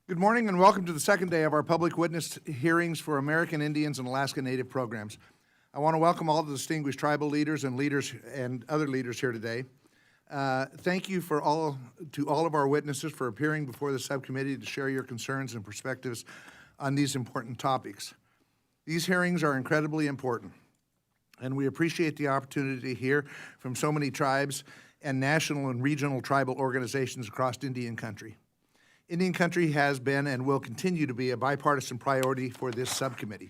Good morning and welcome to the second day of our public witness hearings for American Indians and Alaska Native programs. I want to welcome all the distinguished tribal leaders and other leaders here today. Thank you to all of our witnesses for appearing before the subcommittee to share your concerns and perspectives on these important topics. These hearings are incredibly important, and we appreciate the opportunity to hear from so many tribes and national and regional tribal organizations across Indian country. Indian country has been and will continue to be a bipartisan priority for this subcommittee.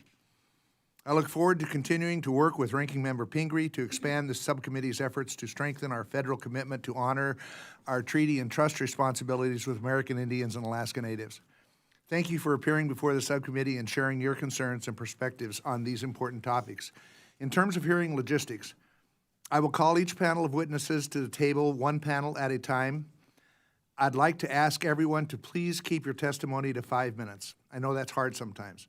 I look forward to continuing to work with Ranking Member Pingree to expand the subcommittee's efforts to strengthen our federal commitment to honor our treaty and trust responsibilities with American Indians and Alaska Natives. Thank you for appearing before the subcommittee and sharing your concerns and perspectives on these important topics. In terms of hearing logistics, I will call each panel of witnesses to the table, one panel at a time. I'd like to ask everyone to please keep your testimony to 5 minutes. I know that's hard sometimes.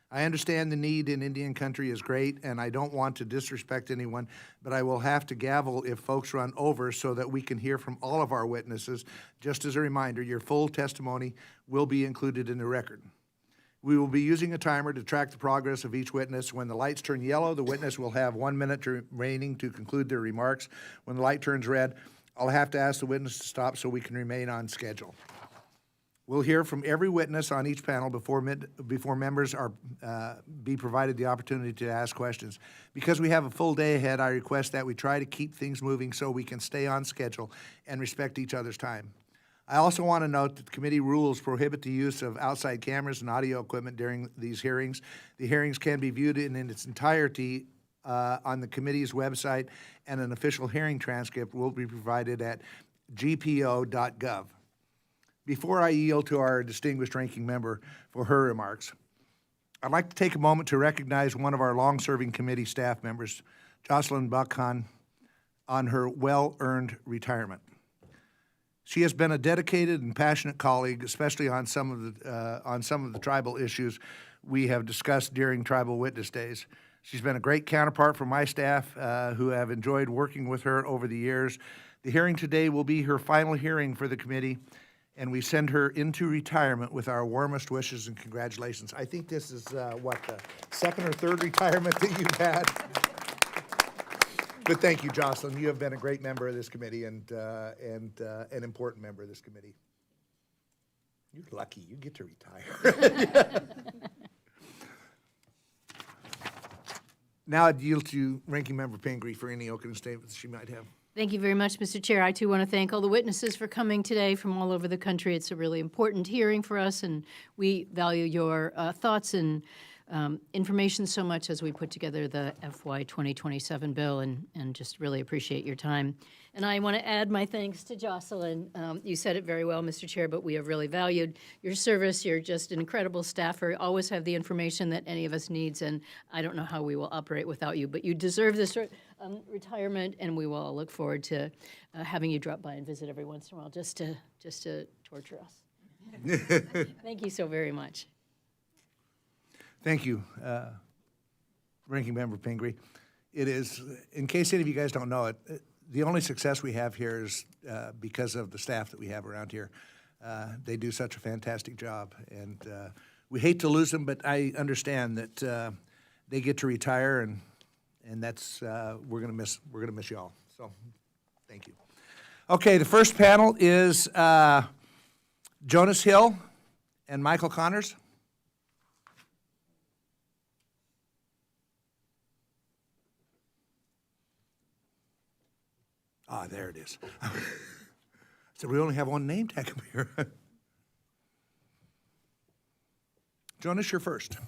I understand the need in Indian country is great, and I don't want to disrespect anyone, but I will have to gavel if folks run over so that we can hear from all of our witnesses. Just as a reminder, your full testimony will be included in the record. We will be using a timer to track the progress of each witness. When the lights turn yellow, the witness will have 1 minute remaining to conclude their remarks. When the light turns red, I'll have to ask the witness to stop so we can remain on schedule. We'll hear from every witness on each panel before members are be provided the opportunity to ask questions. Because we have a full day ahead, I request that we try to keep things moving so we can stay on schedule and respect each other's time. I also want to note that the committee rules prohibit the use of outside cameras and audio equipment during these hearings. The hearings can be viewed in its entirety on the committee's website, and an official hearing transcript will be provided at gpo.gov. Before I yield to our distinguished ranking member for her remarks, I'd like to take a moment to recognize one of our long-serving committee staff members, Jocelyn Buckhan, on her well-earned retirement. She has been a dedicated and passionate colleague, especially on some of the tribal issues we have discussed during Tribal Witness Days. She's been a great counterpart for my staff who have enjoyed working with her over the years. The hearing today will be her final hearing for the committee, and we send her into retirement with our warmest wishes and congratulations. I think this is, the second or third retirement that you've had? But thank you, Jocelyn. You have been a great member of this committee and an important member of this committee. You're lucky. You get to retire. Now I'd yield to Ranking Member Pingree for any opening statements she might have. Thank you very much, Mr. Chair. I, too, want to thank all the witnesses for coming today from all over the country. It's a really important hearing for us, and we value your thoughts and information so much as we put together the FY 2027 bill, and just really appreciate your time. And I want to add my thanks to Jocelyn. You said it very well, Mr. Chair, but we have really valued your service. You're just an incredible staffer. Always have the information that any of us needs, and I don't know how we will operate without you, but you deserve this retirement, and we will all look forward to having you drop by and visit every once in a while just to torture us. Thank you so very much. Thank you, Ranking Member Pingree. It is, in case any of you guys don't know it, the only success we have here is because of the staff that we have around here. They do such a fantastic job, and we hate to lose them, but I understand that they get to retire, and that's we're gonna miss y'all. So, thank you. Okay, the first panel is Jonas Hill and Michael Connors. Ah, there it is. So we only have one name tag up here. Jonas, you're first.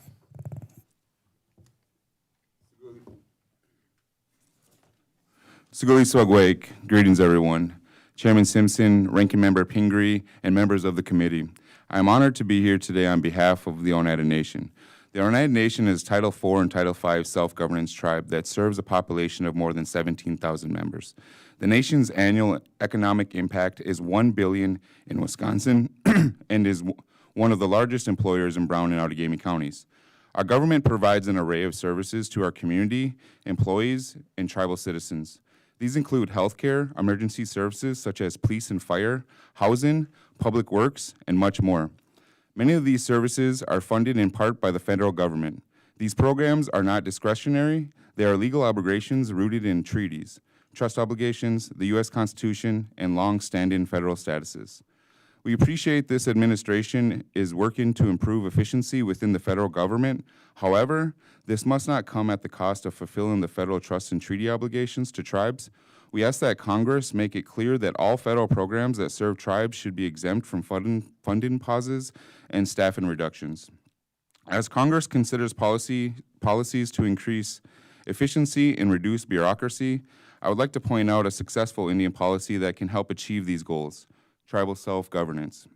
Suguli Swagwake, greetings everyone. Chairman Simpson, Ranking Member Pingree, and members of the committee. I am honored to be here today on behalf of the Oneida Nation. The Oneida Nation is Title IV and Title V self-governance tribe that serves a population of more than 17,000 members. The nation's annual economic impact is $1 billion in Wisconsin and is one of the largest employers in Brown and Outagamie counties. Our government provides an array of services to our community, employees, and tribal citizens. These include healthcare, emergency services such as police and fire, housing, public works, and much more. Many of these services are funded in part by the federal government. These programs are not discretionary. They are legal obligations rooted in treaties, trust obligations, the U.S. Constitution, and long-standing federal statuses. We appreciate this administration is working to improve efficiency within the federal government. However, this must not come at the cost of fulfilling the federal trust and treaty obligations to tribes. We ask that Congress make it clear that all federal programs that serve tribes should be exempt from funding pauses and staffing reductions. As Congress considers policies to increase efficiency and reduce bureaucracy, I would like to point out a successful Indian policy that can help achieve these goals: tribal self-governance.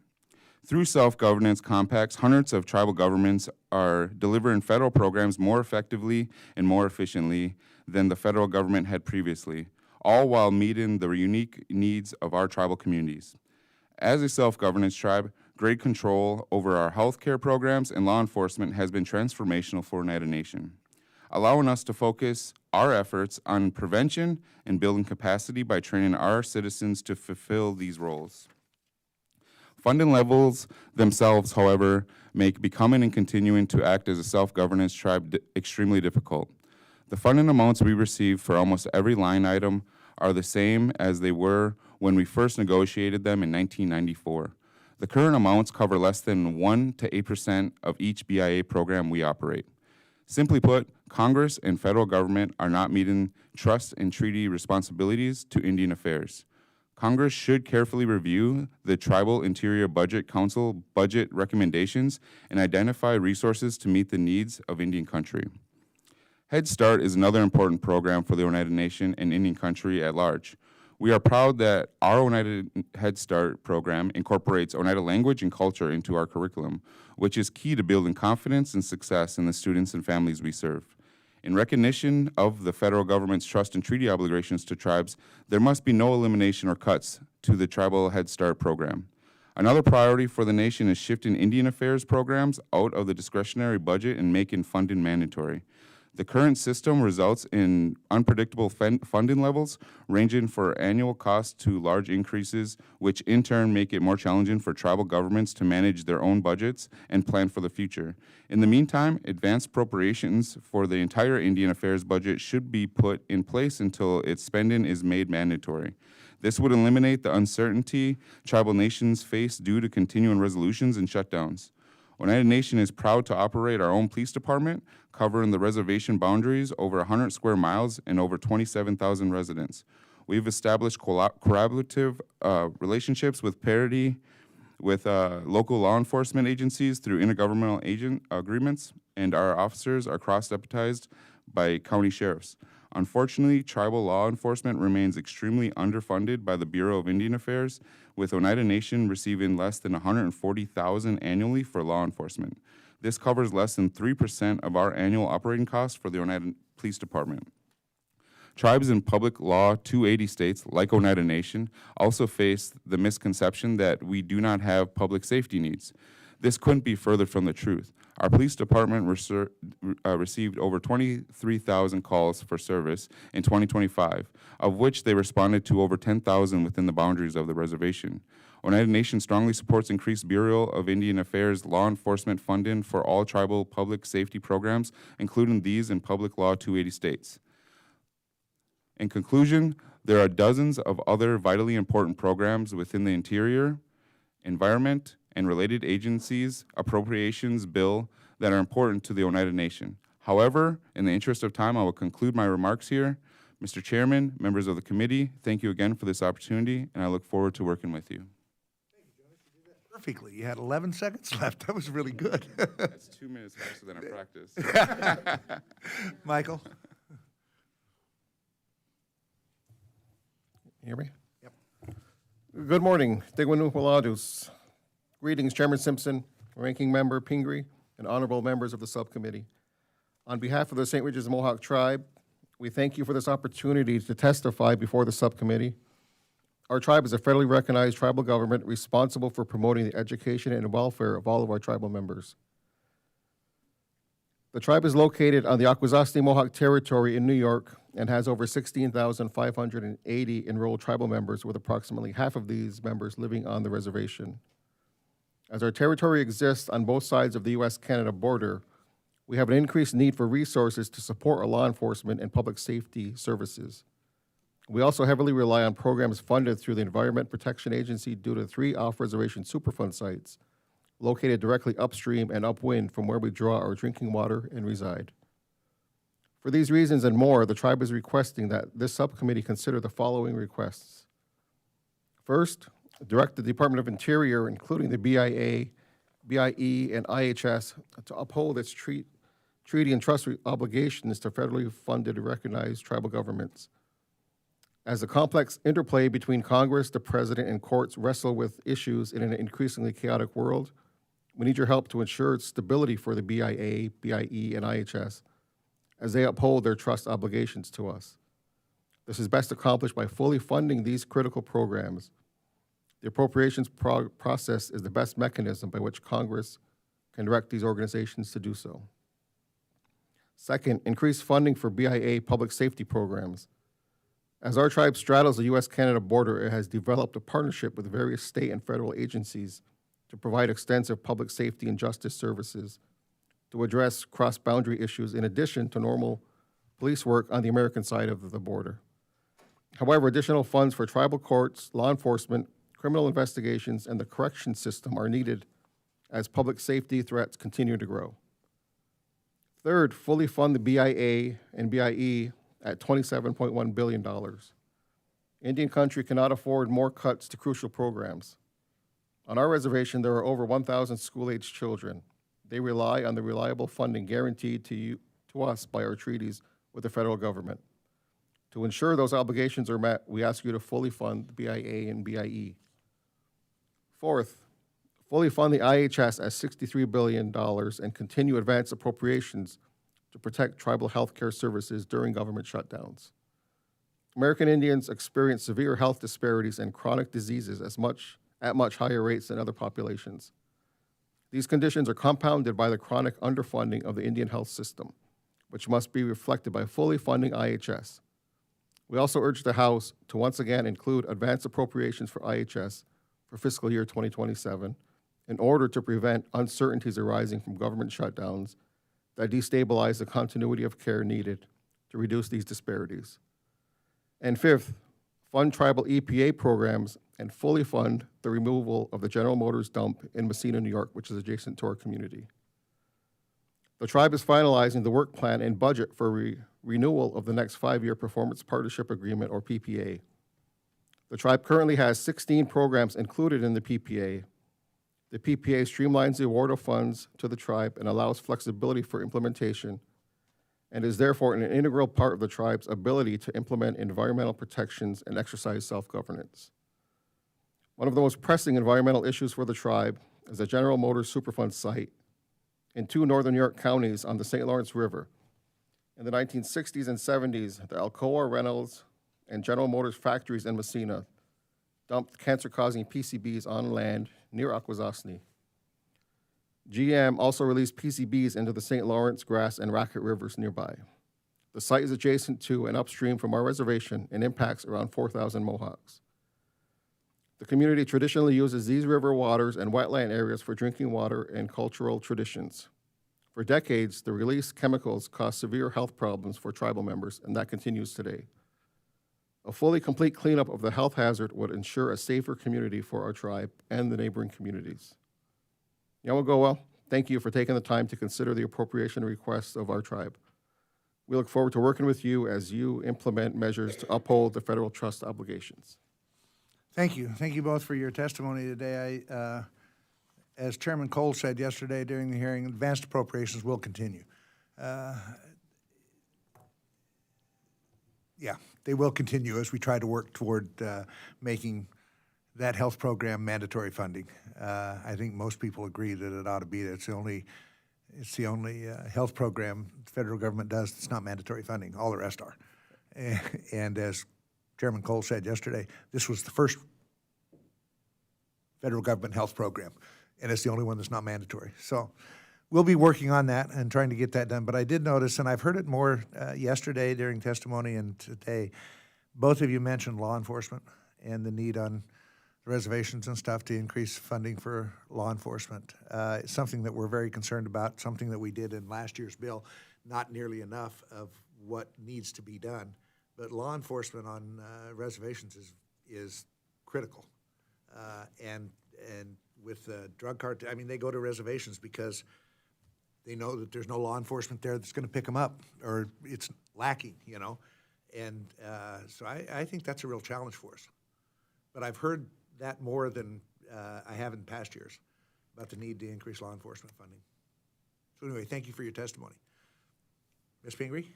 Through self-governance compacts, hundreds of tribal governments are delivering federal programs more effectively and more efficiently than the federal government had previously, all while meeting the unique needs of our tribal communities. As a self-governance tribe, great control over our healthcare programs and law enforcement has been transformational for Oneida Nation, allowing us to focus our efforts on prevention and building capacity by training our citizens to fulfill these roles. Funding levels themselves, however, make becoming and continuing to act as a self-governance tribe extremely difficult. The funding amounts we receive for almost every line item are the same as they were when we first negotiated them in 1994. The current amounts cover less than 1 to 8% of each BIA program we operate. Simply put, Congress and federal government are not meeting trust and treaty responsibilities to Indian affairs. Congress should carefully review the Tribal Interior Budget Council budget recommendations and identify resources to meet the needs of Indian country. Head Start is another important program for the Oneida Nation and Indian country at large. We are proud that our Oneida Head Start program incorporates Oneida language and culture into our curriculum, which is key to building confidence and success in the students and families we serve. In recognition of the federal government's trust and treaty obligations to tribes, there must be no elimination or cuts to the Tribal Head Start program. Another priority for the nation is shifting Indian affairs programs out of the discretionary budget and making funding mandatory. The current system results in unpredictable funding levels, ranging for annual costs to large increases, which in turn make it more challenging for tribal governments to manage their own budgets and plan for the future. In the meantime, advanced appropriations for the entire Indian affairs budget should be put in place until its spending is made mandatory. This would eliminate the uncertainty tribal nations face due to continuing resolutions and shutdowns. Oneida Nation is proud to operate our own police department, covering the reservation boundaries over 100 square miles and over 27,000 residents. We've established collaborative relationships with parity with local law enforcement agencies through intergovernmental agreements, and our officers are cross-deputized by county sheriffs. Unfortunately, tribal law enforcement remains extremely underfunded by the Bureau of Indian Affairs, with Oneida Nation receiving less than $140,000 annually for law enforcement. This covers less than 3% of our annual operating costs for the Oneida Police Department. Tribes in public law 280 states, like Oneida Nation, also face the misconception that we do not have public safety needs. This couldn't be further from the truth. Our police department received over 23,000 calls for service in 2025, of which they responded to over 10,000 within the boundaries of the reservation. Oneida Nation strongly supports increased Bureau of Indian Affairs law enforcement funding for all tribal public safety programs, including these in public law 280 states. In conclusion, there are dozens of other vitally important programs within the Interior, Environment, and related agencies' appropriations bill that are important to the Oneida Nation. However, in the interest of time, I will conclude my remarks here. Mr. Chairman, members of the committee, thank you again for this opportunity, and I look forward to working with you. Thank you, Jonas. You did that perfectly. You had 11 seconds left. That was really good. That's 2 minutes faster than I practiced. Michael? Hear me? Yep. Good morning. Tigwanu Waladus. Greetings, Chairman Simpson, Ranking Member Pingree, and honorable members of the subcommittee. On behalf of the St. Regis Mohawk Tribe, we thank you for this opportunity to testify before the subcommittee. Our tribe is a federally recognized tribal government responsible for promoting the education and welfare of all of our tribal members. The tribe is located on the Akwesasne Mohawk territory in New York and has over 16,580 enrolled tribal members, with approximately half of these members living on the reservation. As our territory exists on both sides of the U.S.-Canada border, we have an increased need for resources to support our law enforcement and public safety services. We also heavily rely on programs funded through the Environment Protection Agency due to 3 off-reservation Superfund sites located directly upstream and upwind from where we draw our drinking water and reside. For these reasons and more, the tribe is requesting that this subcommittee consider the following requests. First, direct the Department of Interior, including the BIA, BIE, and IHS, to uphold its treaty and trust obligations to federally funded and recognized tribal governments. As the complex interplay between Congress, the President, and courts wrestle with issues in an increasingly chaotic world, we need your help to ensure stability for the BIA, BIE, and IHS as they uphold their trust obligations to us. This is best accomplished by fully funding these critical programs. The appropriations process is the best mechanism by which Congress can direct these organizations to do so. Second, increase funding for BIA public safety programs. As our tribe straddles the U.S.-Canada border, it has developed a partnership with various state and federal agencies to provide extensive public safety and justice services to address cross-boundary issues in addition to normal police work on the American side of the border. However, additional funds for tribal courts, law enforcement, criminal investigations, and the correction system are needed as public safety threats continue to grow. Third, fully fund the BIA and BIE at $27.1 billion. Indian country cannot afford more cuts to crucial programs. On our reservation, there are over 1,000 school-aged children. They rely on the reliable funding guaranteed to us by our treaties with the federal government. To ensure those obligations are met, we ask you to fully fund the BIA and BIE. Fourth, fully fund the IHS at $63 billion and continue advance appropriations to protect tribal health care services during government shutdowns. American Indians experience severe health disparities and chronic diseases at much higher rates than other populations. These conditions are compounded by the chronic underfunding of the Indian health system, which must be reflected by fully funding IHS. We also urge the House to once again include advance appropriations for IHS for fiscal year 2027 in order to prevent uncertainties arising from government shutdowns that destabilize the continuity of care needed to reduce these disparities. And fifth, fund tribal EPA programs and fully fund the removal of the General Motors dump in Messina, New York, which is adjacent to our community. The tribe is finalizing the work plan and budget for renewal of the next 5-year Performance Partnership Agreement, or PPA. The tribe currently has 16 programs included in the PPA. The PPA streamlines the award of funds to the tribe and allows flexibility for implementation, and is therefore an integral part of the tribe's ability to implement environmental protections and exercise self-governance. One of the most pressing environmental issues for the tribe is the General Motors Superfund site in 2 northern New York counties on the St. Lawrence River. In the 1960s and 70s, the Alcoa, Reynolds, and General Motors factories in Messina dumped cancer-causing PCBs on land near Akwesasne. GM also released PCBs into the St. Lawrence, Grass, and Racket rivers nearby. The site is adjacent to and upstream from our reservation and impacts around 4,000 Mohawks. The community traditionally uses these river waters and wetland areas for drinking water and cultural traditions. For decades, the released chemicals caused severe health problems for tribal members, and that continues today. A fully complete cleanup of the health hazard would ensure a safer community for our tribe and the neighboring communities. Yamagoa, thank you for taking the time to consider the appropriation requests of our tribe. We look forward to working with you as you implement measures to uphold the federal trust obligations. Thank you. Thank you both for your testimony today. As Chairman Cole said yesterday during the hearing, advanced appropriations will continue. Yeah, they will continue as we try to work toward making that health program mandatory funding. I think most people agree that it ought to be. It's the only health program the federal government does that's not mandatory funding. All the rest are. And as Chairman Cole said yesterday, this was the first federal government health program, and it's the only one that's not mandatory. So we'll be working on that and trying to get that done. But I did notice, and I've heard it more yesterday during testimony and today, both of you mentioned law enforcement and the need on reservations and stuff to increase funding for law enforcement. It's something that we're very concerned about, something that we did in last year's bill, not nearly enough of what needs to be done. But law enforcement on reservations is critical. And with drug cartel, I mean, they go to reservations because they know that there's no law enforcement there that's going to pick them up, or it's lacking, you know. And so I think that's a real challenge for us. But I've heard that more than I have in past years about the need to increase law enforcement funding. So anyway, thank you for your testimony. Ms. Pingree?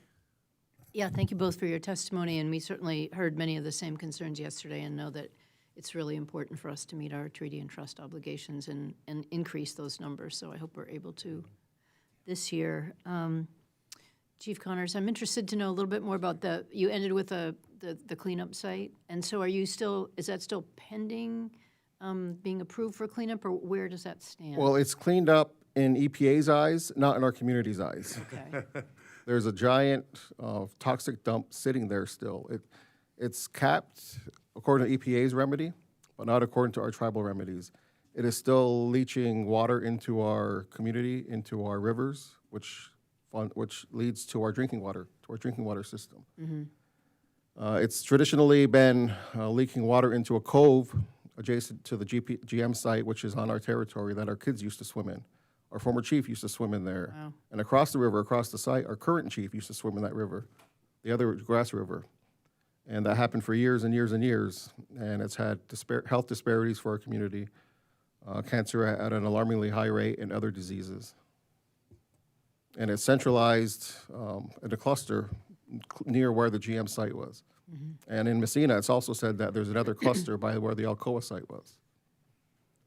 Yeah, thank you both for your testimony, and we certainly heard many of the same concerns yesterday and know that it's really important for us to meet our treaty and trust obligations and increase those numbers, so I hope we're able to this year. Chief Connors, I'm interested to know a little bit more about you ended with the cleanup site, and so is that still pending being approved for cleanup, or where does that stand? Well, it's cleaned up in EPA's eyes, not in our community's eyes. Okay. There's a giant toxic dump sitting there still. It's capped according to EPA's remedy, but not according to our tribal remedies. It is still leaching water into our community, into our rivers, which leads to our drinking water system. Mm-hmm. It's traditionally been leaking water into a cove adjacent to the GM site, which is on our territory that our kids used to swim in. Our former chief used to swim in there. Wow. And across the river, across the site, our current chief used to swim in that river, the other grass river. And that happened for years and years and years. And it's had health disparities for our community, cancer at an alarmingly high rate, and other diseases. And it's centralized in a cluster near where the GM site was. Mm-hmm. And in Messina, it's also said that there's another cluster by where the Alcoa site was.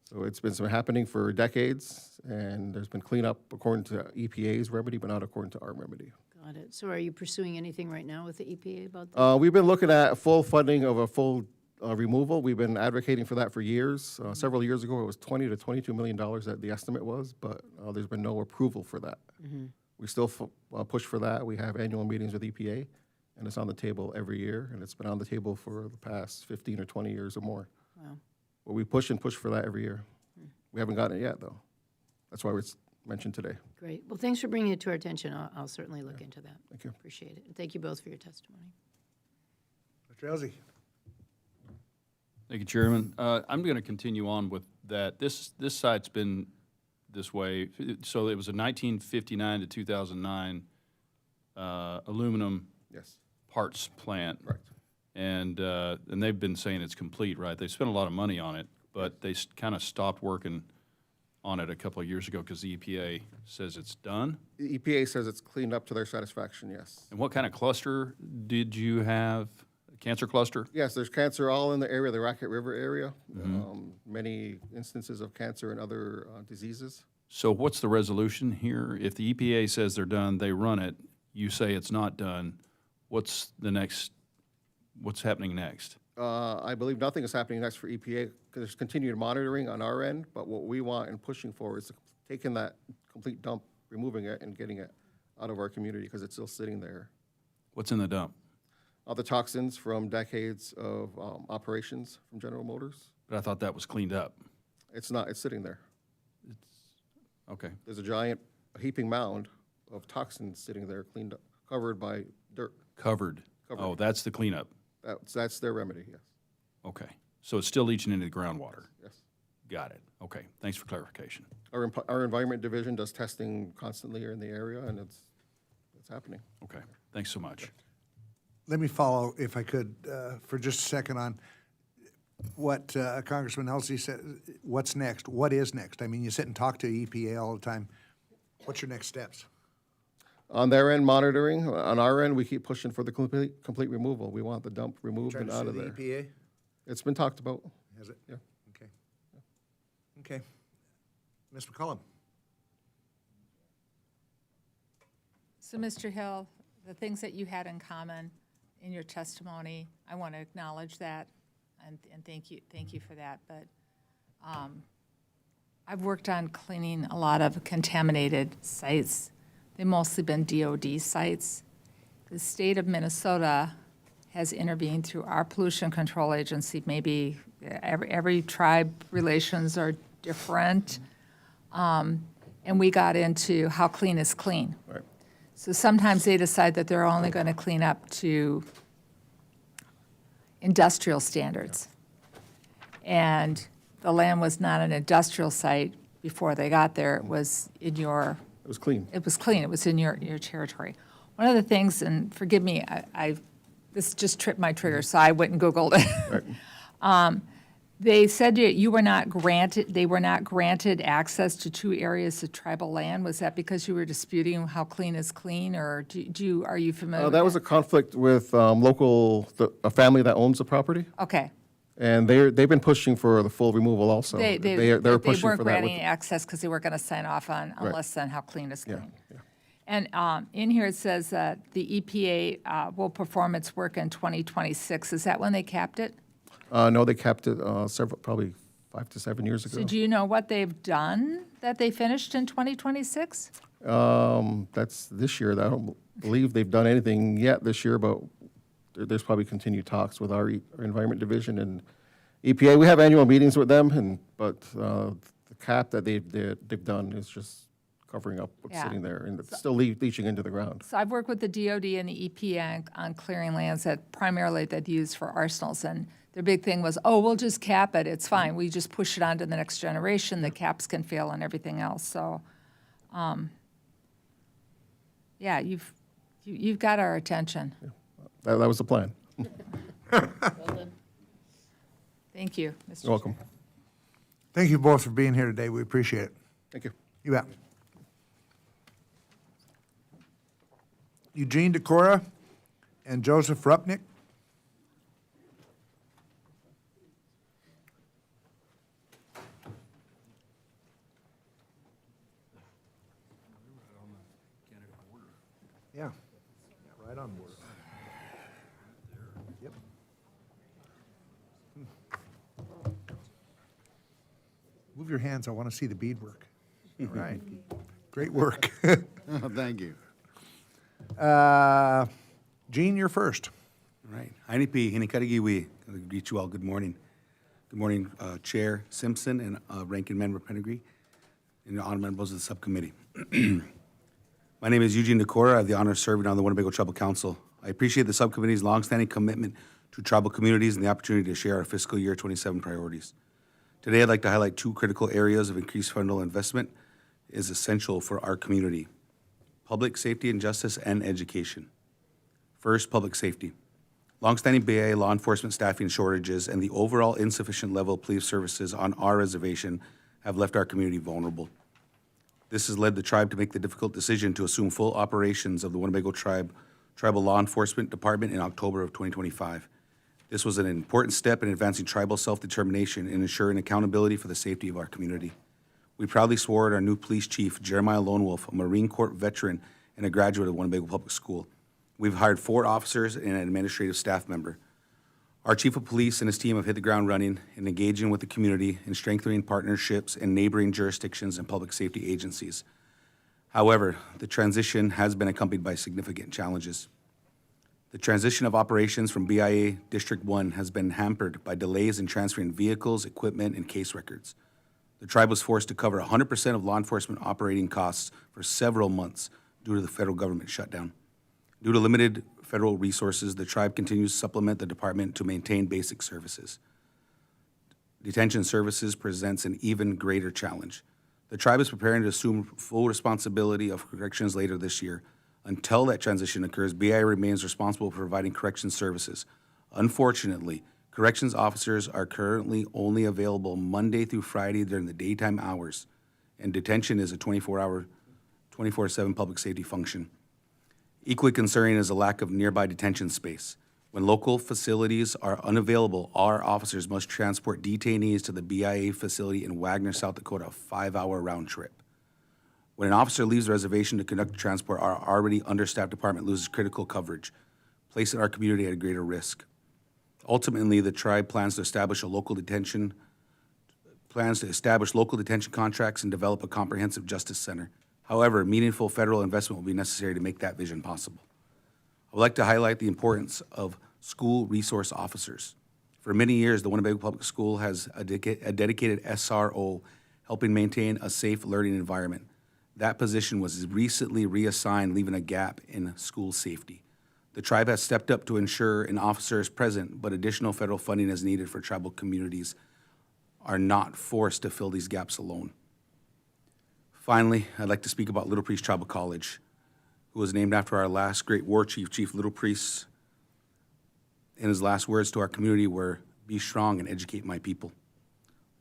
So it's been happening for decades, and there's been cleanup according to EPA's remedy, but not according to our remedy. Got it. So are you pursuing anything right now with the EPA about that? We've been looking at full funding of a full removal. We've been advocating for that for years. Several years ago, it was $20 to $22 million that the estimate was, but there's been no approval for that. Mm-hmm. We still push for that. We have annual meetings with EPA, and it's on the table every year, and it's been on the table for the past 15 or 20 years or more. Wow. But we push and push for that every year. We haven't gotten it yet, though. That's why it's mentioned today. Great. Well, thanks for bringing it to our attention. I'll certainly look into that. Thank you. Appreciate it. And thank you both for your testimony. Mr. Elsie? Thank you, Chairman. I'm going to continue on with that. This site's been this way. So it was a 1959 to 2009 aluminum Yes. parts plant. Right. And they've been saying it's complete, right? They spent a lot of money on it, but they kind of stopped working on it a couple of years ago because the EPA says it's done. The EPA says it's cleaned up to their satisfaction, yes. And what kind of cluster did you have? A cancer cluster? Yes, there's cancer all in the area, the Racket River area. Many instances of cancer and other diseases. So what's the resolution here? If the EPA says they're done, they run it, you say it's not done, what's happening next? I believe nothing is happening next for EPA because there's continued monitoring on our end, but what we want and pushing for is taking that complete dump, removing it, and getting it out of our community because it's still sitting there. What's in the dump? All the toxins from decades of operations from General Motors. But I thought that was cleaned up. It's not, it's sitting there. Okay. There's a giant heaping mound of toxins sitting there, cleaned up, covered by dirt. Covered. Oh, that's the cleanup. That's their remedy, yes. Okay. So it's still leaching into the groundwater. Yes. Got it. Okay. Thanks for clarification. Our Environment Division does testing constantly here in the area, and it's happening. Okay. Thanks so much. Let me follow, if I could, for just a second on what Congressman Elsie said. What's next? What is next? I mean, you sit and talk to EPA all the time. What's your next steps? On their end, monitoring. On our end, we keep pushing for the complete removal. We want the dump removed Trying and to out sue of the there. EPA? It's been talked about. Has it? Yeah. Okay. Okay. Ms. McCollum? So, Mr. Hill, the things that you had in common in your testimony, I want to acknowledge that and thank you for that. But I've worked on cleaning a lot of contaminated sites. They've mostly been DOD sites. The state of Minnesota has intervened through our pollution control agency. Maybe every tribe relations are different. And we got into how clean is clean. Right. So sometimes they decide that they're only going to clean up to industrial standards. And the land was not an industrial site before they got there. It was in your, It was clean. it was clean. It was in your territory. One of the things, and forgive me, this just tripped my trigger, so I went and Googled it. Right. They said you were not granted, they were not granted access to 2 areas of tribal land. Was that because you were disputing how clean is clean, or are you familiar with That was a conflict with a family that owns the property, Okay. and they've been pushing for the full removal also. They They're pushing weren't for that. granting access because they weren't going to sign off on unless then how clean is Yeah, clean. yeah. And in here it says that the EPA will perform its work in 2026. Is that when they capped it? No, they capped it probably 5 to 7 years ago. So do you know what they've done that they finished in 2026? That's this year. I don't believe they've done anything yet this year, but there's probably continued talks with our Environment Division and EPA. We have annual meetings with them, but the cap that they've done is just covering up what's Yeah. sitting there, and it's still leaching into the ground. So I've worked with the DOD and the EPA on clearing lands that primarily they'd use for arsenals, and their big thing was, oh, we'll just cap it, it's fine, we just push it on to the next generation, the caps can fail and everything else, so, yeah, you've got our attention. That was the plan. Thank you, Mr. You're welcome. Thank you both for being here today. We appreciate it. Thank you. You bet. Eugene Decora and Joseph Rupnick. Yeah, right on board. Yep. Move your hands, I want to see the beadwork. All right, great work. Thank you. Gene, you're first. All right. Hainipi, Hinikarigiwi. I greet you all. Good morning. Good morning, Chair Simpson and Ranking Member Penegry, and the honored members of the subcommittee. My name is Eugene Decora. I have the honor of serving on the Winnebago Tribal Council. I appreciate the subcommittee's longstanding commitment to tribal communities and the opportunity to share our fiscal year 27 priorities. Today, I'd like to highlight 2 critical areas of increased federal investment is essential for our community: public safety and justice and education. First, public safety. Longstanding BIA law enforcement staffing shortages and the overall insufficient level of police services on our reservation have left our community vulnerable. This has led the tribe to make the difficult decision to assume full operations of the Winnebago Tribal Law Enforcement Department in October of 2025. This was an important step in advancing tribal self-determination and ensuring accountability for the safety of our community. We proudly swore at our new police chief, Jeremiah Lone Wolf, a Marine Corps veteran and a graduate of Winnebago Public School. We've hired 4 officers and an administrative staff member. Our chief of police and his team have hit the ground running in engaging with the community and strengthening partnerships in neighboring jurisdictions and public safety agencies. However, the transition has been accompanied by significant challenges. The transition of operations from BIA District 1 has been hampered by delays in transferring vehicles, equipment, and case records. The tribe was forced to cover 100% of law enforcement operating costs for several months due to the federal government shutdown. Due to limited federal resources, the tribe continues to supplement the department to maintain basic services. Detention services presents an even greater challenge. The tribe is preparing to assume full responsibility of corrections later this year. Until that transition occurs, BIA remains responsible for providing corrections services. Unfortunately, corrections officers are currently only available Monday through Friday during the daytime hours, and detention is a 24/7 public safety function. Equally concerning is a lack of nearby detention space. When local facilities are unavailable, our officers must transport detainees to the BIA facility in Wagner, South Dakota, a 5-hour round trip. When an officer leaves the reservation to conduct the transport, our already understaffed department loses critical coverage, placing our community at a greater risk. Ultimately, the tribe plans to establish local detention contracts and develop a comprehensive justice center. However, meaningful federal investment will be necessary to make that vision possible. I would like to highlight the importance of school resource officers. For many years, the Winnebago Public School has a dedicated SRO helping maintain a safe learning environment. That position was recently reassigned, leaving a gap in school safety. The tribe has stepped up to ensure an officer is present, but additional federal funding is needed for tribal communities are not forced to fill these gaps alone. Finally, I'd like to speak about Little Priest Tribal College, who was named after our last great war chief, Chief Little Priest. And his last words to our community were, "Be strong and educate my people."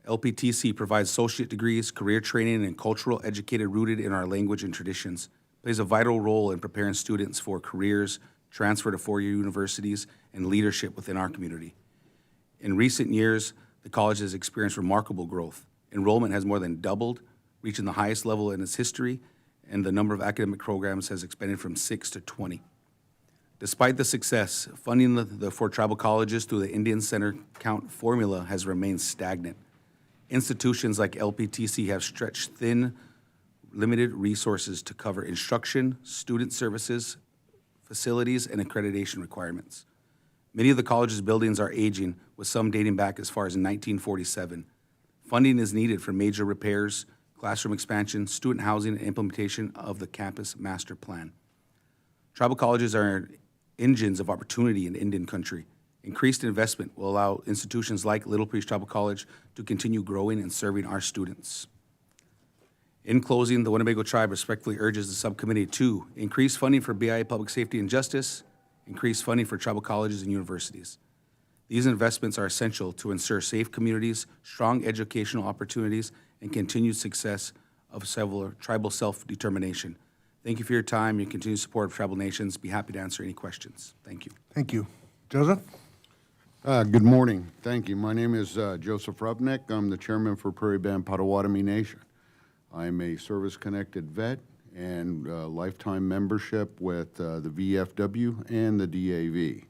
LPTC provides associate degrees, career training, and cultural educated rooted in our language and traditions, plays a vital role in preparing students for careers, transfer to four-year universities, and leadership within our community. In recent years, the college has experienced remarkable growth. Enrollment has more than doubled, reaching the highest level in its history, and the number of academic programs has expanded from 6 to 20. Despite the success, funding for tribal colleges through the Indian Center Count formula has remained stagnant. Institutions like LPTC have stretched thin, limited resources to cover instruction, student services, facilities, and accreditation requirements. Many of the college's buildings are aging, with some dating back as far as 1947. Funding is needed for major repairs, classroom expansion, student housing, and implementation of the campus master plan. Tribal colleges are engines of opportunity in Indian country. Increased investment will allow institutions like Little Priest Tribal College to continue growing and serving our students. In closing, the Winnebago Tribe respectfully urges the subcommittee to increase funding for BIA Public Safety and Justice, increase funding for tribal colleges and universities. These investments are essential to ensure safe communities, strong educational opportunities, and continued success of tribal self-determination. Thank you for your time, your continued support of tribal nations. Be happy to answer any questions. Thank you. Thank you. Joseph? Good morning. Thank you. My name is Joseph Rubnick. I'm the chairman for Prairie Band Potawatomi Nation. I'm a service-connected vet and lifetime membership with the VFW and the DAV.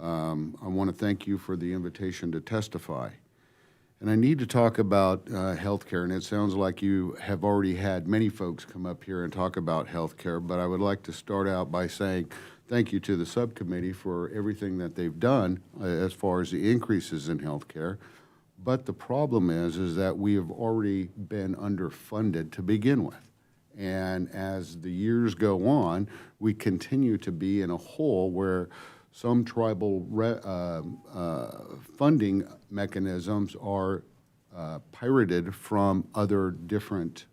I want to thank you for the invitation to testify. And I need to talk about healthcare, and it sounds like you have already had many folks come up here and talk about healthcare, but I would like to start out by saying thank you to the subcommittee for everything that they've done as far as the increases in healthcare. But the problem is that we have already been underfunded to begin with. And as the years go on, we continue to be in a hole where some tribal funding mechanisms are pirated from other different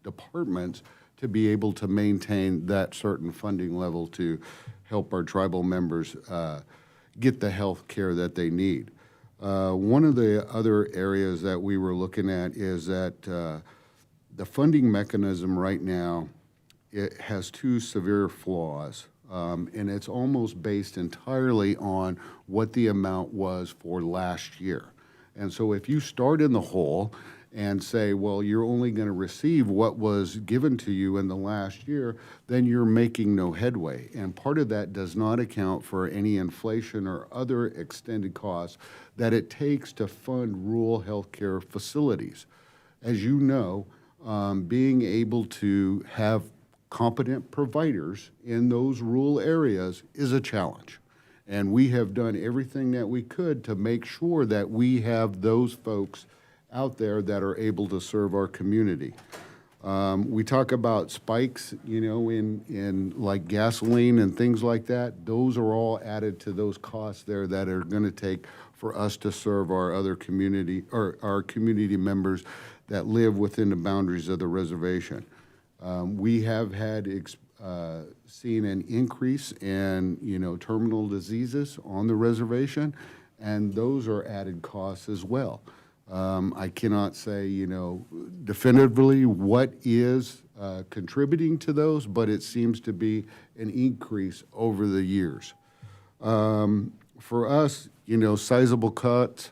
departments to be able to maintain that certain funding level to help our tribal members get the health care that they need. One of the other areas that we were looking at is that the funding mechanism right now, it has two severe flaws. And it's almost based entirely on what the amount was for last year. And so if you start in the hole and say, well, you're only going to receive what was given to you in the last year, then you're making no headway. And part of that does not account for any inflation or other extended costs that it takes to fund rural healthcare facilities. As you know, being able to have competent providers in those rural areas is a challenge. And we have done everything that we could to make sure that we have those folks out there that are able to serve our community. We talk about spikes, you know, in like gasoline and things like that. Those are all added to those costs there that are going to take for us to serve our other community, or our community members that live within the boundaries of the reservation. We have had seen an increase in, you know, terminal diseases on the reservation, and those are added costs as well. I cannot say, you know, definitively what is contributing to those, but it seems to be an increase over the years. For us, you know, sizable cuts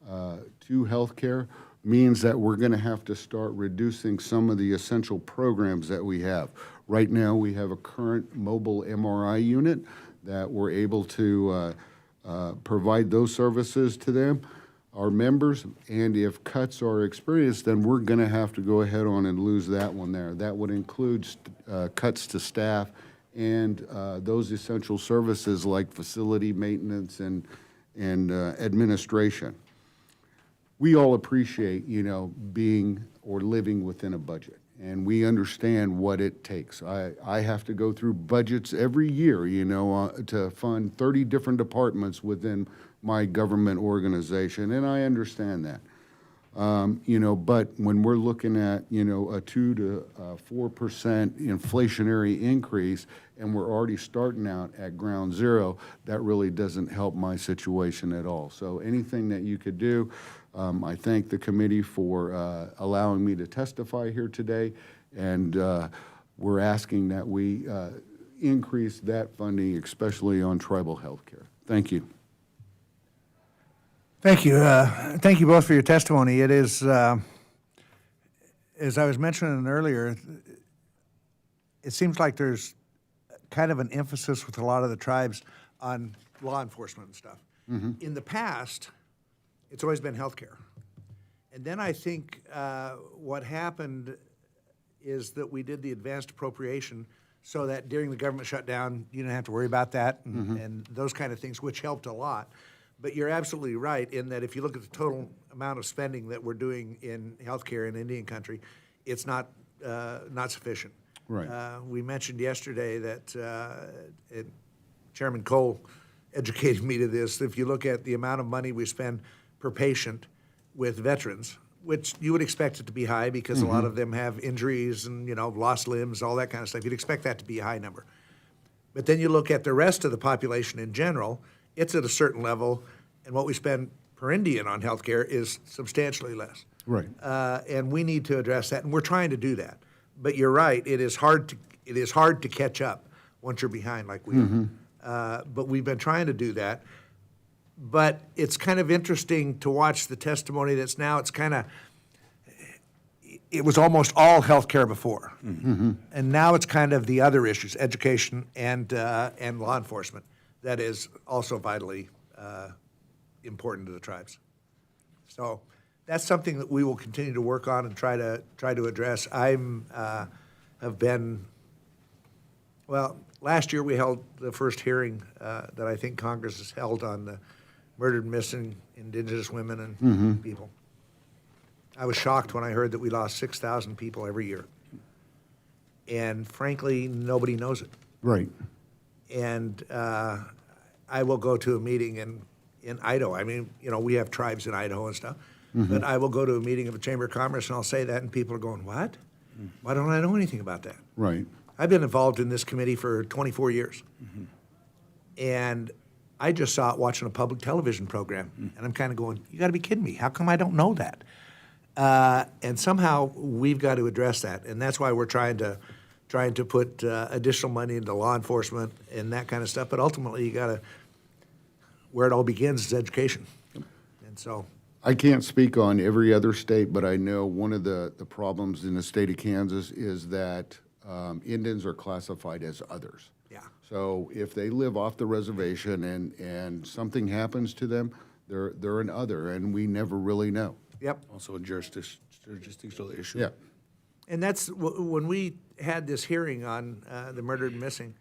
to healthcare means that we're going to have to start reducing some of the essential programs that we have. Right now, we have a current mobile MRI unit that we're able to provide those services to them, our members, and if cuts are experienced, then we're going to have to go ahead on and lose that one there. That would include cuts to staff and those essential services like facility maintenance and administration. We all appreciate, being or living within a budget, and we understand what it takes. I have to go through budgets every year, to fund 30 different departments within my government organization, and I understand that. But when we're looking at, a 2 to 4% inflationary increase, and we're already starting out at ground zero, that really doesn't help my situation at all. So anything that you could do, I thank the committee for allowing me to testify here today, and we're asking that we increase that funding, especially on tribal health care. Thank you. Thank you. Thank you both for your testimony. It is, as I was mentioning earlier, it seems like there's kind of an emphasis with a lot of the tribes on law enforcement and stuff. In the past, it's always been healthcare. And then I think what happened is that we did the advanced appropriation so that during the government shutdown, you didn't have to worry about that and those kind of things, which helped a lot. But you're absolutely right in that if you look at the total amount of spending that we're doing in healthcare in Indian country, it's not sufficient. Right. We mentioned yesterday that Chairman Cole educated me to this. If you look at the amount of money we spend per patient with veterans, which you would expect it to be high because a lot of them have injuries and lost limbs, all that kind of stuff. You'd expect that to be a high number. But then you look at the rest of the population in general, it's at a certain level, and what we spend per Indian on healthcare is substantially less. Right. And we need to address that, and we're trying to do that. But you're right; it is hard to catch up once you're behind like we are. But we've been trying to do that. But it's kind of interesting to watch the testimony that's now. It was almost all healthcare before, and now it's kind of the other issues, education and law enforcement. That is also vitally important to the tribes. So that's something that we will continue to work on and try to address. Last year we held the first hearing that I think Congress has held on the murdered and missing Indigenous women and people. I was shocked when I heard that we lost 6,000 people every year. And frankly, nobody knows it. Right. And I will go to a meeting in Idaho. I mean, we have tribes in Idaho and stuff. But I will go to a meeting of the Chamber of Commerce and I'll say that and people are going, what? Why don't I know anything about that? Right. I've been involved in this committee for 24 years. And I just saw it watching a public television program. And I'm kind of going, you got to be kidding me. How come I don't know that? And somehow we've got to address that. And that's why we're trying to put additional money into law enforcement and that kind of stuff. But ultimately, you got to, where it all begins is education. And so. I can't speak on every other state, but I know one of the problems in the state of Kansas is that Indians are classified as others. Yeah. So if they live off the reservation and something happens to them, they're an other, and we never really know. Yep. Also a jurisdictional issue. Yeah. And that's, when we had this hearing on the murdered and missing,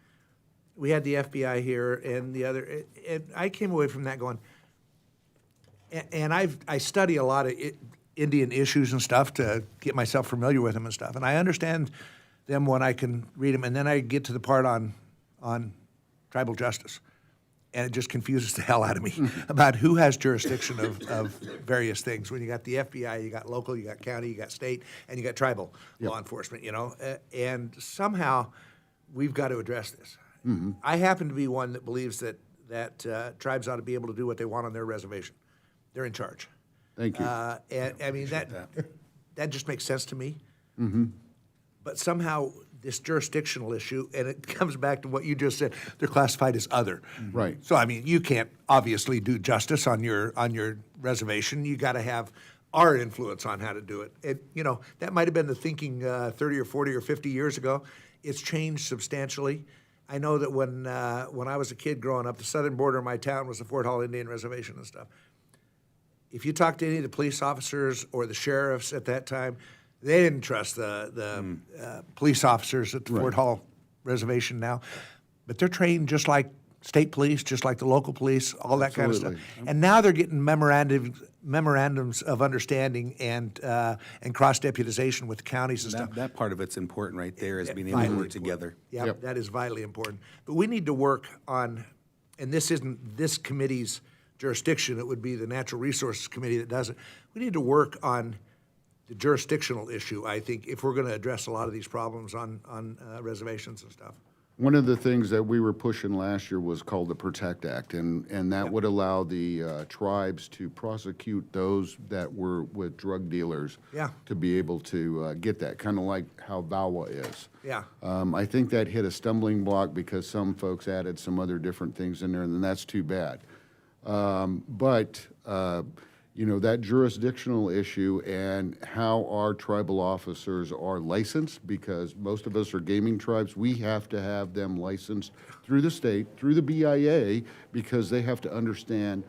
we had the FBI here and the other, and I came away from that going, and I study a lot of Indian issues and stuff to get myself familiar with them and stuff, and I understand them when I can read them, and then I get to the part on tribal justice, and it just confuses the hell out of me about who has jurisdiction of various things. When you got the FBI, you got local, you got county, you got state, and you got tribal law enforcement, and somehow we've got to address this. I happen to be one that believes that tribes ought to be able to do what they want on their reservation. They're in charge. Thank you. And I mean, that just makes sense to me. But somehow this jurisdictional issue, and it comes back to what you just said, they're classified as other. Right. So I mean, you can't obviously do justice on your reservation. You got to have our influence on how to do it. That might have been the thinking 30 or 40 or 50 years ago. It's changed substantially. I know that when I was a kid growing up, the southern border of my town was the Fort Hall Indian Reservation and stuff. If you talk to any of the police officers or the sheriffs at that time, they didn't trust the police officers at the Fort Hall reservation now, but they're trained just like state police, just like the local police, all that kind of stuff. And now they're getting memorandums of understanding and cross-deputization with the counties and stuff. That part of it's important right there, is being able to work together. Yeah, that is vitally important. But we need to work on, and this isn't this committee's jurisdiction, it would be the Natural Resources Committee that does it. We need to work on the jurisdictional issue, I think, if we're going to address a lot of these problems on reservations and stuff. One of the things that we were pushing last year was called the PROTECT Act, and that would allow the tribes to prosecute those that were with drug dealers. Yeah. To be able to get that, kind of like how VAWA is. Yeah. I think that hit a stumbling block because some folks added some other different things in there, and that's too bad. You know, that jurisdictional issue and how our tribal officers are licensed, because most of us are gaming tribes, we have to have them licensed through the state, through the BIA, because they have to understand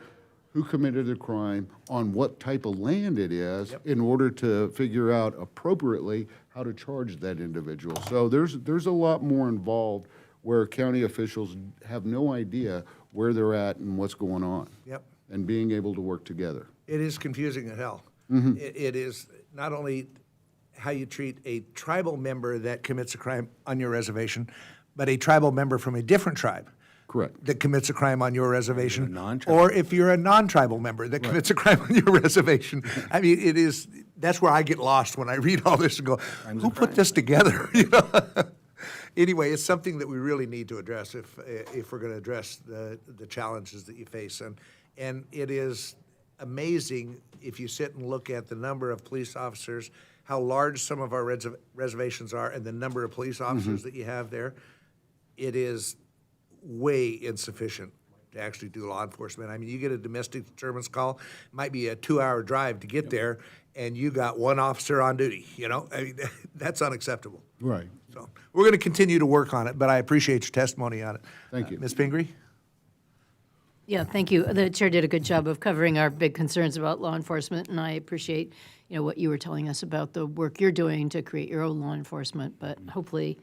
who committed the crime, on what type of land it is, in order to figure out appropriately how to charge that individual. So there's a lot more involved where county officials have no idea where they're at and what's going on. Yep. And being able to work together. It is confusing as hell. It is not only how you treat a tribal member that commits a crime on your reservation, but a tribal member from a different tribe. Correct. That commits a crime on your reservation. non-tribal. Or if you're a non-tribal member that commits a crime on your reservation. I mean, it is, that's where I get lost when I read all this and go, who put this together? You know? Anyway, it's something that we really need to address if we're going to address the challenges that you face. And it is amazing if you sit and look at the number of police officers, how large some of our reservations are, and the number of police officers that you have there. It is way insufficient to actually do law enforcement. I mean, you get a domestic disturbance call, it might be a 2-hour drive to get there, and you got one officer on duty, you know? I mean, that's unacceptable. Right. So we're going to continue to work on it, but I appreciate your testimony on it. Thank you. Ms. Pingree? Yeah, thank you. The chair did a good job of covering our big concerns about law enforcement, and I appreciate, you know, what you were telling us about the work you're doing to create your own law enforcement, but hopefully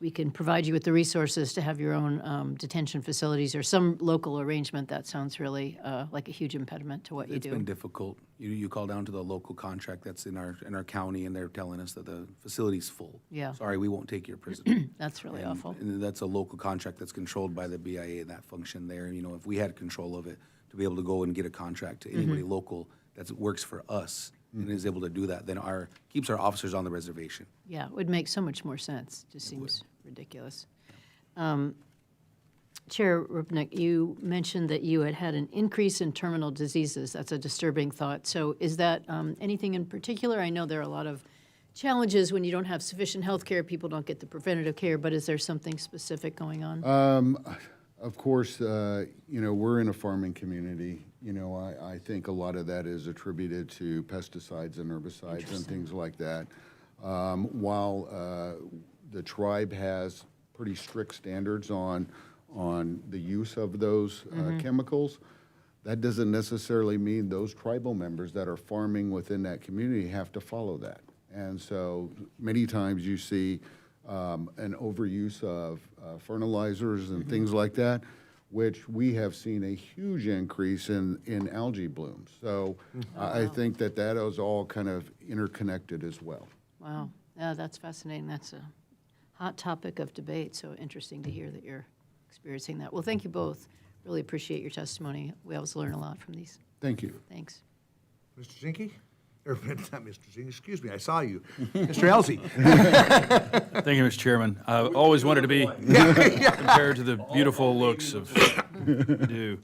we can provide you with the resources to have your own detention facilities or some local arrangement. That sounds really like a huge impediment to what you It's do. been difficult. You call down to the local contract that's in our county, and they're telling us that the facility's full. Yeah. Sorry, we won't take your prisoner. That's really And- awful. And that's a local contract that's controlled by the BIA and that function there. You know, if we had control of it, to be able to go and get a contract to anybody local that works for us and is able to do that, then keeps our officers on the reservation. Yeah, it would make so much more sense. Just seems ridiculous. Chair Rupnick, you mentioned that you had an increase in terminal diseases. That's a disturbing thought. So is that anything in particular? I know there are a lot of challenges when you don't have sufficient health care. People don't get the preventative care, but is there something specific going on? Of course, you know, we're in a farming community. You know, I think a lot of that is attributed to pesticides and herbicides and things like that. While the tribe has pretty strict standards on the use of those chemicals, that doesn't necessarily mean those tribal members that are farming within that community have to follow that. And so many times you see an overuse of fertilizers and things like that, which we have seen a huge increase in algae blooms. So I think that is all kind of interconnected as well. Wow, yeah, that's fascinating. That's a hot topic of debate, so interesting to hear that you're experiencing that. Well, thank you both. Really appreciate your testimony. We always learn a lot from these. Thank you. Thanks. Mr. Zinke? Or not Mr. Zinke, excuse me, I saw you. Mr. Elsey? Thank you, Mr. Chairman. I've always wanted to be compared to the beautiful looks of do.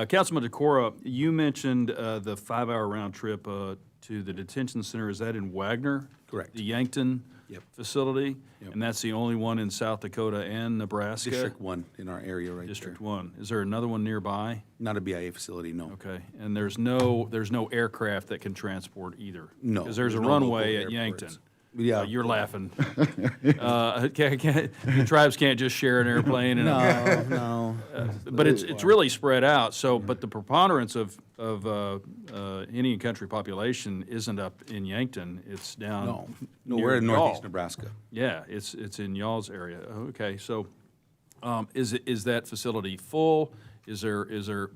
Councilman Decorah, you mentioned the 5-hour round trip to the detention center. Is that in Wagner? Correct. The Yankton Yep. facility? Yep. And that's the only one in South Dakota and Nebraska? District 1 in our area right District there. 1. Is there another one nearby? Not a BIA facility, no. Okay, and there's no aircraft that can transport either? No, Because there's a there's no local runway at airports. Yankton. Yeah. You're laughing. The tribes can't just share an airplane and No. but it's really spread out. So, but the preponderance of Indian country population isn't up in Yankton. It's down. No, near we're in y'all. northeast Nebraska. Yeah, it's in y'all's area. Okay, so is that facility full? Is there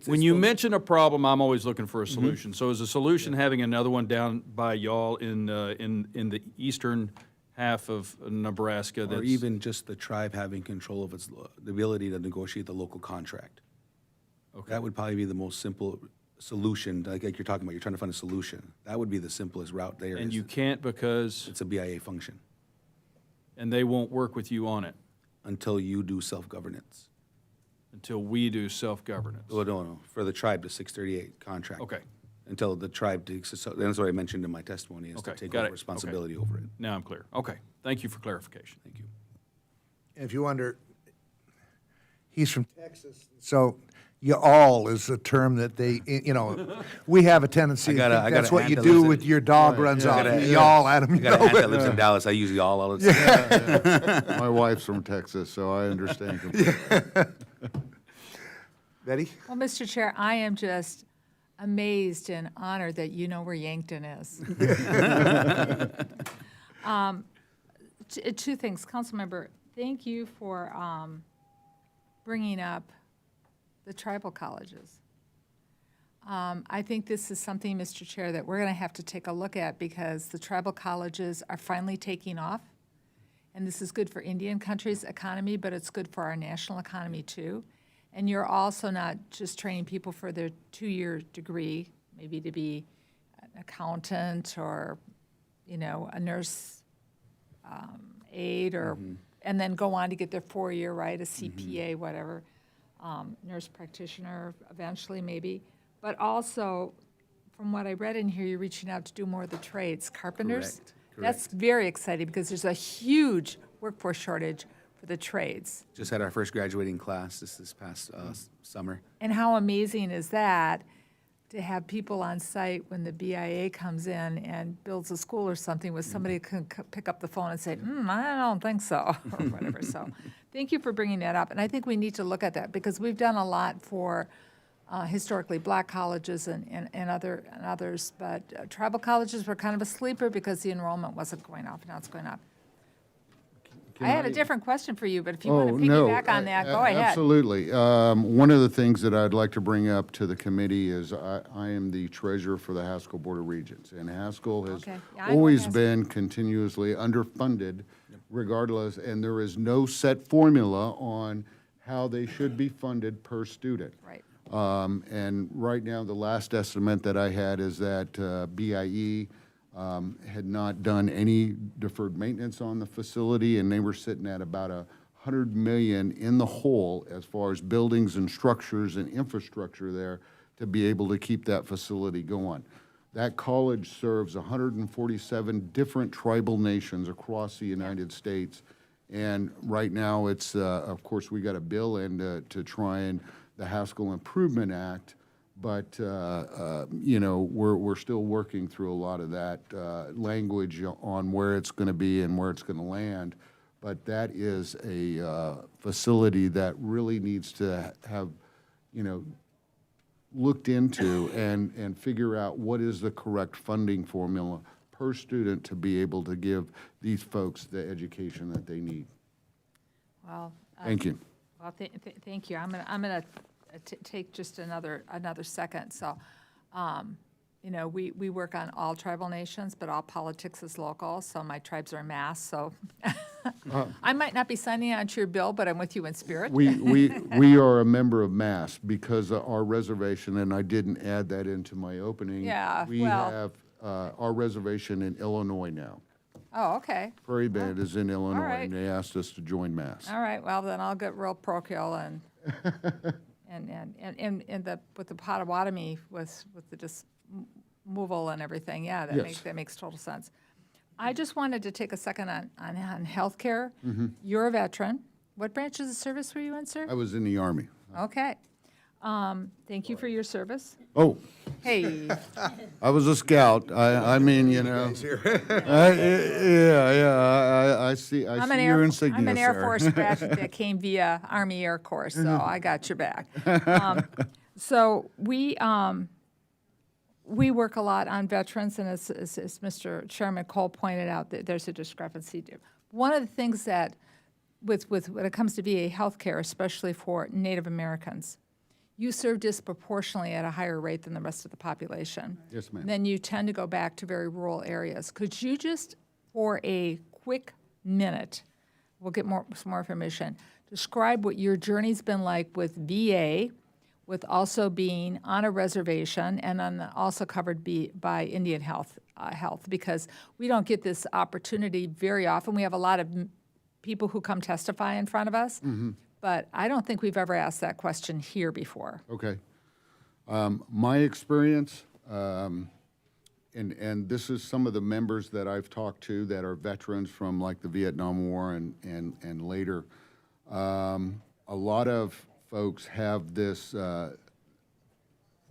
when you mention a problem, I'm always looking for a solution. So is the solution having another one down by y'all in the eastern half of Nebraska? Or even just the tribe having control of the ability to negotiate the local contract. Okay. That would probably be the most simple solution, like you're talking about, you're trying to find a solution. That would be the simplest route there. And you can't because, It's a BIA function and they won't work with you on it until you do self-governance. until we do self-governance. Oh, no, for the tribe, the 638 contract. Okay. Until the tribe takes, so that's what I mentioned in my testimony, is to Okay, take got over it. responsibility Okay. over it. Now I'm clear. Okay, thank you for clarification. Thank you. If you wonder, he's from Texas, so y'all is a term that they, we have a tendency to I think got that's a what aunt you that do lives in- with your dog runs off. got a- Y'all, Adam, I you got an know aunt that it. lives in Dallas, I use y'all all the time. My wife's from Texas, so I understand completely. Betty? Well, Mr. Chair, I am just amazed and honored that you know where Yankton is. Two things. Councilmember, thank you for bringing up the tribal colleges. I think this is something, Mr. Chair, that we're going to have to take a look at because the tribal colleges are finally taking off. And this is good for Indian country's economy, but it's good for our national economy too. And you're also not just training people for their 2-year degree, maybe to be an accountant or, a nurse aide or, and then go on to get their 4-year, right, a CPA, whatever, nurse practitioner eventually maybe. But also, from what I read in here, you're reaching out to do more of the trades, carpenters. Correct, That's correct. very exciting because there's a huge workforce shortage for the trades. Just had our first graduating class this past summer. And how amazing is that to have people on site when the BIA comes in and builds a school or something with somebody who can pick up the phone and say, I don't think so, or whatever. So thank you for bringing that up. And I think we need to look at that because we've done a lot for historically black colleges and others, but tribal colleges were kind of a sleeper because the enrollment wasn't going up. Now it's going up. I had a different question for you, but if you want to piggyback on that, go ahead. Absolutely. One of the things that I'd like to bring up to the committee is I am the treasurer for the Haskell Board of Regents, and Haskell has Okay. Yeah, I know always Haskell. been continuously underfunded regardless, and there is no set formula on how they should be funded per student. Right. And right now, the last estimate that I had is that BIE had not done any deferred maintenance on the facility, and they were sitting at about $100 million in the hole as far as buildings and structures and infrastructure there to be able to keep that facility going. That college serves 147 different tribal nations across the United States, and right now it's, of course, we got a bill in to try and the Haskell Improvement Act, but, we're still working through a lot of that language on where it's going to be and where it's going to land. But that is a facility that really needs to have, looked into and figure out what is the correct funding formula per student to be able to give these folks the education that they need. Well, Thank you. Well, thank you. I'm gonna take just another second. So, we work on all tribal nations, but all politics is local. So my tribes are mass. So I might not be signing on to your bill, but I'm with you in spirit. We are a member of MASS because of our reservation, and I didn't add that into my opening. Yeah, We well- have our reservation in Illinois now. Oh, okay. Prairie Band is in Illinois, right. and they asked us to join MASS. All right. Well, then I'll get real parochial and with the Potawatomi with the just removal and everything. Yeah, Yes. that makes total sense. I just wanted to take a second on healthcare. Mm-hmm. You're a veteran. What branch of the service were you in, sir? I was in the Army. Okay. Thank you for your service. Oh, Hey, I was a scout. I mean, you know. I see I'm an your insignia, I'm an Air sir. Force graduate that came via Army Air Corps, so I got your back. So we work a lot on veterans, and as Mr. Chairman Cole pointed out, that there's a discrepancy. One of the things that, with when it comes to VA healthcare, especially for Native Americans, you serve disproportionately at a higher rate than the rest of the population. Yes, ma'am. Then you tend to go back to very rural areas. Could you just, for a quick minute, we'll get some more information, describe what your journey's been like with VA, with also being on a reservation and then also covered by Indian Health, because we don't get this opportunity very often. We have a lot of people who come testify in front of us, but I don't think we've ever asked that question here before. Okay. My experience, and this is some of the members that I've talked to that are veterans from like the Vietnam War and later. A lot of folks have this,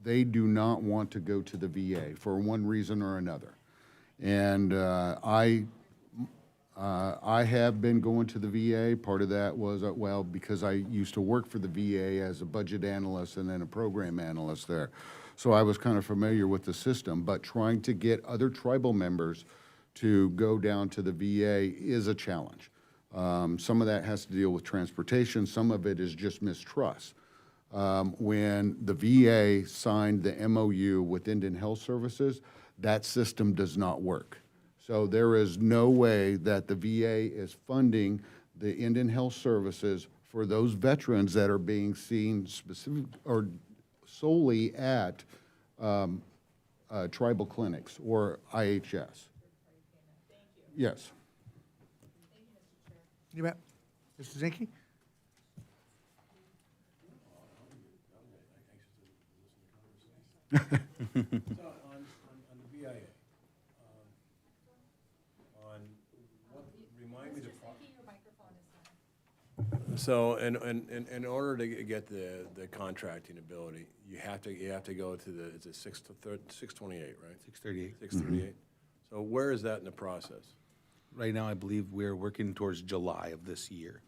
they do not want to go to the VA for one reason or another. And I have been going to the VA. Part of that was, well, because I used to work for the VA as a budget analyst and then a program analyst there. So I was kind of familiar with the system, but trying to get other tribal members to go down to the VA is a challenge. Some of that has to deal with transportation. Some of it is just mistrust. When the VA signed the MOU with Indian Health Services, that system does not work. So there is no way that the VA is funding the Indian Health Services for those veterans that are being seen specific or solely at tribal clinics or IHS. Yes. You bet. Mr. Zinke? So, in order to get the contracting ability, you have to go to the, is it 628, right? 638. 638. So where is that in the process? Right now, I believe we're working towards July of this year,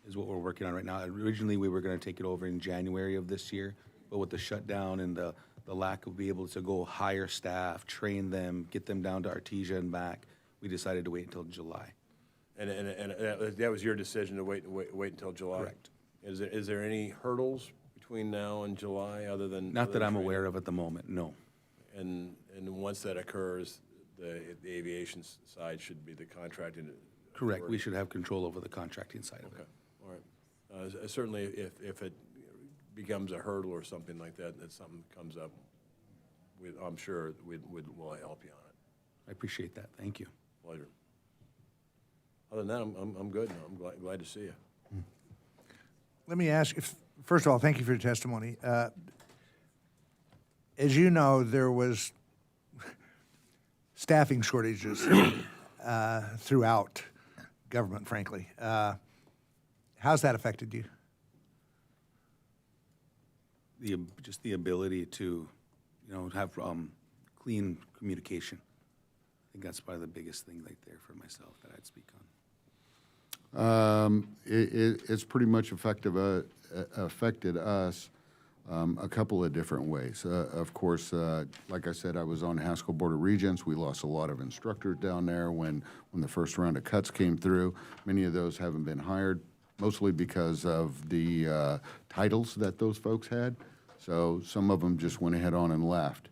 is what we're working on right now. Originally, we were gonna take it over in January of this year, but with the shutdown and the lack of being able to go hire staff, train them, get them down to Artesia and back, we decided to wait until July. And that was your decision to wait until July? Correct. Is there any hurdles between now and July other than? Not that I'm aware of at the moment, no. And once that occurs, the aviation side should be the contracting? Correct, we should have control over the contracting side of it. Okay, all right. Certainly, if it becomes a hurdle or something like that, that something comes up, I'm sure we'll help you on it. I appreciate that, thank you. Pleasure. Other than that, I'm good. I'm glad to see you. Let me ask, first of all, thank you for your testimony. As you know, there was staffing shortages throughout government, frankly. How's that affected you? Just the ability to, have clean communication. I think that's probably the biggest thing right there for myself that I'd speak on. It's pretty much affected us a couple of different ways. Of course, like I said, I was on Haskell Board of Regents. We lost a lot of instructors down there when the first round of cuts came through. Many of those haven't been hired, mostly because of the titles that those folks had. So some of them just went ahead on and left.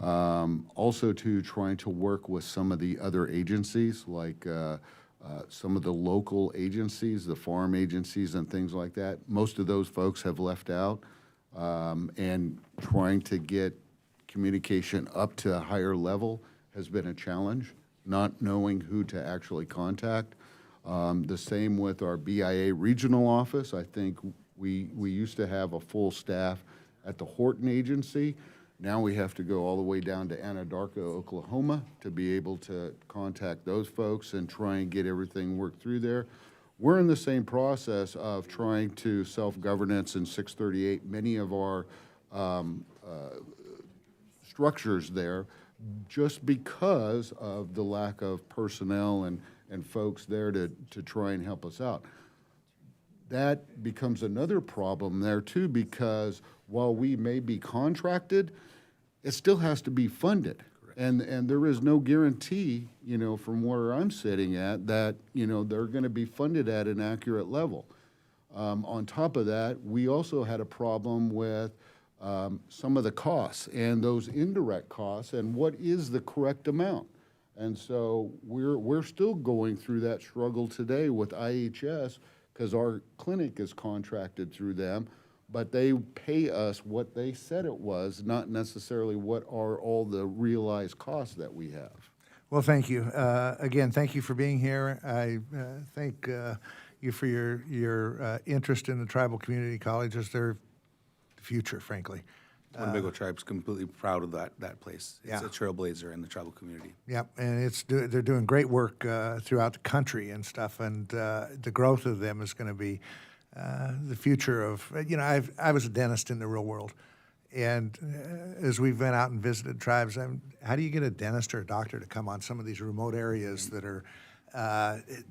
Also, trying to work with some of the other agencies, like some of the local agencies, the farm agencies and things like that. Most of those folks have left out, and trying to get communication up to a higher level has been a challenge, not knowing who to actually contact. The same with our BIA regional office. I think we used to have a full staff at the Horton agency. Now we have to go all the way down to Anadarko, Oklahoma to be able to contact those folks and try and get everything worked through there. we're in the same process of trying to self-governance in 638. Many of our structures there, just because of the lack of personnel and folks there to try and help us out. That becomes another problem there too, because while we may be contracted, it still has to be funded. And there is no guarantee, you know, from where I'm sitting at, that, you know, they're gonna be funded at an accurate level. On top of that, we also had a problem with some of the costs and those indirect costs and what is the correct amount. And so we're still going through that struggle today with IHS, because our clinic is contracted through them, but they pay us what they said it was, not necessarily what are all the realized costs that we have. Well, thank you. Again, thank you for being here. I thank you for your interest in the tribal community colleges. They're the future, frankly. Winnebago Tribe's completely proud of that place. It's Yeah. a trailblazer in the tribal community. Yep, and they're doing great work throughout the country and stuff, and the growth of them is going to be the future of, you know, I was a dentist in the real world, and as we've been out and visited tribes, how do you get a dentist or a doctor to come on some of these remote areas that are,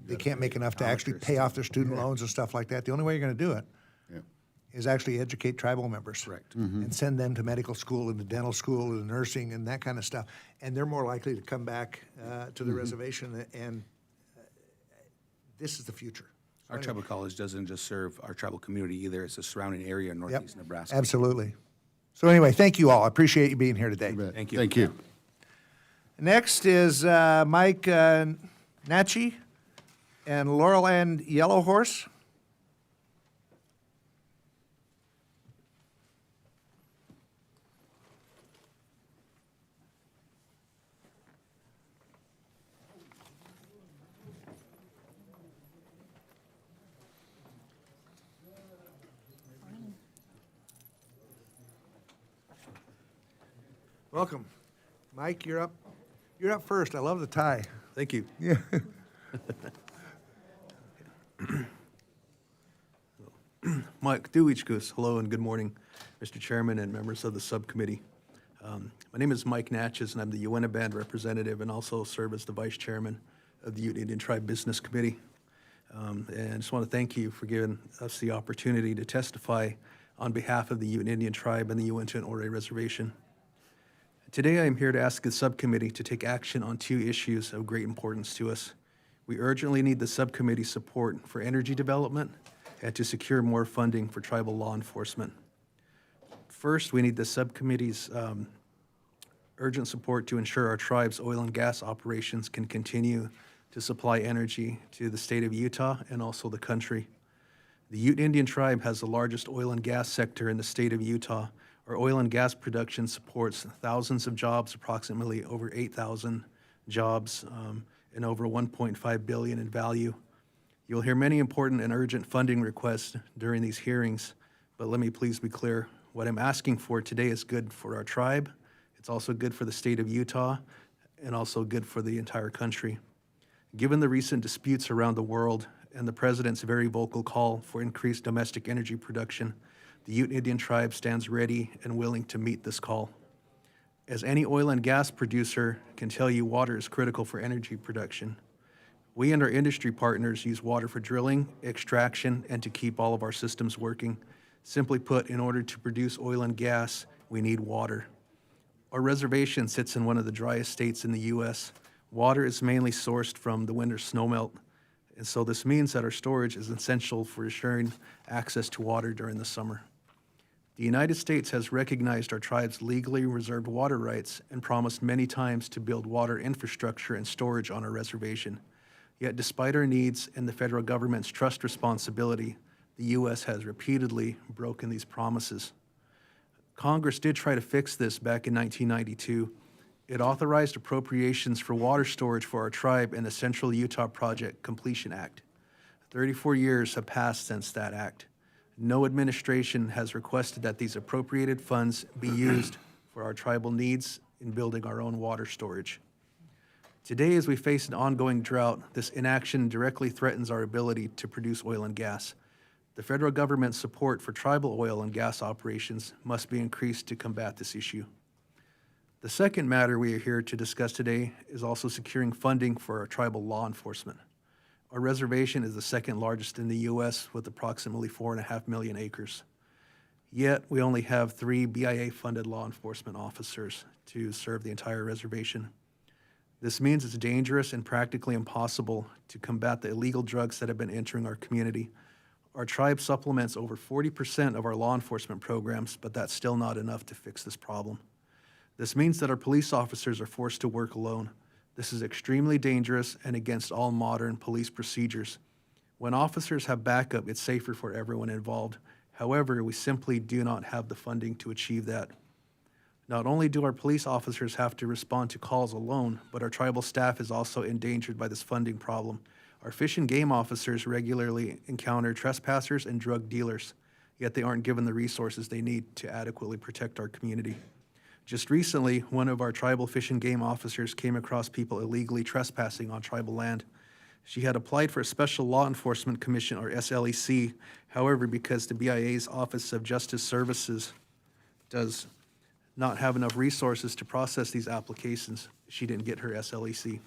they can't make enough to actually pay off their student loans and stuff like that? The only way you're going to do it is actually educate tribal members. Correct. And send them to medical school and to dental school and nursing and that kind of stuff. And they're more likely to come back to the reservation, and this is the future. Our tribal college doesn't just serve our tribal community either, it's a surrounding area in Yep, northeast Nebraska. absolutely. So anyway, thank you all. I appreciate you being here today. Thank you. Thank you. Next is Mike Natchi and Laurel Ann Yellowhorse. Welcome. Mike, you're up. You're up first. I love the tie. Thank you. Yeah. Mike Duichkus, hello and good morning, Mr. Chairman and members of the subcommittee. My name is Mike Natchez, and I'm the Uinta Band representative and also serve as the vice chairman of the Ute Indian Tribe Business Committee. And I just want to thank you for giving us the opportunity to testify on behalf of the Ute Indian Tribe and the Uinta and Ouray Reservation. Today, I am here to ask the subcommittee to take action on two issues of great importance to us. We urgently need the subcommittee's support for energy development and to secure more funding for tribal law enforcement. First, we need the subcommittee's urgent support to ensure our tribe's oil and gas operations can continue to supply energy to the state of Utah and also the country. The Ute Indian Tribe has the largest oil and gas sector in the state of Utah. Our oil and gas production supports thousands of jobs, approximately over 8,000 jobs, and over $1.5 billion in value. You'll hear many important and urgent funding requests during these hearings, but let me please be clear. What I'm asking for today is good for our tribe. It's also good for the state of Utah and also good for the entire country. Given the recent disputes around the world and the president's very vocal call for increased domestic energy production, the Ute Indian Tribe stands ready and willing to meet this call. As any oil and gas producer can tell you, water is critical for energy production. We and our industry partners use water for drilling, extraction, and to keep all of our systems working. Simply put, in order to produce oil and gas, we need water. Our reservation sits in one of the driest states in the U.S. Water is mainly sourced from the winter snowmelt, and so this means that our storage is essential for assuring access to water during the summer. The United States has recognized our tribe's legally reserved water rights and promised many times to build water infrastructure and storage on our reservation. Yet despite our needs and the federal government's trust responsibility, the U.S. has repeatedly broken these promises. Congress did try to fix this back in 1992. It authorized appropriations for water storage for our tribe in the Central Utah Project Completion Act. 34 years have passed since that act. No administration has requested that these appropriated funds be used for our tribal needs in building our own water storage. Today, as we face an ongoing drought, this inaction directly threatens our ability to produce oil and gas. The federal government's support for tribal oil and gas operations must be increased to combat this issue. The second matter we are here to discuss today is also securing funding for our tribal law enforcement. Our reservation is the second largest in the U.S. with approximately 4.5 million acres. Yet, we only have 3 BIA-funded law enforcement officers to serve the entire reservation. This means it's dangerous and practically impossible to combat the illegal drugs that have been entering our community. Our tribe supplements over 40% of our law enforcement programs, but that's still not enough to fix this problem. This means that our police officers are forced to work alone. This is extremely dangerous and against all modern police procedures. When officers have backup, it's safer for everyone involved. However, we simply do not have the funding to achieve that. Not only do our police officers have to respond to calls alone, but our tribal staff is also endangered by this funding problem. Our fish and game officers regularly encounter trespassers and drug dealers, yet they aren't given the resources they need to adequately protect our community. Just recently, one of our tribal fish and game officers came across people illegally trespassing on tribal land. She had applied for a Special Law Enforcement Commission, or SLEC. However, because the BIA's Office of Justice Services does not have enough resources to process these applications, she didn't get her SLEC.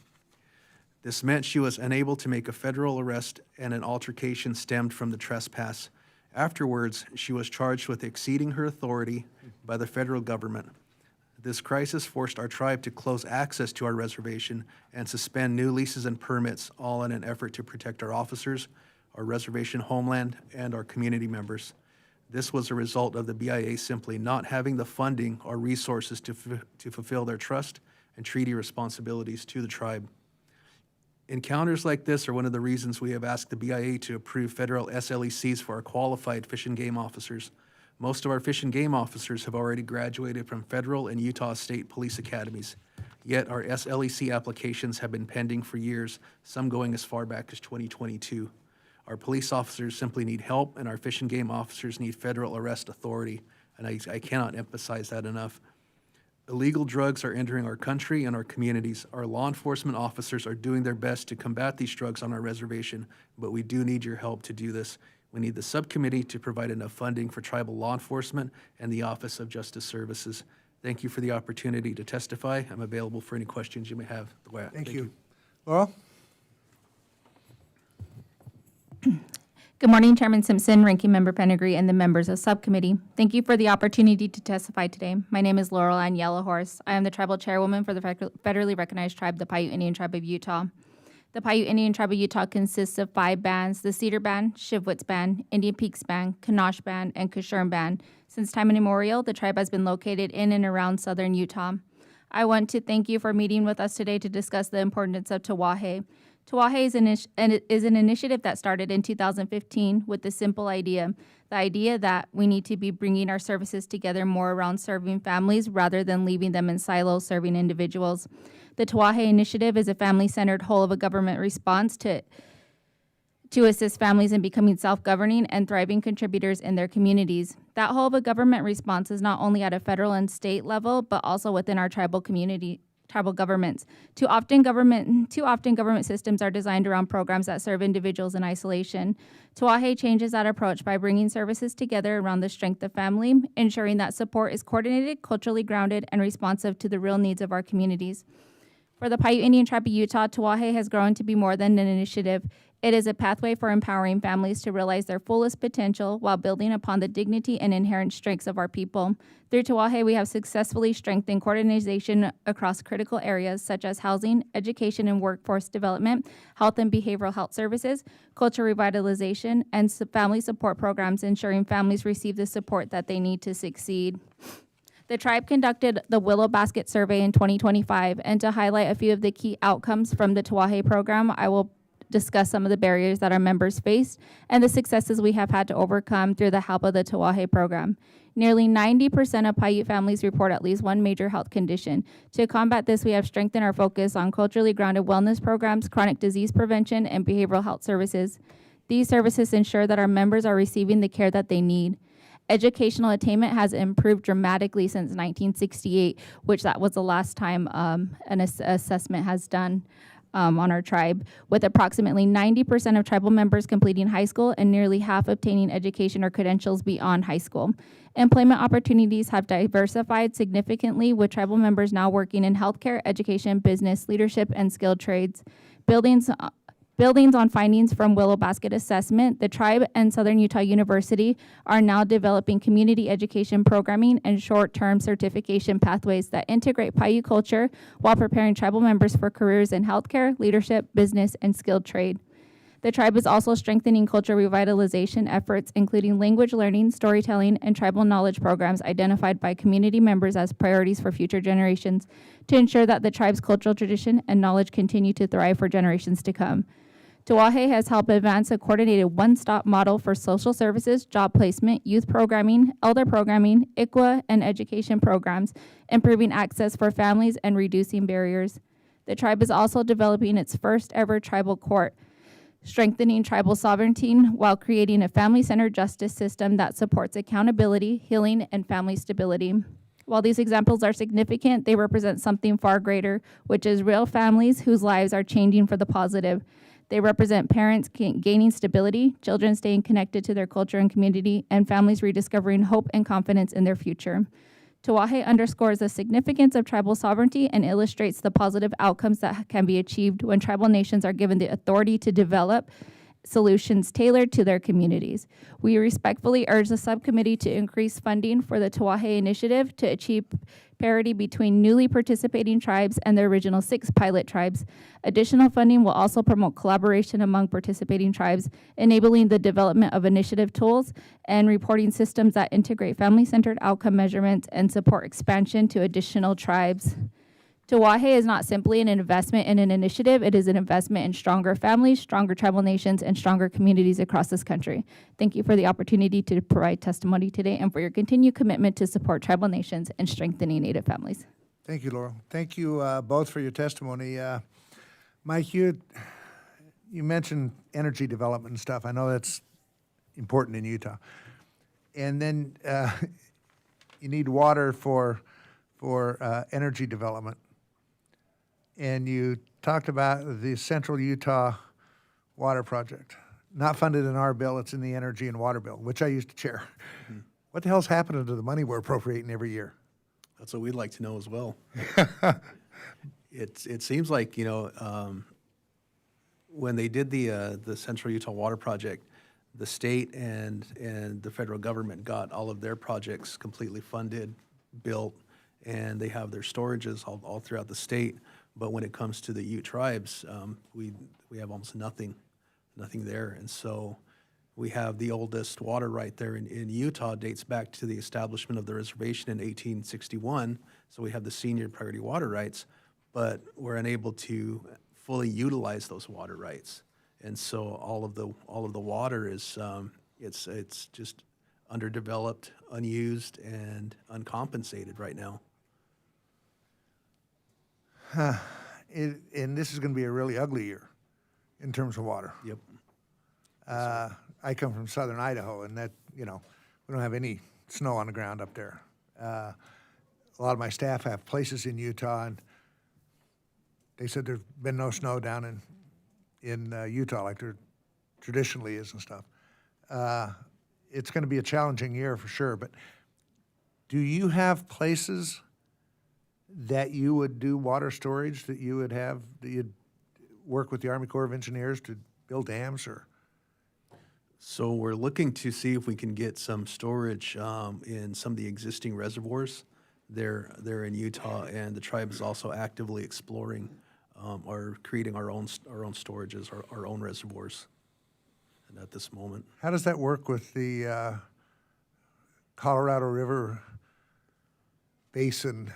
This meant she was unable to make a federal arrest, and an altercation stemmed from the trespass. Afterwards, she was charged with exceeding her authority by the federal government. This crisis forced our tribe to close access to our reservation and suspend new leases and permits, all in an effort to protect our officers, our reservation homeland, and our community members. This was a result of the BIA simply not having the funding or resources to fulfill their trust and treaty responsibilities to the tribe. Encounters like this are one of the reasons we have asked the BIA to approve federal SLECs for our qualified fish and game officers. Most of our fish and game officers have already graduated from federal and Utah State Police Academies. Yet our SLEC applications have been pending for years, some going as far back as 2022. Our police officers simply need help, and our fish and game officers need federal arrest authority, and I cannot emphasize that enough. Illegal drugs are entering our country and our communities. Our law enforcement officers are doing their best to combat these drugs on our reservation, but we do need your help to do this. We need the subcommittee to provide enough funding for tribal law enforcement and the Office of Justice Services. Thank you for the opportunity to testify. I'm available for any questions you may have. Thank you. Laurel? Good morning, Chairman Simpson, Ranking Member Penegry, and the members of Subcommittee. Thank you for the opportunity to testify today. My name is Laurel Ann Yellowhorse. I am the Tribal Chairwoman for the federally recognized tribe, the Paiute Indian Tribe of Utah. The Paiute Indian Tribe of Utah consists of 5 bands: the Cedar Band, Shivwits Band, Indian Peaks Band, Kanosh Band, and Kashurn Band. Since time immemorial, the tribe has been located in and around southern Utah. I want to thank you for meeting with us today to discuss the importance of Tawahe. Tawahe is an initiative that started in 2015 with the simple idea, the idea that we need to be bringing our services together more around serving families rather than leaving them in silos serving individuals. The Tawahe initiative is a family-centered whole-of-a-government response to assist families in becoming self-governing and thriving contributors in their communities. That whole-of-a-government response is not only at a federal and state level, but also within our tribal governments. Too often government systems are designed around programs that serve individuals in isolation. Tawahe changes that approach by bringing services together around the strength of family, ensuring that support is coordinated, culturally grounded, and responsive to the real needs of our communities. For the Paiute Indian Tribe of Utah, Tawahe has grown to be more than an initiative. It is a pathway for empowering families to realize their fullest potential while building upon the dignity and inherent strengths of our people. Through Tawahe, we have successfully strengthened coordination across critical areas such as housing, education and workforce development, health and behavioral health services, cultural revitalization, and family support programs, ensuring families receive the support that they need to succeed. The tribe conducted the Willow Basket Survey in 2025, and to highlight a few of the key outcomes from the Tawahe program, I will discuss some of the barriers that our members faced and the successes we have had to overcome through the help of the Tawahe program. Nearly 90% of Paiute families report at least one major health condition. To combat this, we have strengthened our focus on culturally grounded wellness programs, chronic disease prevention, and behavioral health services. These services ensure that our members are receiving the care that they need. Educational attainment has improved dramatically since 1968, which that was the last time an assessment has done on our tribe, with approximately 90% of tribal members completing high school and nearly half obtaining education or credentials beyond high school. Employment opportunities have diversified significantly, with tribal members now working in healthcare, education, business, leadership, and skilled trades. Buildings on findings from Willow Basket Assessment, the tribe and Southern Utah University are now developing community education programming and short-term certification pathways that integrate Paiute culture while preparing tribal members for careers in healthcare, leadership, business, and skilled trade. The tribe is also strengthening cultural revitalization efforts, including language learning, storytelling, and tribal knowledge programs identified by community members as priorities for future generations to ensure that the tribe's cultural tradition and knowledge continue to thrive for generations to come. Tawahe has helped advance a coordinated one-stop model for social services, job placement, youth programming, elder programming, ICWA, and education programs, improving access for families and reducing barriers. The tribe is also developing its first ever tribal court, strengthening tribal sovereignty while creating a family-centered justice system that supports accountability, healing, and family stability. While these examples are significant, they represent something far greater, which is real families whose lives are changing for the positive. They represent parents gaining stability, children staying connected to their culture and community, and families rediscovering hope and confidence in their future. Tawahe underscores the significance of tribal sovereignty and illustrates the positive outcomes that can be achieved when tribal nations are given the authority to develop solutions tailored to their communities. We respectfully urge the subcommittee to increase funding for the Tawahe Initiative to achieve parity between newly participating tribes and the original 6 pilot tribes. Additional funding will also promote collaboration among participating tribes, enabling the development of initiative tools and reporting systems that integrate family-centered outcome measurements and support expansion to additional tribes. Tawahe is not simply an investment in an initiative, it is an investment in stronger families, stronger tribal nations, and stronger communities across this country. Thank you for the opportunity to provide testimony today and for your continued commitment to support tribal nations and strengthening Native families. Thank you, Laurel. Thank you both for your testimony. Mike, you mentioned energy development and stuff. I know that's important in Utah. And then you need water for energy development. And you talked about the Central Utah Water Project. Not funded in our bill, it's in the Energy and Water Bill, which I used to chair. Mm-hmm. What the hell's happening to the money we're appropriating every year? That's what we'd like to know as well. It seems like, when they did the Central Utah Water Project, the state and the federal government got all of their projects completely funded, built, and they have their storages all throughout the state. But when it comes to the Ute tribes, we have almost nothing there. And so we have the oldest water right there in Utah dates back to the establishment of the reservation in 1861. So we have the senior priority water rights, but we're unable to fully utilize those water rights. And so all of the water is it's just underdeveloped, unused, and uncompensated right now. And this is going to be a really ugly year in terms of water. Yep. I come from southern Idaho, and that, we don't have any snow on the ground up there. A lot of my staff have places in Utah, and they said there's been no snow down in Utah like there traditionally is and stuff. It's going to be a challenging year for sure, but do you have places that you would do water storage, that you'd work with the Army Corps of Engineers to build dams or? So we're looking to see if we can get some storage in some of the existing reservoirs there in Utah, and the tribe is also actively exploring or creating our own storages, our own reservoirs. And at this moment, how does that work with the Colorado River Basin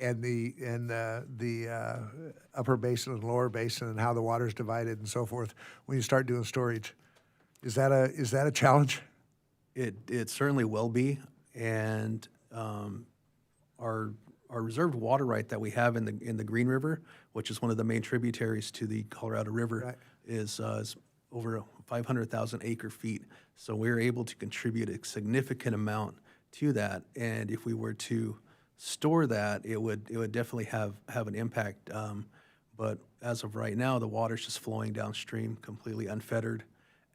and the upper basin and lower basin, and how the water's divided and so forth when you start doing storage? Is that a challenge? It certainly will be, and our reserved water right that we have in the Green River, which is one of the main tributaries to the Colorado River, right, is over 500,000 acre feet. So we're able to contribute a significant amount to that. And if we were to store that, it would definitely have an impact. But as of right now, the water's just flowing downstream, completely unfettered.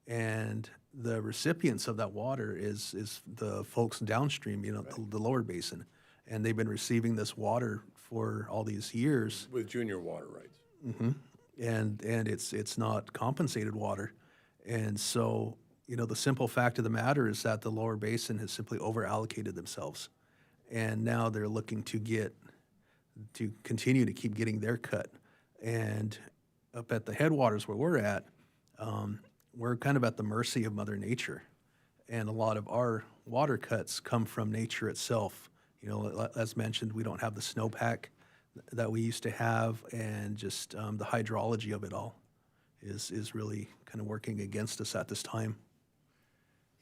And the recipients of that water is the folks downstream, the lower basin. And they've been receiving this water for all these years. With junior water rights. And it's not compensated water. And so, the simple fact of the matter is that the lower basin has simply over-allocated themselves. And now they're looking to continue to keep getting their cut. And up at the headwaters where we're at, we're kind of at the mercy of Mother Nature. And a lot of our water cuts come from nature itself. As mentioned, we don't have the snowpack that we used to have, and just the hydrology of it all is really kind of working against us at this time.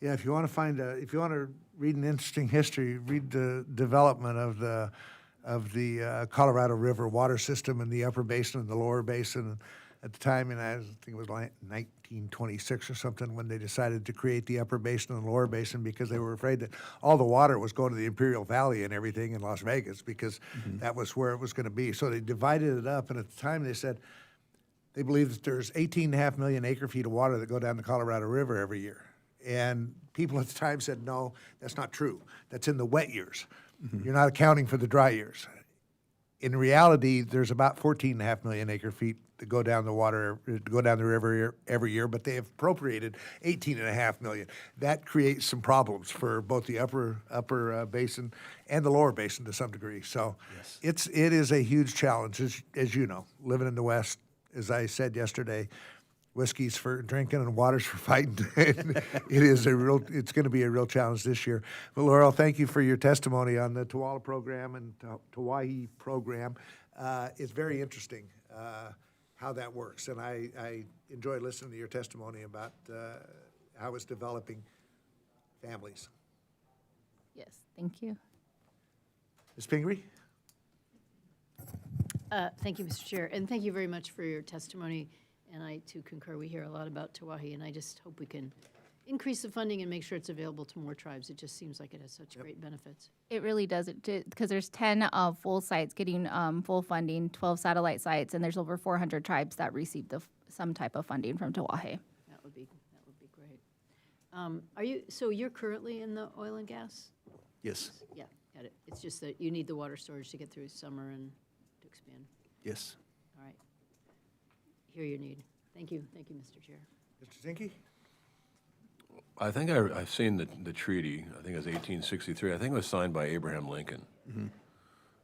Yeah, if you want to read an interesting history, read the development of the Colorado River water system in the upper basin and the lower basin. At the time, and I think it was like 1926 or something, when they decided to create the upper basin and the lower basin, because they were afraid that all the water was going to the Imperial Valley and everything in Las Vegas, because that was where it was going to be. So they divided it up, and at the time they said they believed that there's 18.5 million acre feet of water that go down the Colorado River every year. And people at the time said, no, that's not true. That's in the wet years. You're not accounting for the dry years. In reality, there's about 14.5 million acre feet that go down the river every year, but they have appropriated 18.5 million. That creates some problems for both the upper basin and the lower basin to some degree. So it is a huge challenge, as you know, living in the West. As I said yesterday, whiskey's for drinking and water's for fighting. It's going to be a real challenge this year. But Laurel, thank you for your testimony on the Tuwala program and Tawahi program. It's very interesting how that works, and I enjoy listening to your testimony about how it's developing families. Yes, thank you. Ms. Pingree? Thank you, Mr. Chair, and thank you very much for your testimony. And I, too, concur. We hear a lot about Tawahi, and I just hope we can increase the funding and make sure it's available to more tribes. It just seems like it has such great benefits. It really does, because there's 10 full sites getting full funding, 12 satellite sites, and there's over 400 tribes that receive some type of funding from Tawahi. That would be great. So you're currently in the oil and gas? Yes. Yeah, got it. It's just that you need the water storage to get through summer and to expand. Yes. All right. Hear your need. Thank you, Mr. Chair. Mr. Zinke? I think I've seen the treaty. I think it was 1863. I think it was signed by Abraham Lincoln.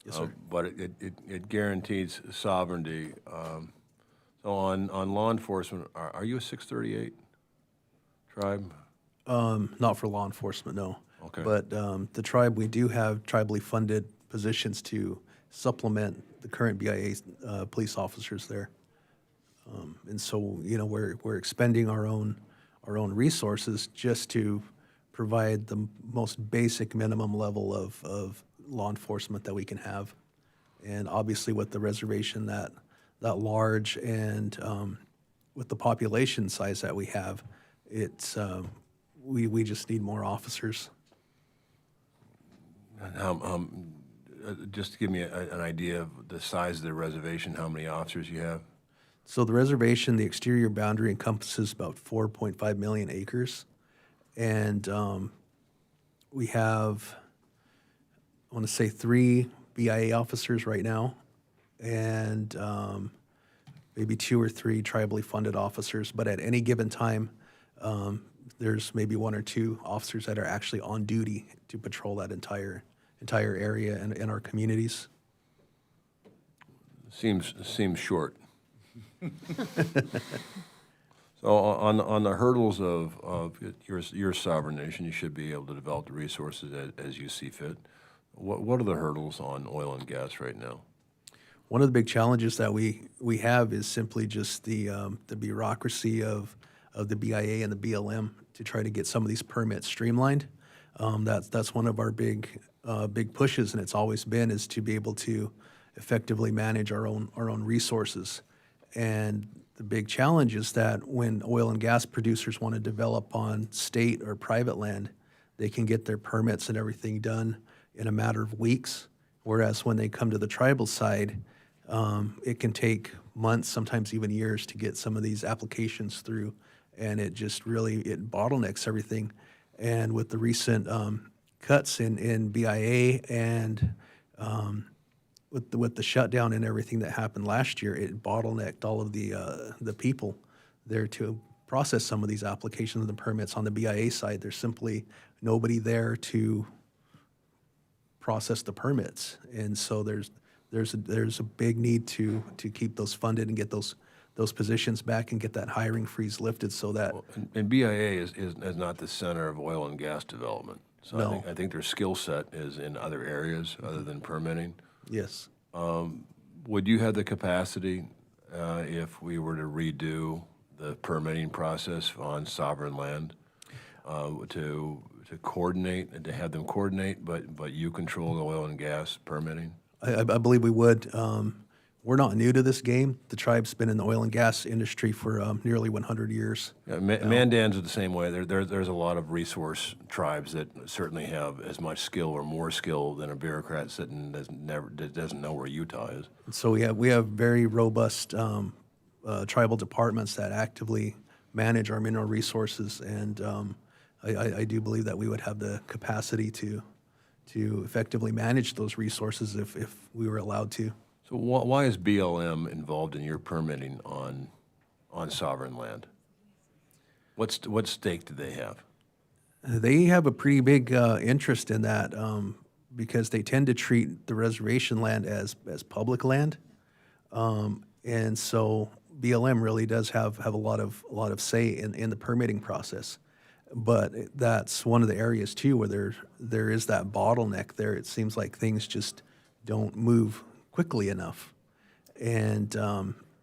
Yes, sir. But it guarantees sovereignty. So on law enforcement, are you a 638 tribe? Not for law enforcement, no. Okay. But the tribe, we do have tribally funded positions to supplement the current BIA police officers there. And so, we're expending our own resources just to provide the most basic minimum level of law enforcement that we can have. And obviously with the reservation that large, and with the population size that we have, it's we just need more officers. Just to give me an idea of the size of the reservation, how many officers you have? So the reservation, the exterior boundary encompasses about 4.5 million acres. And we have, I want to say, 3 BIA officers right now, and maybe 2 or 3 tribally funded officers. But at any given time, there's maybe 1 or 2 officers that are actually on duty to patrol that entire area and in our communities. Seems short. So on the hurdles of your sovereign nation, you should be able to develop the resources as you see fit. What are the hurdles on oil and gas right now? One of the big challenges that we have is simply just the bureaucracy of the BIA and the BLM to try to get some of these permits streamlined. That's one of our big pushes, and it's always been, is to be able to effectively manage our own resources. And the big challenge is that when oil and gas producers want to develop on state or private land, they can get their permits and everything done in a matter of weeks. Whereas when they come to the tribal side, it can take months, sometimes even years, to get some of these applications through. And it just really, it bottlenecks everything. And with the recent cuts in BIA and with the shutdown and everything that happened last year, it bottlenecked all of the people there to process some of these applications and the permits. On the BIA side, there's simply nobody there to process the permits, and so there's a big need to keep those funded and get those positions back and get that hiring freeze lifted so that And BIA is not the center of oil and gas development. So No. I think their skill set is in other areas other than permitting. yes. Would you have the capacity, if we were to redo the permitting process on sovereign land, to coordinate and to have them coordinate, but you control the oil and gas permitting? I believe we would. We're not new to this game. The tribe's been in the oil and gas industry for nearly 100 years. Yeah, Mandans are the same way. There's a lot of resource tribes that certainly have as much skill or more skill than a bureaucrat sitting that doesn't know where Utah is. So we have very robust tribal departments that actively manage our mineral resources, and I do believe that we would have the capacity to effectively manage those resources if we were allowed to. So why is BLM involved in your permitting on sovereign land? What stake do they have? They have a pretty big interest in that because they tend to treat the reservation land as public land, and so BLM really does have a lot of say in the permitting process. But that's one of the areas too where there is that bottleneck there. It seems like things just don't move quickly enough, and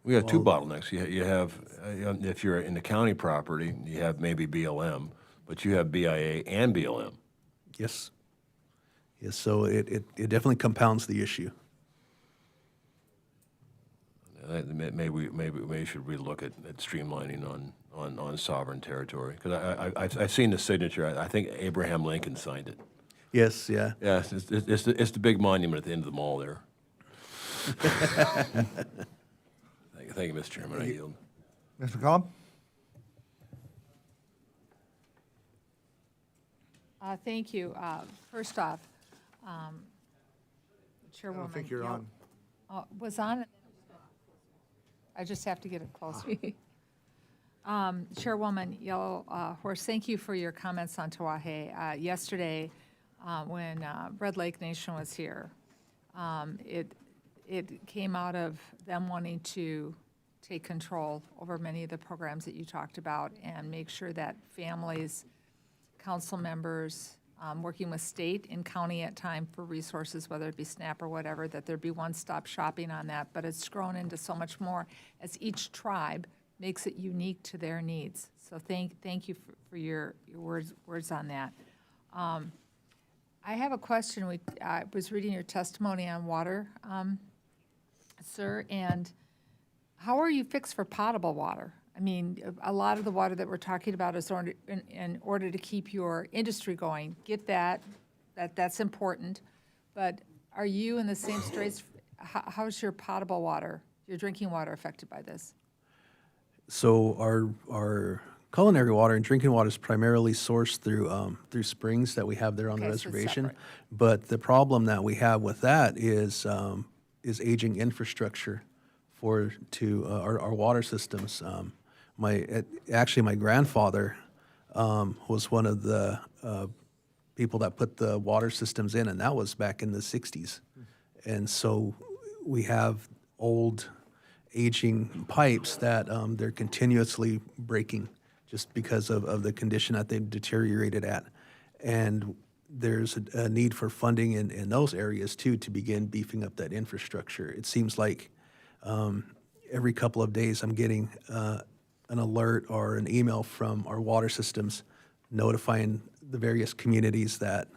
We have two bottlenecks. You have, if you're in the county property, you have maybe BLM, but you have BIA and BLM. yes, so it definitely compounds the issue. Maybe we should relook at streamlining on sovereign territory. Because I've seen the signature. I think Abraham Lincoln signed it. Yes, yeah. Yeah, it's the big monument at the end of the mall there. Thank you, Mr. Chairman. I yield. Ms. McCollum? Thank you. First off, Chairwoman. I don't think you're on. Was on. I just have to get it closer. Chairwoman Yellow Horse, thank you for your comments on Tawahe. Yesterday, when Red Lake Nation was here, it came out of them wanting to take control over many of the programs that you talked about and make sure that families, council members, working with state and county at time for resources, whether it be SNAP or whatever, that there'd be one-stop shopping on that. But it's grown into so much more as each tribe makes it unique to their needs. So thank you for your words on that. I have a question. I was reading your testimony on water, sir, and how are you fixed for potable water? I mean, a lot of the water that we're talking about is in order to keep your industry going. Get that's important. But are you in the same straits? How's your potable water, your drinking water affected by this? So our culinary water and drinking water is primarily sourced through springs that we have there on the Okay, so it's reservation. separate. But the problem that we have with that is aging infrastructure for our water systems. My grandfather was one of the people that put the water systems in, and that was back in the 60s. And so we have old aging pipes that they're continuously breaking just because of the condition that they've deteriorated at. And there's a need for funding in those areas too to begin beefing up that infrastructure. It seems like every couple of days I'm getting an alert or an email from our water systems notifying the various communities that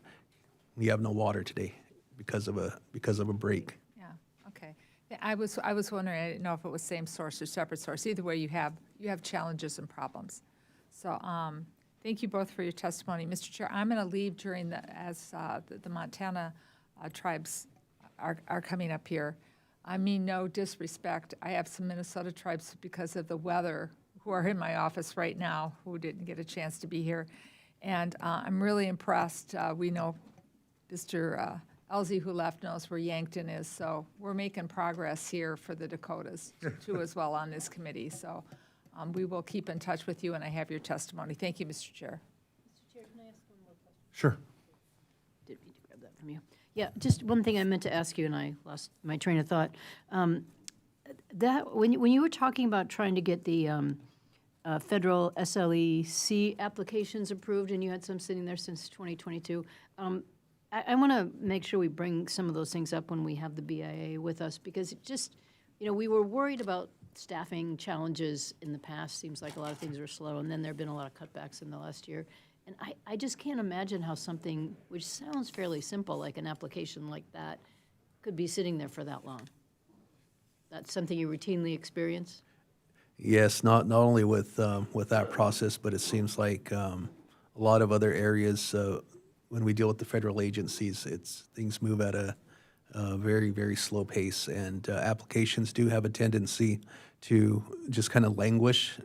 we have no water today because of a break. Yeah, okay. I was wondering, I didn't know if it was same source or separate source. Either way, you have challenges and problems. So, thank you both for your testimony. Mr. Chair, I'm going to leave during the Montana tribes are coming up here. I mean, no disrespect. I have some Minnesota tribes because of the weather who are in my office right now who didn't get a chance to be here. And I'm really impressed. We know Mr. Elsie, who left, knows where Yankton is, so we're making progress here for the Dakotas, too, as well on this committee. So we will keep in touch with you, and I have your testimony. Thank you, Mr. Chair. Mr. Chair, can I ask one more question? Sure. Didn't mean to grab that from you. Yeah, just one thing I meant to ask you, and I lost my train of thought. That when you were talking about trying to get the federal SLEC applications approved, and you had some sitting there since 2022, I want to make sure we bring some of those things up when we have the BIA with us, because it just, we were worried about staffing challenges in the past. Seems like a lot of things were slow, and then there have been a lot of cutbacks in the last year. And I just can't imagine how something, which sounds fairly simple, like an application like that, could be sitting there for that long. That's something you routinely experience? Yes, not only with that process, but it seems like a lot of other areas, when we deal with the federal agencies, things move at a very, very slow pace, and applications do have a tendency to just kind of languish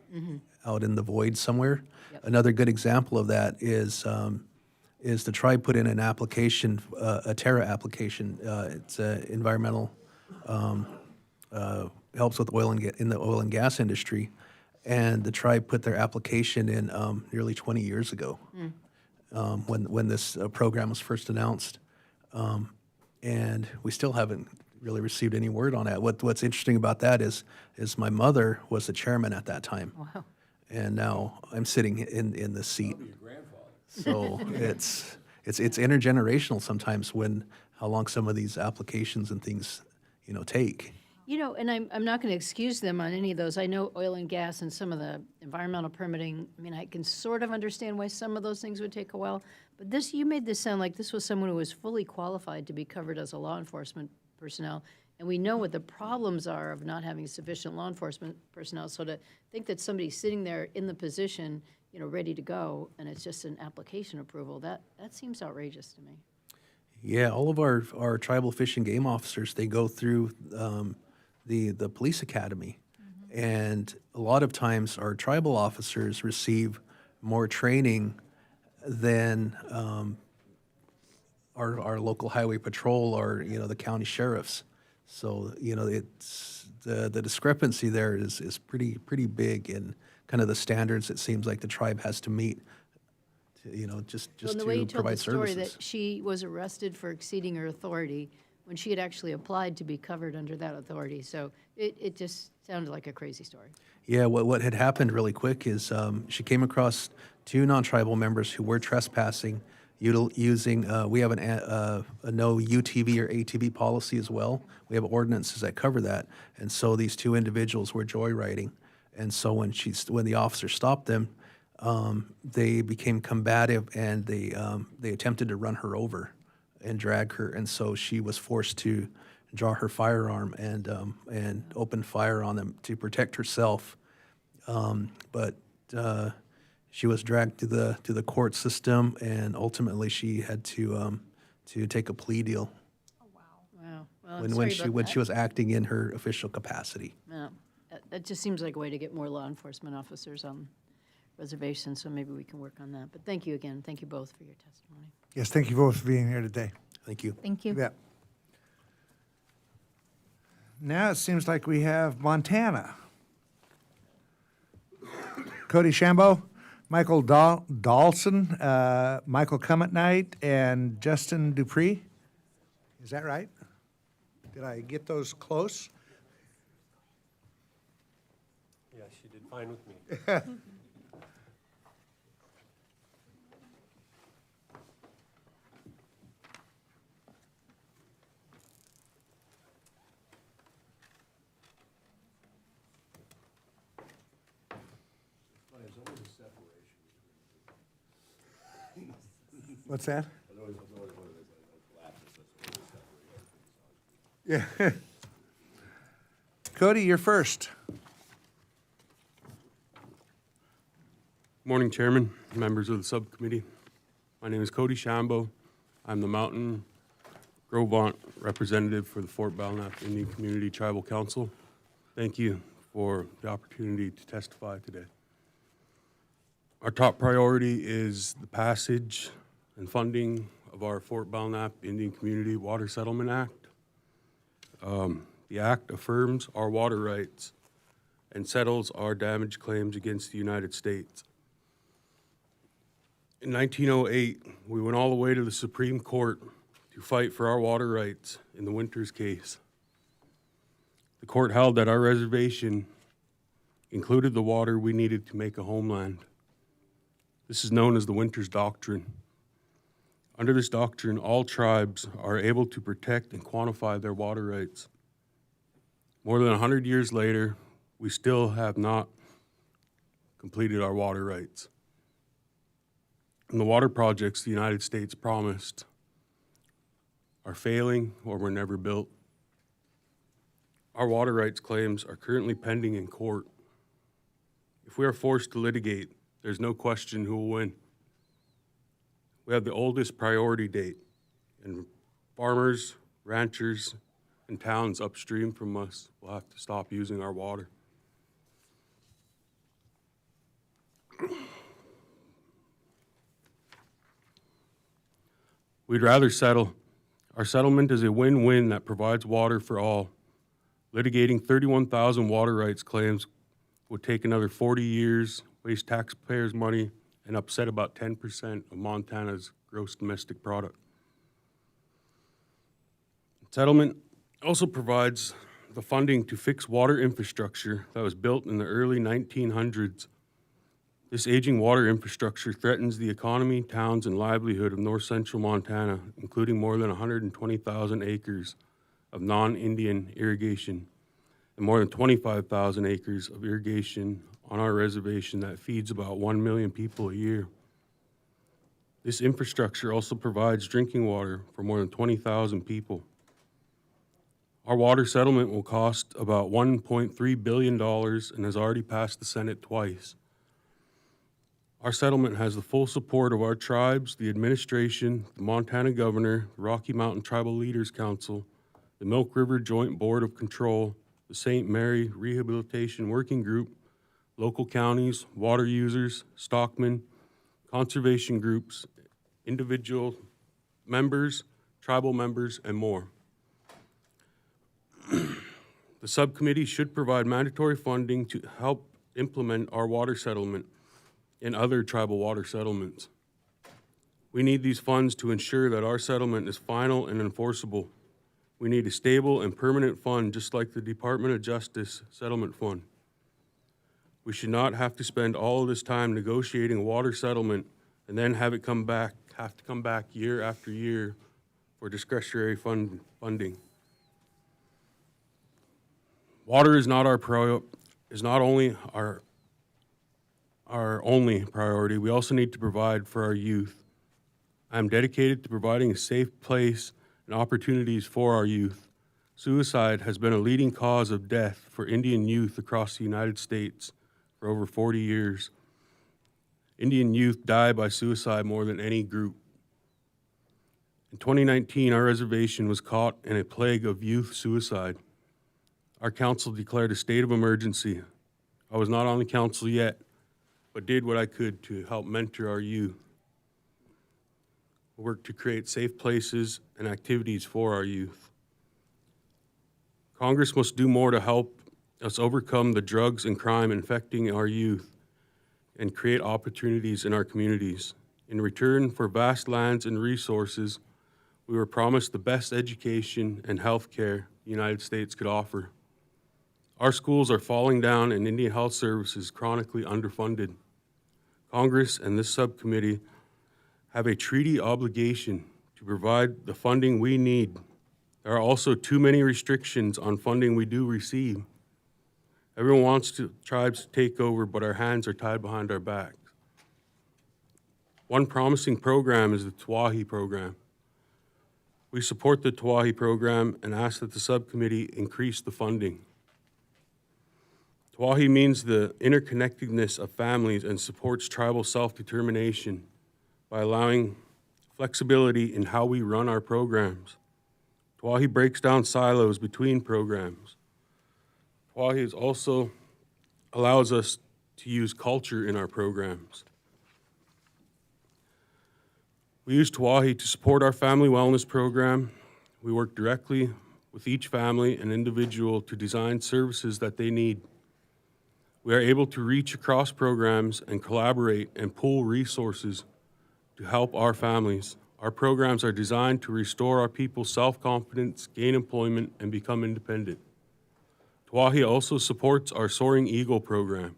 out in the void somewhere. Yep. Another good example of that is the tribe put in an application, a Terra application. It's environmental, helps with in the oil and gas industry, and the tribe put their application in nearly 20 years ago. When this program was first announced, and we still haven't really received any word on it. What's interesting about that is my mother was the chairman at that time. Wow. And now I'm sitting in the seat. So it's intergenerational sometimes how long some of these applications and things take. And I'm not going to excuse them on any of those. I know oil and gas and some of the environmental permitting, I mean, I can sort of understand why some of those things would take a while. But you made this sound like this was someone who was fully qualified to be covered as a law enforcement personnel. And we know what the problems are of not having sufficient law enforcement personnel. So to think that somebody's sitting there in the position, ready to go, and it's just an application approval, that seems outrageous to me. Yeah, all of our tribal fish and game officers, they go through the police academy. And a lot of times our tribal officers receive more training than our local highway patrol or, the county sheriffs. So, it's the discrepancy there is pretty big in kind of the standards it seems like the tribe has to meet to, just Well, and the to way you told the provide story services. that she was arrested for exceeding her authority when she had actually applied to be covered under that authority. So it just sounded like a crazy story. Yeah, what had happened really quick is she came across two non-tribal members who were trespassing using, we have a no UTV or ATV policy as well. We have ordinances that cover that. And so these two individuals were joyriding. And so when the officer stopped them, they became combative and they attempted to run her over and drag her. And so she was forced to draw her firearm and open fire on them to protect herself. But she was dragged to the court system, and ultimately she had to take a plea deal Wow. Well, when sorry she about when that. she was acting in her official capacity. Yeah. That just seems like a way to get more law enforcement officers on reservations, so maybe we can work on that. But thank you again. Thank you both for your testimony. Yes, thank you both for being here today. Thank you. Thank you. Yeah. Now it seems like we have Montana. Cody Shambo, Michael Dawson, Michael Cummett-Knight, and Justin Dupree. Is that right? Did I get those close? Yeah, she did fine with me. What's that? Yeah. Cody, you're first. Morning, Chairman, members of the subcommittee. My name is Cody Shambo. I'm the Mountain Grovant representative for the Fort Belknap Indian Community Tribal Council. Thank you for the opportunity to testify today. Our top priority is the passage and funding of our Fort Belknap Indian Community Water Settlement Act. The act affirms our water rights and settles our damage claims against the United States. In 1908, we went all the way to the Supreme Court to fight for our water rights in the Winters case. The court held that our reservation included the water we needed to make a homeland. This is known as the Winters Doctrine. Under this doctrine, all tribes are able to protect and quantify their water rights. More than 100 years later, we still have not completed our water rights. And the water projects the United States promised are failing or were never built. Our water rights claims are currently pending in court. If we are forced to litigate, there's no question who will win. We have the oldest priority date, and farmers, ranchers, and towns upstream from us will have to stop using our water. We'd rather settle. Our settlement is a win-win that provides water for all. Litigating 31,000 water rights claims would take another 40 years, waste taxpayers' money, and upset about 10% of Montana's gross domestic product. Settlement also provides the funding to fix water infrastructure that was built in the early 1900s. This aging water infrastructure threatens the economy, towns, and livelihood of north central Montana, including more than 120,000 acres of non-Indian irrigation and more than 25,000 acres of irrigation on our reservation that feeds about 1 million people a year. This infrastructure also provides drinking water for more than 20,000 people. Our water settlement will cost about $1.3 billion and has already passed the Senate twice. Our settlement has the full support of our tribes, the administration, the Montana governor, the Rocky Mountain Tribal Leaders Council, the Milk River Joint Board of Control, the St. Mary Rehabilitation Working Group, local counties, water users, stockmen, conservation groups, individual members, tribal members, and more. The subcommittee should provide mandatory funding to help implement our water settlement and other tribal water settlements. We need these funds to ensure that our settlement is final and enforceable. We need a stable and permanent fund, just like the Department of Justice Settlement Fund. We should not have to spend all of this time negotiating a water settlement and then have to come back year after year for discretionary funding. Water is not only our only priority. We also need to provide for our youth. I am dedicated to providing a safe place and opportunities for our youth. Suicide has been a leading cause of death for Indian youth across the United States for over 40 years. Indian youth die by suicide more than any group. In 2019, our reservation was caught in a plague of youth suicide. Our council declared a state of emergency. I was not on the council yet, but did what I could to help mentor our youth. We worked to create safe places and activities for our youth. Congress must do more to help us overcome the drugs and crime infecting our youth and create opportunities in our communities. In return for vast lands and resources, we were promised the best education and health care the United States could offer. Our schools are falling down and Indian Health Service is chronically underfunded. Congress and this subcommittee have a treaty obligation to provide the funding we need. There are also too many restrictions on funding we do receive. Everyone wants tribes to take over, but our hands are tied behind our backs. One promising program is the Tawahi program. We support the Tawahi program and ask that the subcommittee increase the funding. Tawahi means the interconnectedness of families and supports tribal self-determination by allowing flexibility in how we run our programs. Tawahi breaks down silos between programs. Tawahi also allows us to use culture in our programs. We use Tawahi to support our family wellness program. We work directly with each family and individual to design services that they need. We are able to reach across programs and collaborate and pool resources to help our families. Our programs are designed to restore our people's self-confidence, gain employment, and become independent. Tawahi also supports our Soaring Eagle program.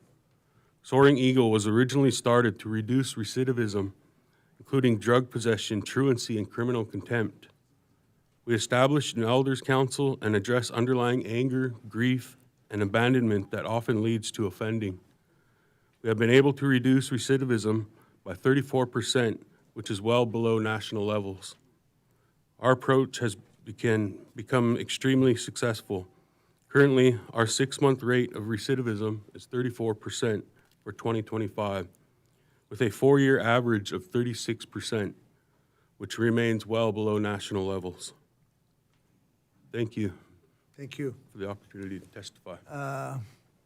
Soaring Eagle was originally started to reduce recidivism, including drug possession, truancy, and criminal contempt. We established an elders council and address underlying anger, grief, and abandonment that often leads to offending. We have been able to reduce recidivism by 34%, which is well below national levels. Our approach has become extremely successful. Currently, our 6-month rate of recidivism is 34% for 2025, with a 4-year average of 36%, which remains well below national levels. Thank you Thank you. for the opportunity to testify.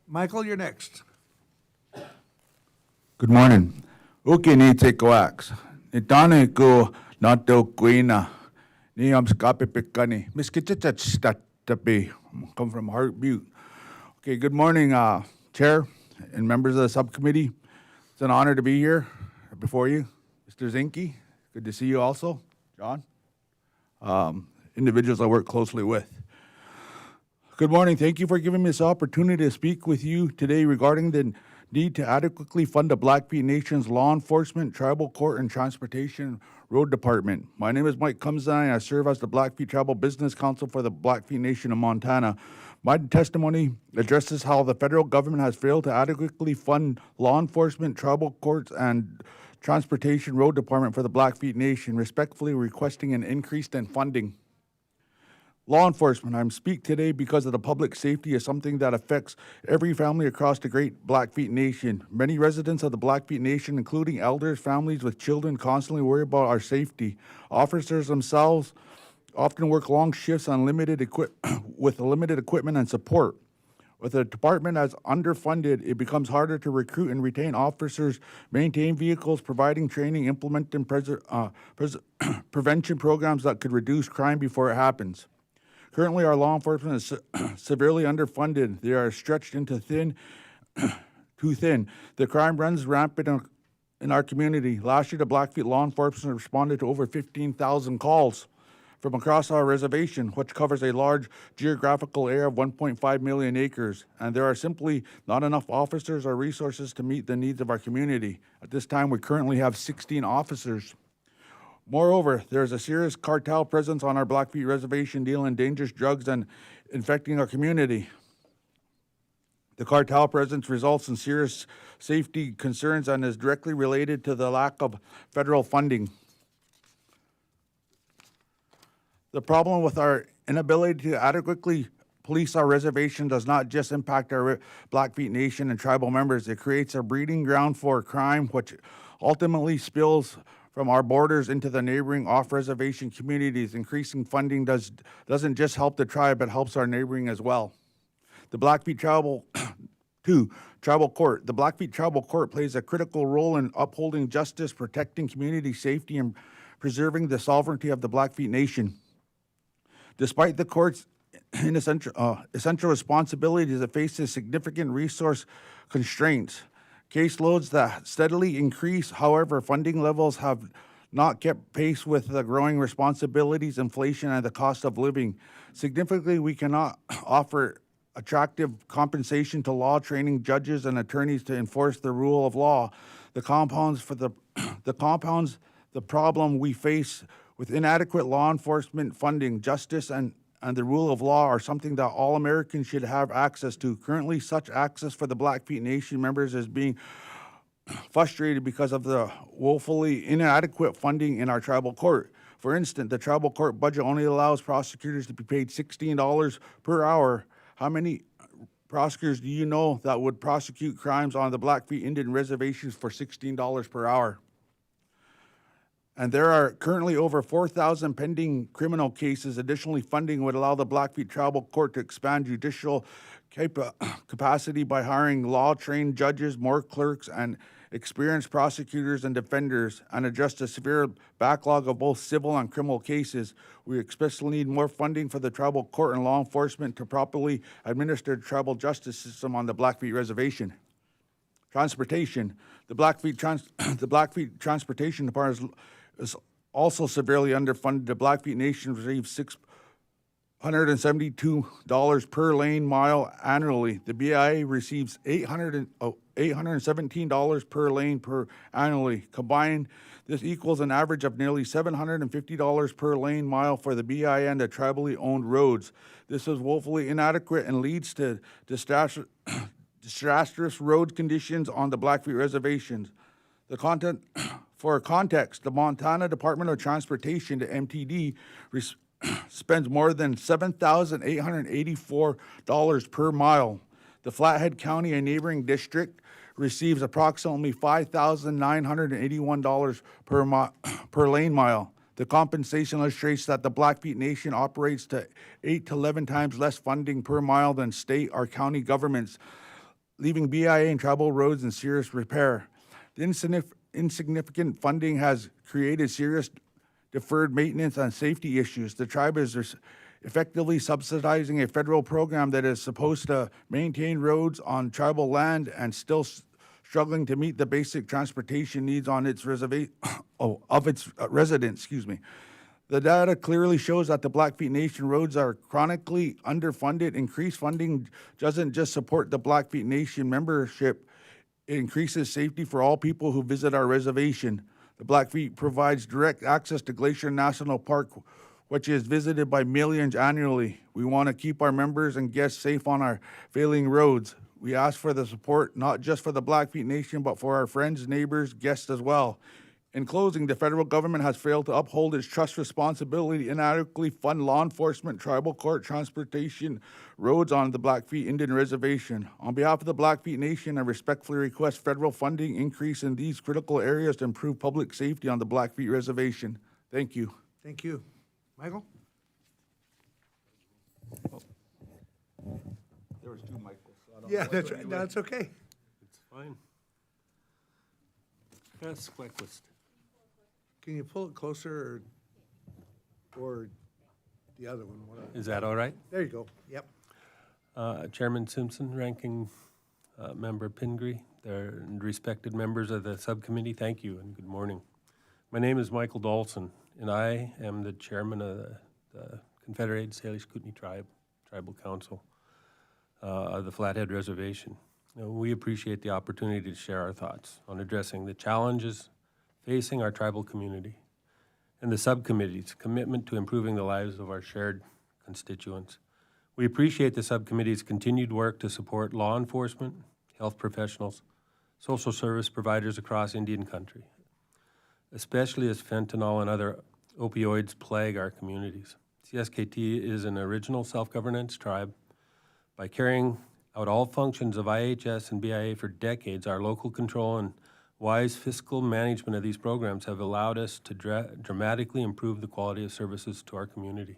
Michael, you're next. Good morning. Uki ni te koaks. Ni tane ko na te kuina. Ni am skape pikani. Miskitach that tapi. Come from Heart Butte. Okay, good morning, Chair and members of the subcommittee. It's an honor to be here before you. Mr. Zinke, good to see you also. John, individuals I work closely with. Good morning. Thank you for giving me this opportunity to speak with you today regarding the need to adequately fund the Blackfeet Nation's law enforcement, tribal court, and transportation road department. My name is Mike Kumzai, and I serve as the Blackfeet Tribal Business Council for the Blackfeet Nation of Montana. My testimony addresses how the federal government has failed to adequately fund law enforcement, tribal courts, and transportation road department for the Blackfeet Nation, respectfully requesting an increase in funding. Law enforcement, I speak today because of the public safety is something that affects every family across the great Blackfeet Nation. Many residents of the Blackfeet Nation, including elders, families with children, constantly worry about our safety. Officers themselves often work long shifts on with limited equipment and support. With the department as underfunded, it becomes harder to recruit and retain officers, maintain vehicles, providing training, implementing prevention programs that could reduce crime before it happens. Currently, our law enforcement is severely underfunded. They are stretched into too thin. The crime runs rampant in our community. Last year, the Blackfeet law enforcement responded to over 15,000 calls from across our reservation, which covers a large geographical area of 1.5 million acres. And there are simply not enough officers or resources to meet the needs of our community. At this time, we currently have 16 officers. Moreover, there is a serious cartel presence on our Blackfeet reservation dealing dangerous drugs and infecting our community. The cartel presence results in serious safety concerns and is directly related to the lack of federal funding. The problem with our inability to adequately police our reservation does not just impact our Blackfeet Nation and tribal members. It creates a breeding ground for crime, which ultimately spills from our borders into the neighboring off-reservation communities. Increasing funding doesn't just help the tribe, it helps our neighboring as well. The Blackfeet Tribal Court. The Blackfeet Tribal Court plays a critical role in upholding justice, protecting community safety, and preserving the sovereignty of the Blackfeet Nation. Despite the court's essential responsibilities, it faces significant resource constraints. Caseloads that steadily increase, however, funding levels have not kept pace with the growing responsibilities, inflation, and the cost of living. Significantly, we cannot offer attractive compensation to law training judges and attorneys to enforce the rule of law. The problem we face with inadequate law enforcement funding, justice, and the rule of law are something that all Americans should have access to. Currently, such access for the Blackfeet Nation members is being frustrated because of the woefully inadequate funding in our tribal court. For instance, the tribal court budget only allows prosecutors to be paid $16 per hour. How many prosecutors do you know that would prosecute crimes on the Blackfeet Indian reservations for $16 per hour? And there are currently over 4,000 pending criminal cases. Additionally, funding would allow the Blackfeet Tribal Court to expand judicial capacity by hiring law-trained judges, more clerks, and experienced prosecutors and defenders, and address the severe backlog of both civil and criminal cases. We especially need more funding for the tribal court and law enforcement to properly administer the tribal justice system on the Blackfeet Reservation. Transportation. The Blackfeet Transportation Department is also severely underfunded. The Blackfeet Nation receives $672 per lane mile annually. The BIA receives $817 per lane annually. Combined, this equals an average of nearly $750 per lane mile for the BIA and the tribally owned roads. This is woefully inadequate and leads to disastrous road conditions on the Blackfeet reservations. For context, the Montana Department of Transportation, the MTD, spends more than $7,884 per mile. The Flathead County, a neighboring district, receives approximately $5,981 per lane mile. The compensation illustrates that the Blackfeet Nation operates to 8 to 11 times less funding per mile than state or county governments, leaving BIA and tribal roads in serious repair. The insignificant funding has created serious deferred maintenance and safety issues. The tribe is effectively subsidizing a federal program that is supposed to maintain roads on tribal land and still struggling to meet the basic transportation needs on its residents. The data clearly shows that the Blackfeet Nation roads are chronically underfunded. Increased funding doesn't just support the Blackfeet Nation membership, it increases safety for all people who visit our reservation. The Blackfeet provides direct access to Glacier National Park, which is visited by millions annually. We want to keep our members and guests safe on our failing roads. We ask for the support, not just for the Blackfeet Nation, but for our friends, neighbors, guests as well. In closing, the federal government has failed to uphold its trust responsibility, inadequately fund law enforcement, tribal court, transportation, roads on the Blackfeet Indian Reservation. On behalf of the Blackfeet Nation, I respectfully request federal funding increase in these critical areas to improve public safety on the Blackfeet Reservation. Thank you. Thank you. Michael? There was two Michaels. So I don't Yeah, that's okay. It's fine. That's Quacklist. Can you pull it closer or the other one? Whatever. Is that all right? There you go. Yep. Chairman Simpson, Ranking Member Pingree, and respected members of the subcommittee, thank you and good morning. My name is Michael Dolson, and I am the chairman of the Confederated Salish Kootenai Tribal Council of the Flathead Reservation. We appreciate the opportunity to share our thoughts on addressing the challenges facing our tribal community and the subcommittee's commitment to improving the lives of our shared constituents. We appreciate the subcommittee's continued work to support law enforcement, health professionals, social service providers across Indian country, especially as fentanyl and other opioids plague our communities. CSKT is an original self-governance tribe. By carrying out all functions of IHS and BIA for decades, our local control and wise fiscal management of these programs have allowed us to dramatically improve the quality of services to our community.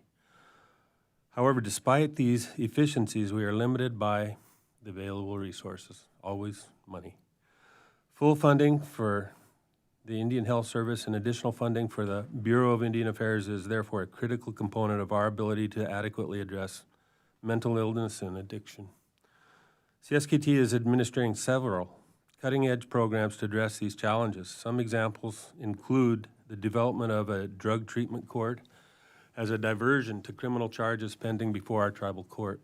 However, despite these efficiencies, we are limited by the available resources, always money. Full funding for the Indian Health Service and additional funding for the Bureau of Indian Affairs is therefore a critical component of our ability to adequately address mental illness and addiction. CSKT is administering several cutting-edge programs to address these challenges. Some examples include the development of a drug treatment court as a diversion to criminal charges pending before our tribal court,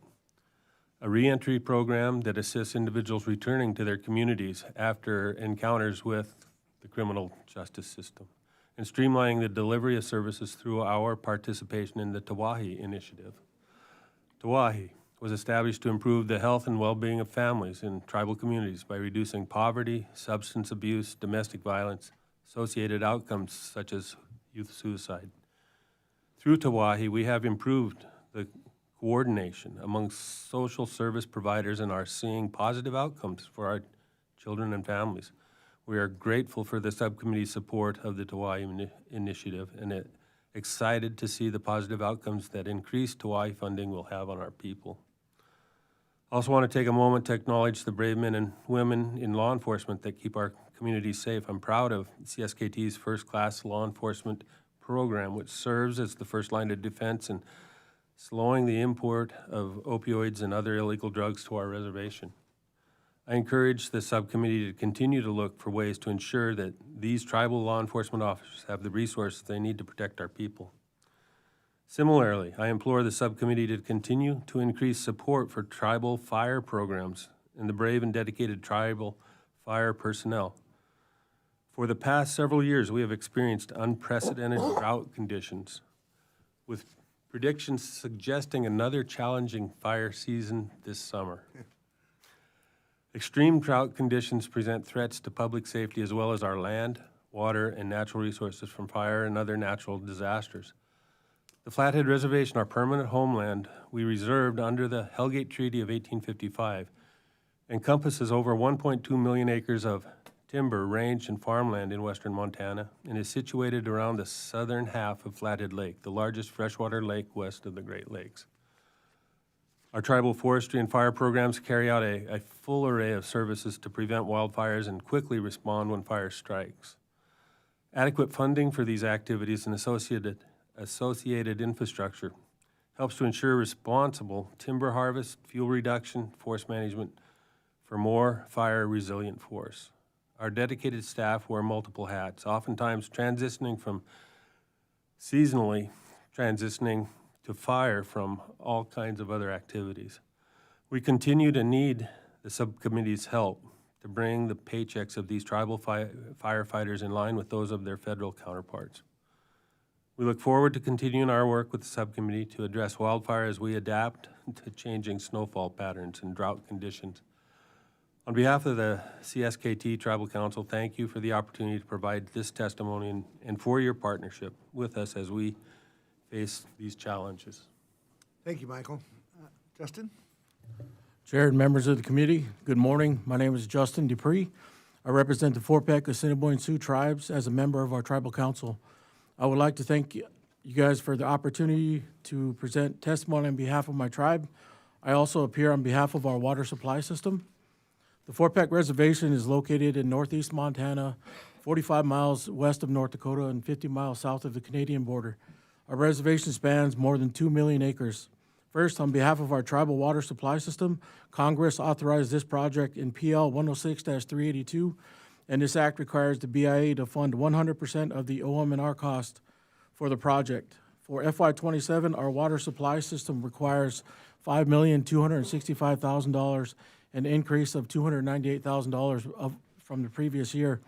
a reentry program that assists individuals returning to their communities after encounters with the criminal justice system, and streamlining the delivery of services through our participation in the Tawahi initiative. Tawahi was established to improve the health and well-being of families in tribal communities by reducing poverty, substance abuse, domestic violence, associated outcomes such as youth suicide. Through Tawahi, we have improved the coordination among social service providers and are seeing positive outcomes for our children and families. We are grateful for the subcommittee's support of the Tawai initiative and excited to see the positive outcomes that increased Tawai funding will have on our people. I also want to take a moment to acknowledge the brave men and women in law enforcement that keep our communities safe. I'm proud of CSKT's first-class law enforcement program, which serves as the first line of defense in slowing the import of opioids and other illegal drugs to our reservation. I encourage the subcommittee to continue to look for ways to ensure that these tribal law enforcement officers have the resources they need to protect our people. Similarly, I implore the subcommittee to continue to increase support for tribal fire programs and the brave and dedicated tribal fire personnel. For the past several years, we have experienced unprecedented drought conditions, with predictions suggesting another challenging fire season this summer. Extreme drought conditions present threats to public safety as well as our land, water, and natural resources from fire and other natural disasters. The Flathead Reservation, our permanent homeland we reserved under the Hellgate Treaty of 1855, encompasses over 1.2 million acres of timber, range, and farmland in western Montana and is situated around the southern half of Flathead Lake, the largest freshwater lake west of the Great Lakes. Our tribal forestry and fire programs carry out a full array of services to prevent wildfires and quickly respond when fire strikes. Adequate funding for these activities and associated infrastructure helps to ensure responsible timber harvest, fuel reduction, forest management for more fire-resilient forests. Our dedicated staff wear multiple hats, oftentimes seasonally transitioning to fire from all kinds of other activities. We continue to need the subcommittee's help to bring the paychecks of these tribal firefighters in line with those of their federal counterparts. We look forward to continuing our work with the subcommittee to address wildfire as we adapt to changing snowfall patterns and drought conditions. On behalf of the CSKT Tribal Council, thank you for the opportunity to provide this testimony and for your partnership with us as we face these challenges. Thank you, Michael. Justin? Chair and members of the committee, good morning. My name is Justin Dupree. I represent the Fort-Peck, Assiniboine Sioux tribes as a member of our tribal council. I would like to thank you guys for the opportunity to present testimony on behalf of my tribe. I also appear on behalf of our water supply system. The Fort-Peck Reservation is located in northeast Montana, 45 miles west of North Dakota and 50 miles south of the Canadian border. Our reservation spans more than 2 million acres. First, on behalf of our tribal water supply system, Congress authorized this project in PL 106-382, and this act requires the BIA to fund 100% of the OM&R cost for the project. For FY27, our water supply system requires $5,265,000, an increase of $298,000 from the previous year.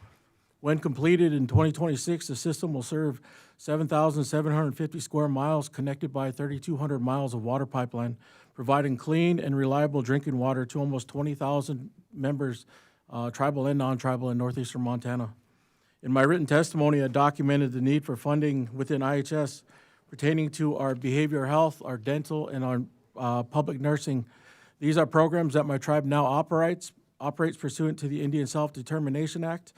When completed in 2026, the system will serve 7,750 square miles connected by 3,200 miles of water pipeline, providing clean and reliable drinking water to almost 20,000 members, tribal and non-tribal, in northeastern Montana. In my written testimony, I documented the need for funding within IHS pertaining to our behavioral health, our dental, and our public nursing. These are programs that my tribe now operates pursuant to the Indian Self-Determination Act.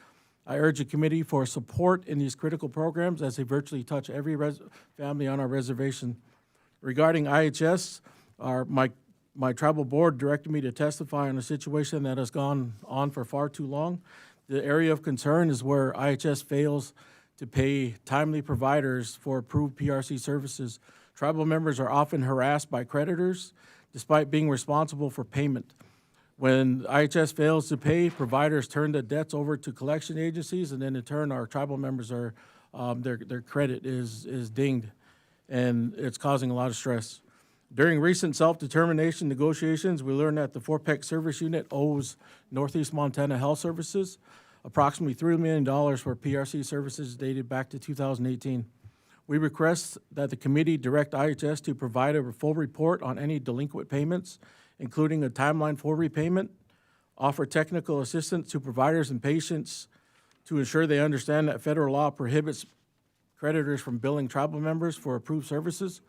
I urge the committee for support in these critical programs as they virtually touch every family on our reservation. Regarding IHS, my tribal board directed me to testify on a situation that has gone on for far too long. The area of concern is where IHS fails to pay timely providers for approved PRC services. Tribal members are often harassed by creditors despite being responsible for payment. When IHS fails to pay, providers turn the debts over to collection agencies, and then in turn, our tribal members are their credit is dinged, and it's causing a lot of stress. During recent self-determination negotiations, we learned that the Fort-Peck Service Unit owes Northeast Montana Health Services approximately $3 million for PRC services dated back to 2018. We request that the committee direct IHS to provide a full report on any delinquent payments, including a timeline for repayment, offer technical assistance to providers and patients to ensure they understand that federal law prohibits creditors from billing tribal members for approved services,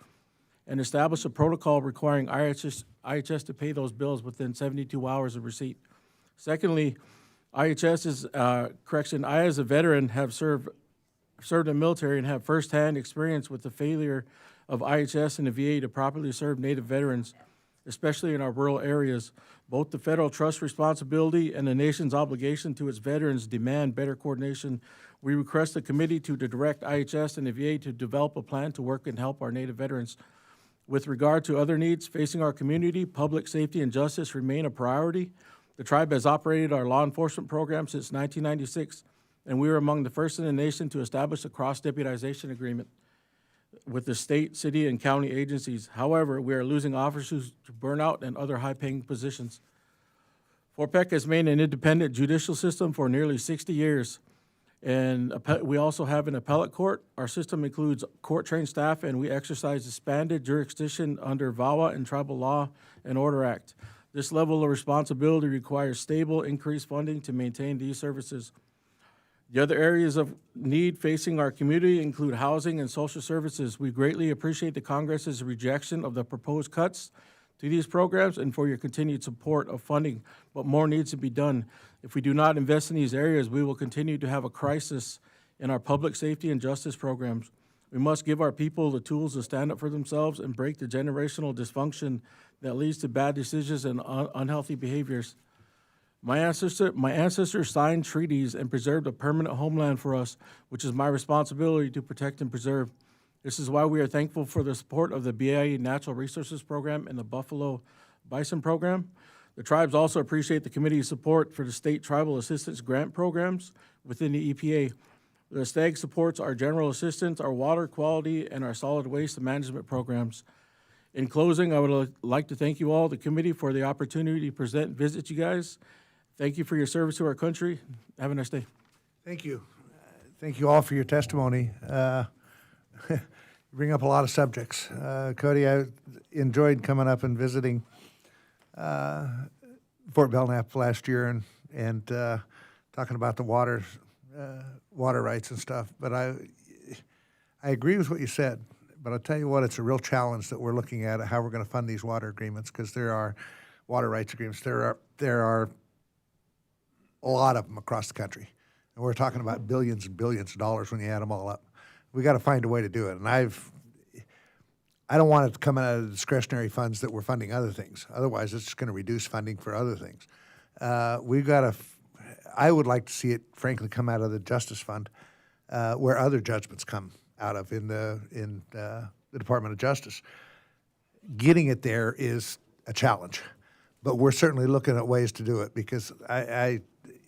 and establish a protocol requiring IHS to pay those bills within 72 hours of receipt. Secondly, I, as a veteran, have served in the military and have firsthand experience with the failure of IHS and the VA to properly serve Native veterans, especially in our rural areas. Both the federal trust responsibility and the nation's obligation to its veterans demand better coordination. We request the committee to direct IHS and the VA to develop a plan to work and help our Native veterans. With regard to other needs facing our community, public safety and justice remain a priority. The tribe has operated our law enforcement program since 1996, and we were among the first in the nation to establish a cross-deputization agreement with the state, city, and county agencies. However, we are losing officers to burnout and other high-paying positions. Fort Peck has maintained an independent judicial system for nearly 60 years, and we also have an appellate court. Our system includes court-trained staff, and we exercise expanded jurisdiction under VAWA and Tribal Law and Order Act. This level of responsibility requires stable, increased funding to maintain these services. The other areas of need facing our community include housing and social services. We greatly appreciate the Congress's rejection of the proposed cuts to these programs and for your continued support of funding, but more needs to be done. If we do not invest in these areas, we will continue to have a crisis in our public safety and justice programs. We must give our people the tools to stand up for themselves and break the generational dysfunction that leads to bad decisions and unhealthy behaviors. My ancestors signed treaties and preserved a permanent homeland for us, which is my responsibility to protect and preserve. This is why we are thankful for the support of the BIE Natural Resources Program and the Buffalo Bison Program. The tribes also appreciate the committee's support for the state tribal assistance grant programs within the EPA. The STAG supports our general assistance, our water quality, and our solid waste management programs. In closing, I would like to thank you all, the committee, for the opportunity to present and visit you guys. Thank you for your service to our country. Have a nice day. Thank you. Thank you all for your testimony. You bring up a lot of subjects. Cody, I enjoyed coming up and visiting Fort Belknap last year and talking about the water rights and stuff. But I agree with what you said. But I'll tell you what, it's a real challenge that we're looking at how we're going to fund these water agreements, because there are water rights agreements. There are a lot of them across the country. And we're talking about billions and billions of dollars when you add them all up. We got to find a way to do it. And I don't want it to come out of the discretionary funds that we're funding other things. Otherwise, it's just going to reduce funding for other things. I would like to see it, frankly, come out of the Justice Fund, where other judgments come out of in the Department of Justice. Getting it there is a challenge, but we're certainly looking at ways to do it, because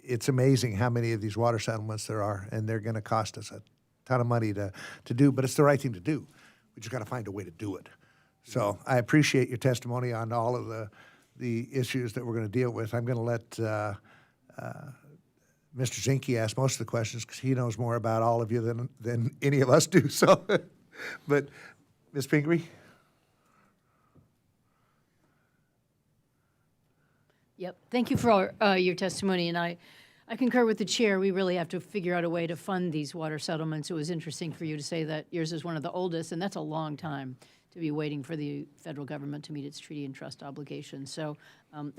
it's amazing how many of these water settlements there are, and they're going to cost us a ton of money to do, but it's the right thing to do. We just got to find a way to do it. So I appreciate your testimony on all of the issues that we're going to deal with. I'm going to let Mr. Zinke ask most of the questions, because he knows more about all of you than any of us do. So, but Ms. Pingree? Yep. Thank you for your testimony, and I concur with the chair. We really have to figure out a way to fund these water settlements. It was interesting for you to say that yours is one of the oldest, and that's a long time to be waiting for the federal government to meet its treaty and trust obligations. So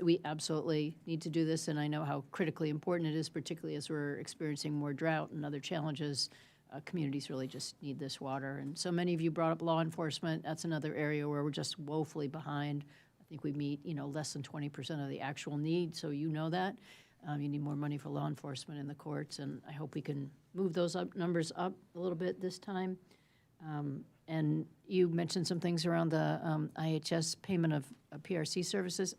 we absolutely need to do this, and I know how critically important it is, particularly as we're experiencing more drought and other challenges. Communities really just need this water. And so many of you brought up law enforcement. That's another area where we're just woefully behind. I think we meet, less than 20% of the actual need, so you know that. You need more money for law enforcement in the courts, and I hope we can move those numbers up a little bit this time. And you mentioned some things around the IHS payment of PRC services.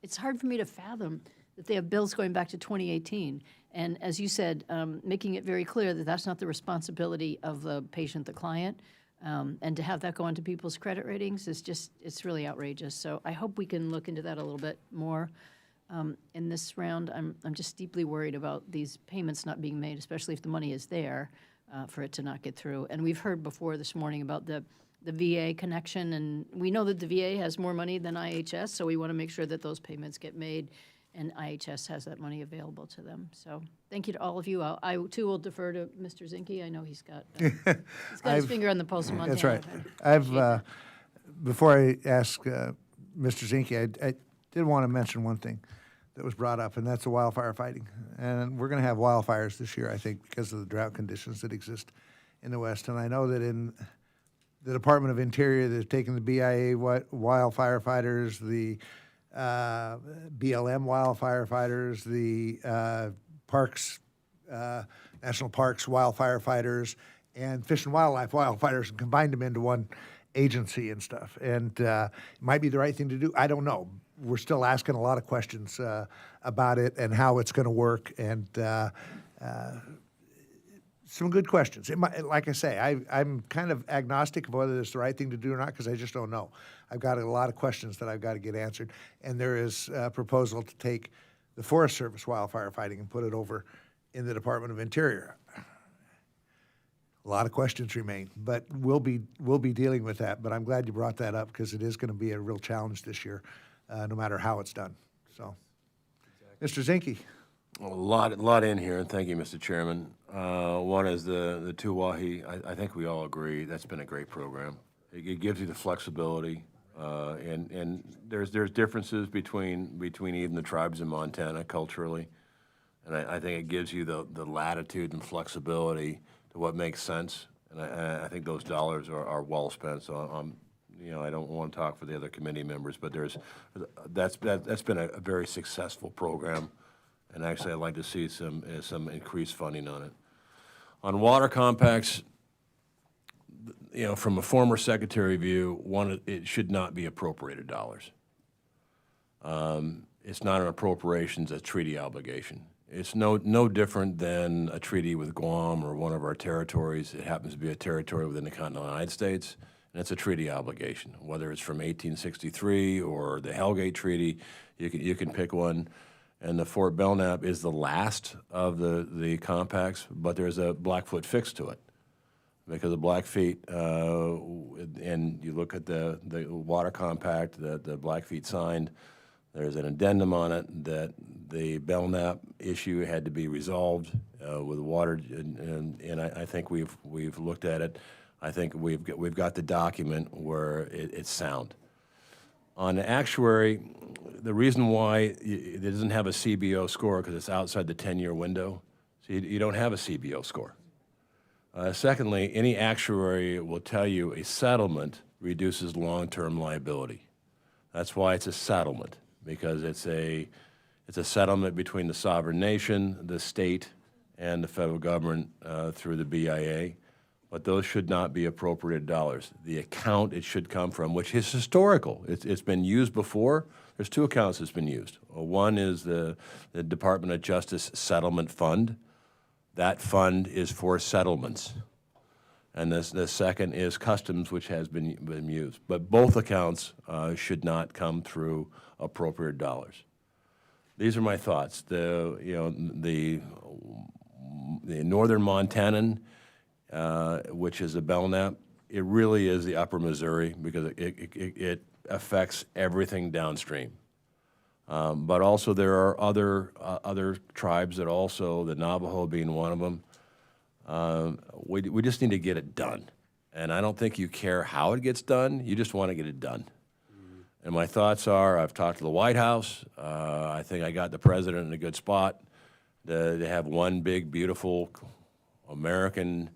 It's hard for me to fathom that they have bills going back to 2018. And as you said, making it very clear that that's not the responsibility of the patient, the client. And to have that go into people's credit ratings is it's really outrageous. So I hope we can look into that a little bit more in this round. I'm just deeply worried about these payments not being made, especially if the money is there, for it to not get through. And we've heard before this morning about the VA connection, and we know that the VA has more money than IHS, so we want to make sure that those payments get made, and IHS has that money available to them. So thank you to all of you. I too will defer to Mr. Zinke. I know he's got his finger on the pulse of Montana. That's right. before I ask Mr. Zinke, I did want to mention one thing that was brought up, and that's the wildfire fighting. And we're going to have wildfires this year, I think, because of the drought conditions that exist in the West. And I know that in the Department of Interior, they've taken the BIA wildfire fighters, the BLM wildfire fighters, the Parks, National Parks wildfire fighters, and Fish and Wildlife wildfighters, and combined them into one agency and stuff. And it might be the right thing to do. I don't know. We're still asking a lot of questions about it and how it's going to work, and some good questions. Like I say, I'm kind of agnostic of whether it's the right thing to do or not, because I just don't know. I've got a lot of questions that I've got to get answered, and there is a proposal to take the Forest Service wildfire fighting and put it over in the Department of Interior. A lot of questions remain, but we'll be dealing with that. But I'm glad you brought that up, because it is going to be a real challenge this year, no matter how it's done. So, Mr. Zinke. A lot in here, and thank you, Mr. Chairman. One is the Tuwahi. I think we all agree that's been a great program. It gives you the flexibility, and there's differences between even the tribes in Montana culturally, and I think it gives you the latitude and flexibility to what makes sense, and I think those dollars are well spent. So I don't want to talk for the other committee members, but that's been a very successful program. And actually, I'd like to see some increased funding on it. On water compacts, from a former secretary view, it should not be appropriated dollars. It's not an appropriations, it's a treaty obligation. It's no different than a treaty with Guam or one of our territories. It happens to be a territory within the continental United States, and it's a treaty obligation. Whether it's from 1863 or the Hellgate Treaty, you can pick one. And the Fort Belknap is the last of the compacts, but there's a Blackfoot fix to it. Because the Blackfeet, and you look at the water compact that the Blackfeet signed, there's an addendum on it that the Belknap issue had to be resolved with water, and I think we've looked at it. I think we've got the document where it's sound. On the actuary, the reason why it doesn't have a CBO score because it's outside the 10-year window, so you don't have a CBO score. Secondly, any actuary will tell you a settlement reduces long-term liability. That's why it's a settlement, because it's a settlement between the sovereign nation, the state, and the federal government through the BIA. But those should not be appropriated dollars. The account it should come from, which is historical, it's been used before. There's two accounts that's been used. One is the Department of Justice Settlement Fund. That fund is for settlements. And the second is Customs, which has been used. But both accounts should not come through appropriate dollars. These are my thoughts. The northern Montanan, which is the Belknap, it really is the upper Missouri because it affects everything downstream. But also there are other tribes that also, the Navajo being one of them. We just need to get it done. And I don't think you care how it gets done, you just want to get it done. And my thoughts are, I've talked to the White House, I think I got the president in a good spot to have one big, beautiful American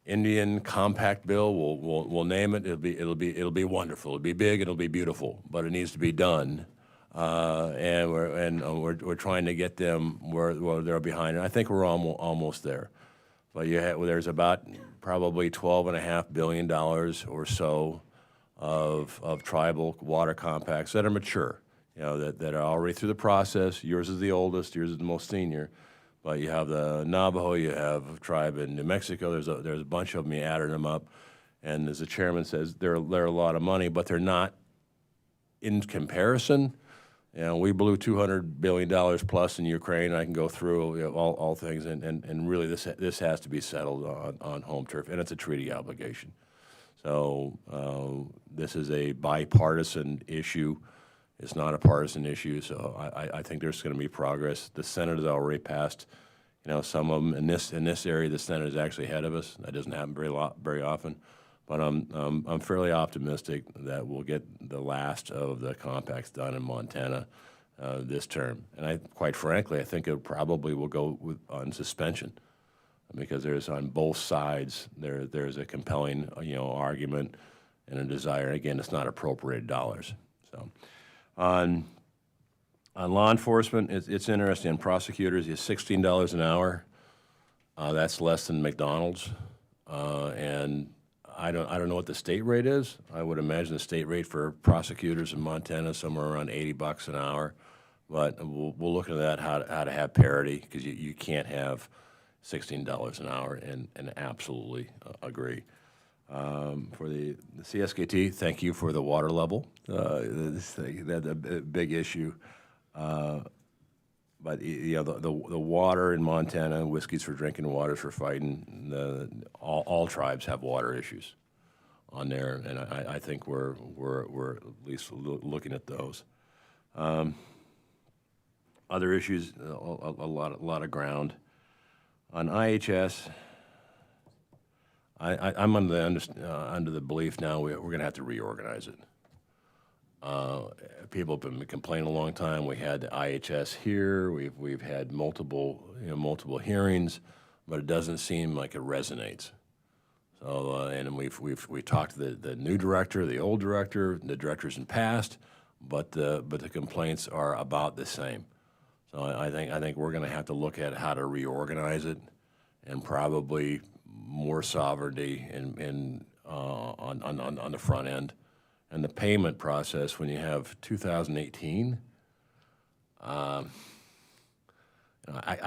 Indian compact bill. We'll name it. It'll be wonderful. It'll be big. It'll be beautiful. But it needs to be done, and we're trying to get them where they're behind. And I think we're almost there. But there's about probably $12.5 billion or so of tribal water compacts that are mature. That are already through the process. Yours is the oldest. Yours is the most senior. But you have the Navajo, you have a tribe in New Mexico, there's a bunch of them, you added them up, and as the chairman says, they're a lot of money, but they're not in comparison. We blew $200 billion plus in Ukraine. I can go through all things, and really this has to be settled on home turf, and it's a treaty obligation. So this is a bipartisan issue. It's not a partisan issue, so I think there's going to be progress. The Senate has already passed, some of them in this area. The Senate is actually ahead of us. That doesn't happen very often, But I'm fairly optimistic that we'll get the last of the compacts done in Montana this term. And quite frankly, I think it probably will go on suspension, because there's on both sides there's a compelling argument and a desire. Again, it's not appropriated dollars. So on law enforcement, it's interesting. Prosecutors is $16 an hour. That's less than McDonald's, and I don't know what the state rate is. I would imagine the state rate for prosecutors in Montana is somewhere around $80 an hour. But we'll look at that, how to have parity, because you can't have $16 an hour, and absolutely agree. For the CSKT, thank you for the water level. That's a big issue. But the water in Montana, whiskeys for drinking, waters for fighting. All tribes have water issues on there, and I think we're at least looking at those. Other issues, a lot of ground on IHS. I'm under the belief now we're going to have to reorganize it. People have been complaining a long time. We had the IHS here. We've had multiple hearings, but it doesn't seem like it resonates. So and we talked to the new director, the old director, the directors in past, but the complaints are about the same. So I think we're going to have to look at how to reorganize it, and probably more sovereignty on the front end. And the payment process, when you have 2018, I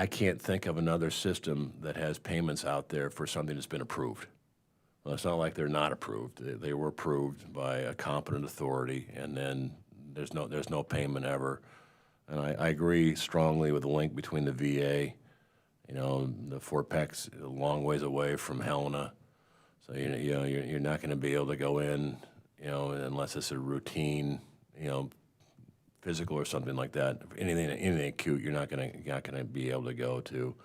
can't think of another system that has payments out there for something that's been approved. Well, it's not like they're not approved. They were approved by a competent authority, and then there's no payment ever. And I agree strongly with the link between the VA. The Fort Peck's a long ways away from Helena, so you're not going to be able to go in, unless it's a routine, physical or something like that. Anything acute, you're not going to be able to go to.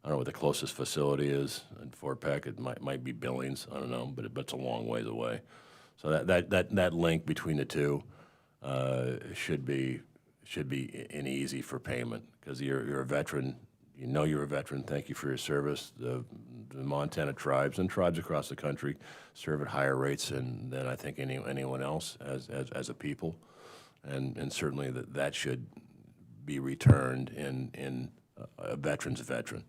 I don't know what the closest facility is in Fort Peck. It might be Billings. I don't know, but it's a long ways away. So that link between the two should be an easy for payment, because you're a veteran. You're a veteran. Thank you for your service. The Montana tribes and tribes across the country serve at higher rates than I think anyone else as a people, and certainly that should be returned in a veteran's veteran.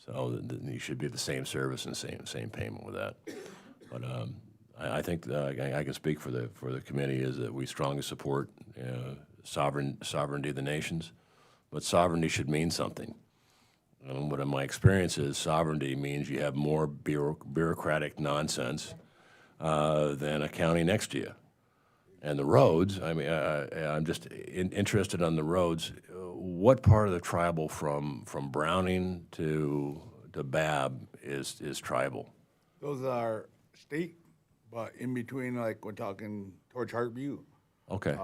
So you should be the same service and same payment with that. But I think I can speak for the committee is that we strongly support sovereignty of the nations, but sovereignty should mean something. What in my experience is, sovereignty means you have more bureaucratic nonsense than a county next to you. And the roads, I'm just interested on the roads. What part of the tribal from Browning to Babb is tribal? Those are state, but in between, like we're talking towards Heartview. Okay.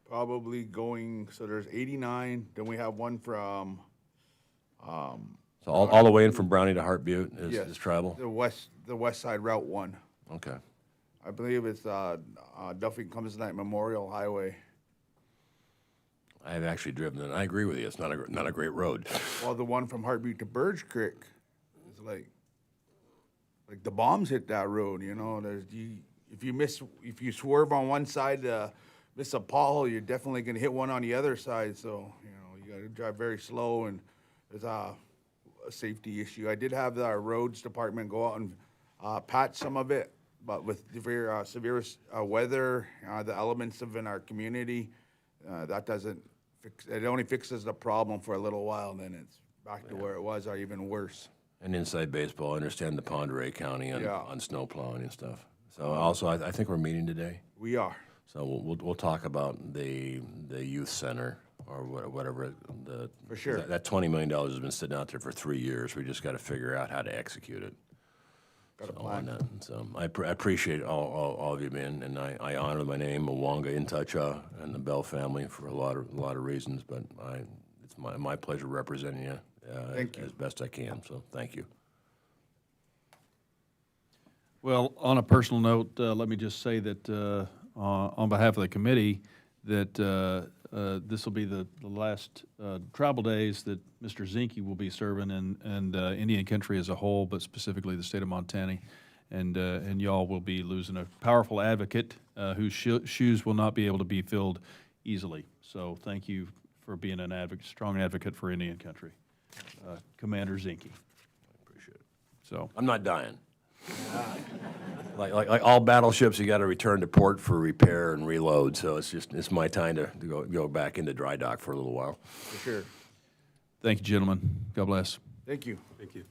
Probably going, so there's 89, then we have one from, So all the way in from Browning to Heart Butte is tribal? the west side Route 1. Okay. I believe it's Duffy Comes Night Memorial Highway. I've actually driven it. I agree with you. It's not a great road. Well, the one from Heartbeat to Birch Creek is like the bombs hit that road. If you swerve on one side, miss a pothole, you're definitely gonna hit one on the other side. So you gotta drive very slow, and there's a safety issue. I did have the roads department go out and patch some of it, but with severe weather, the elements in our community, that doesn't fix. It only fixes the problem for a little while, and then it's back to where it was, or even worse. And inside baseball, I understand the Ponderay County on snow plowing and stuff. So also, I think we're meeting today. We are. So we'll talk about the youth center or whatever. For sure. That $20 million has been sitting out there for 3 years. We just got to figure out how to execute it. Got a plan. On that. So I appreciate all of you, man, and I honor my name, Mwanga Intacha, and the Bell family for a lot of reasons. But it's my pleasure representing you, Thank you as best I can. So thank you. Well, on a personal note, let me just say that on behalf of the committee, that this will be the last tribal days that Mr. Zinke will be serving in Indian country as a whole, but specifically the state of Montana. And y'all will be losing a powerful advocate whose shoes will not be able to be filled easily. So thank you for being an advocate, strong advocate for Indian country, Commander Zinke. Appreciate it. So I'm not dying. Like all battleships, you got to return to port for repair and reload. So it's my time to go back into dry dock for a little while. For sure. thank you, gentlemen. God bless. Thank you. Thank you.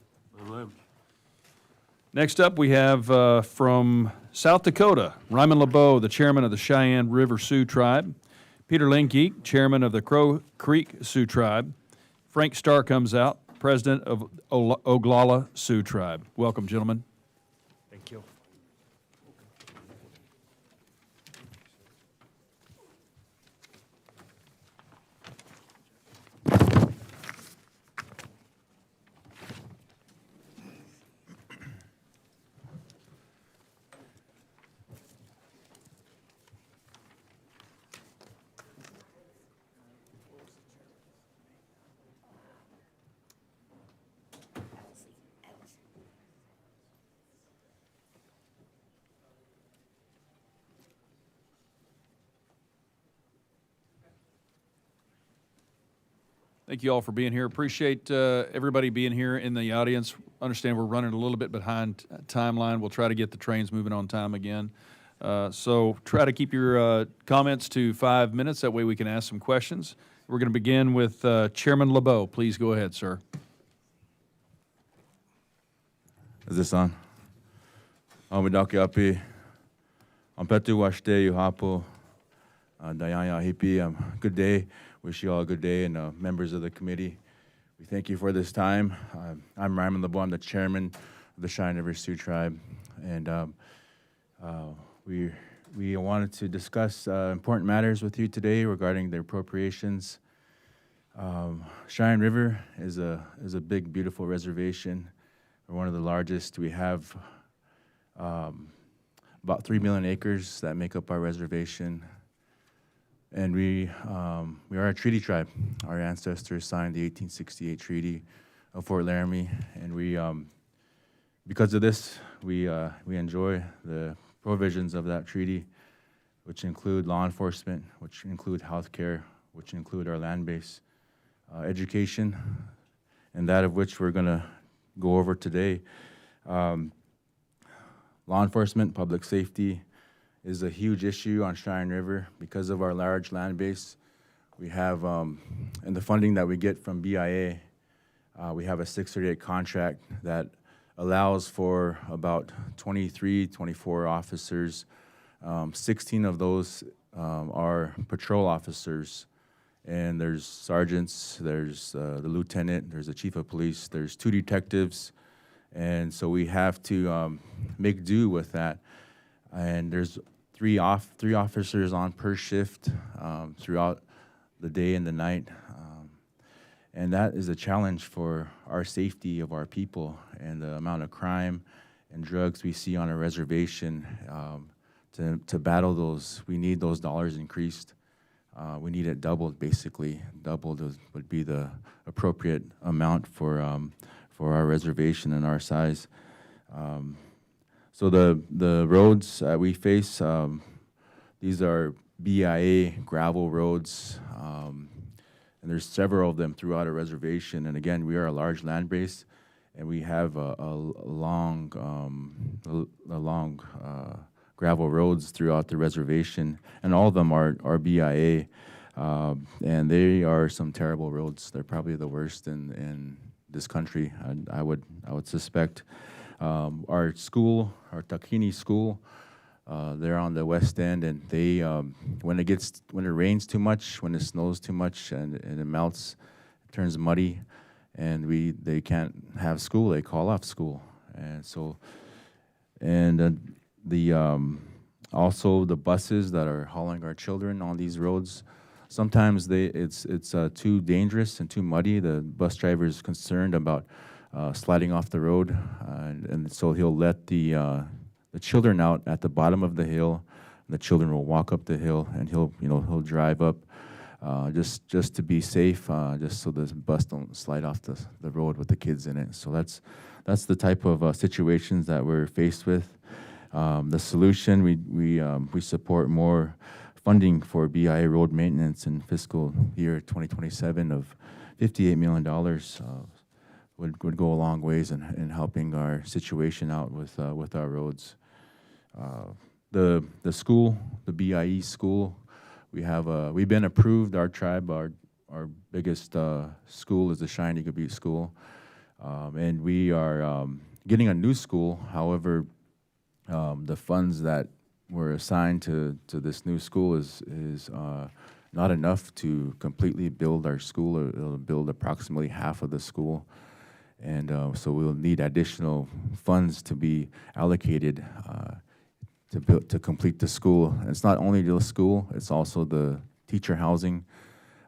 Next up, we have from South Dakota, Ryman LeBeau, the chairman of the Cheyenne River Sioux Tribe, Peter Lingeek, chairman of the Crow Creek Sioux Tribe, Frank Starr comes out, president of Oglala Sioux Tribe. Welcome, gentlemen. Thank you. Thank you all for being here. Appreciate everybody being here in the audience. Understand we're running a little bit behind timeline. We'll try to get the trains moving on time again. So try to keep your comments to 5 minutes. That way we can ask some questions. We're going to begin with Chairman LeBeau. Please go ahead, sir. Is this on? Omidaki api. Ampetu washte yuhapo. Dayaya hipi. Good day. Wish you all a good day, and members of the committee. We thank you for this time. I'm Ryman LeBeau. I'm the chairman of the Cheyenne River Sioux Tribe, and we wanted to discuss important matters with you today regarding the appropriations. Cheyenne River is a big, beautiful reservation. We're one of the largest. We have about 3 million acres that make up our reservation. And we are a treaty tribe. Our ancestors signed the 1868 Treaty of Fort Laramie, and we, because of this, we enjoy the provisions of that treaty, which include law enforcement, which include health care, which include our land base, education, and that of which we're going to go over today. Law enforcement, public safety, is a huge issue on Cheyenne River because of our large land base. We have, and the funding that we get from BIA, we have a 638 contract that allows for about 23, 24 officers. 16 of those are patrol officers, and there's sergeants, there's the lieutenant, there's the chief of police, there's 2 detectives, and so we have to make do with that. And there's three officers on per shift throughout the day and the night. And that is a challenge for our safety of our people and the amount of crime and drugs we see on a reservation. To battle those, we need those dollars increased. We need it doubled, basically. Doubled would be the appropriate amount for our reservation and our size. So the roads we face, these are BIA gravel roads, and there's several of them throughout our reservation. And again, we are a large land base, and we have a long gravel roads throughout the reservation, and all of them are BIA, and they are some terrible roads. They're probably the worst in this country. I would suspect. Our school, our Takini school, they're on the west end, and they when it rains too much, when it snows too much, and it melts, it turns muddy, and they can't have school. They call off school, and so also the buses that are hauling our children on these roads. Sometimes it's too dangerous and too muddy. The bus driver is concerned about sliding off the road, and so he'll let the the children out at the bottom of the hill. The children will walk up the hill, and he'll drive up just to be safe, just so the bus don't slide off the road with the kids in it. So that's the type of situations that we're faced with. The solution, we support more funding for BIA road maintenance in fiscal year 2027 of $58 million. Would go a long ways in helping our situation out with our roads. The school, the BIE school, we've been approved. Our tribe, our biggest school is the Cheyenne Eagle Butte School, and we are getting a new school. However, the funds that were assigned to this new school is not enough to completely build our school. It'll build approximately half of the school. And so we'll need additional funds to be allocated to complete the school. And it's not only the school, it's also the teacher housing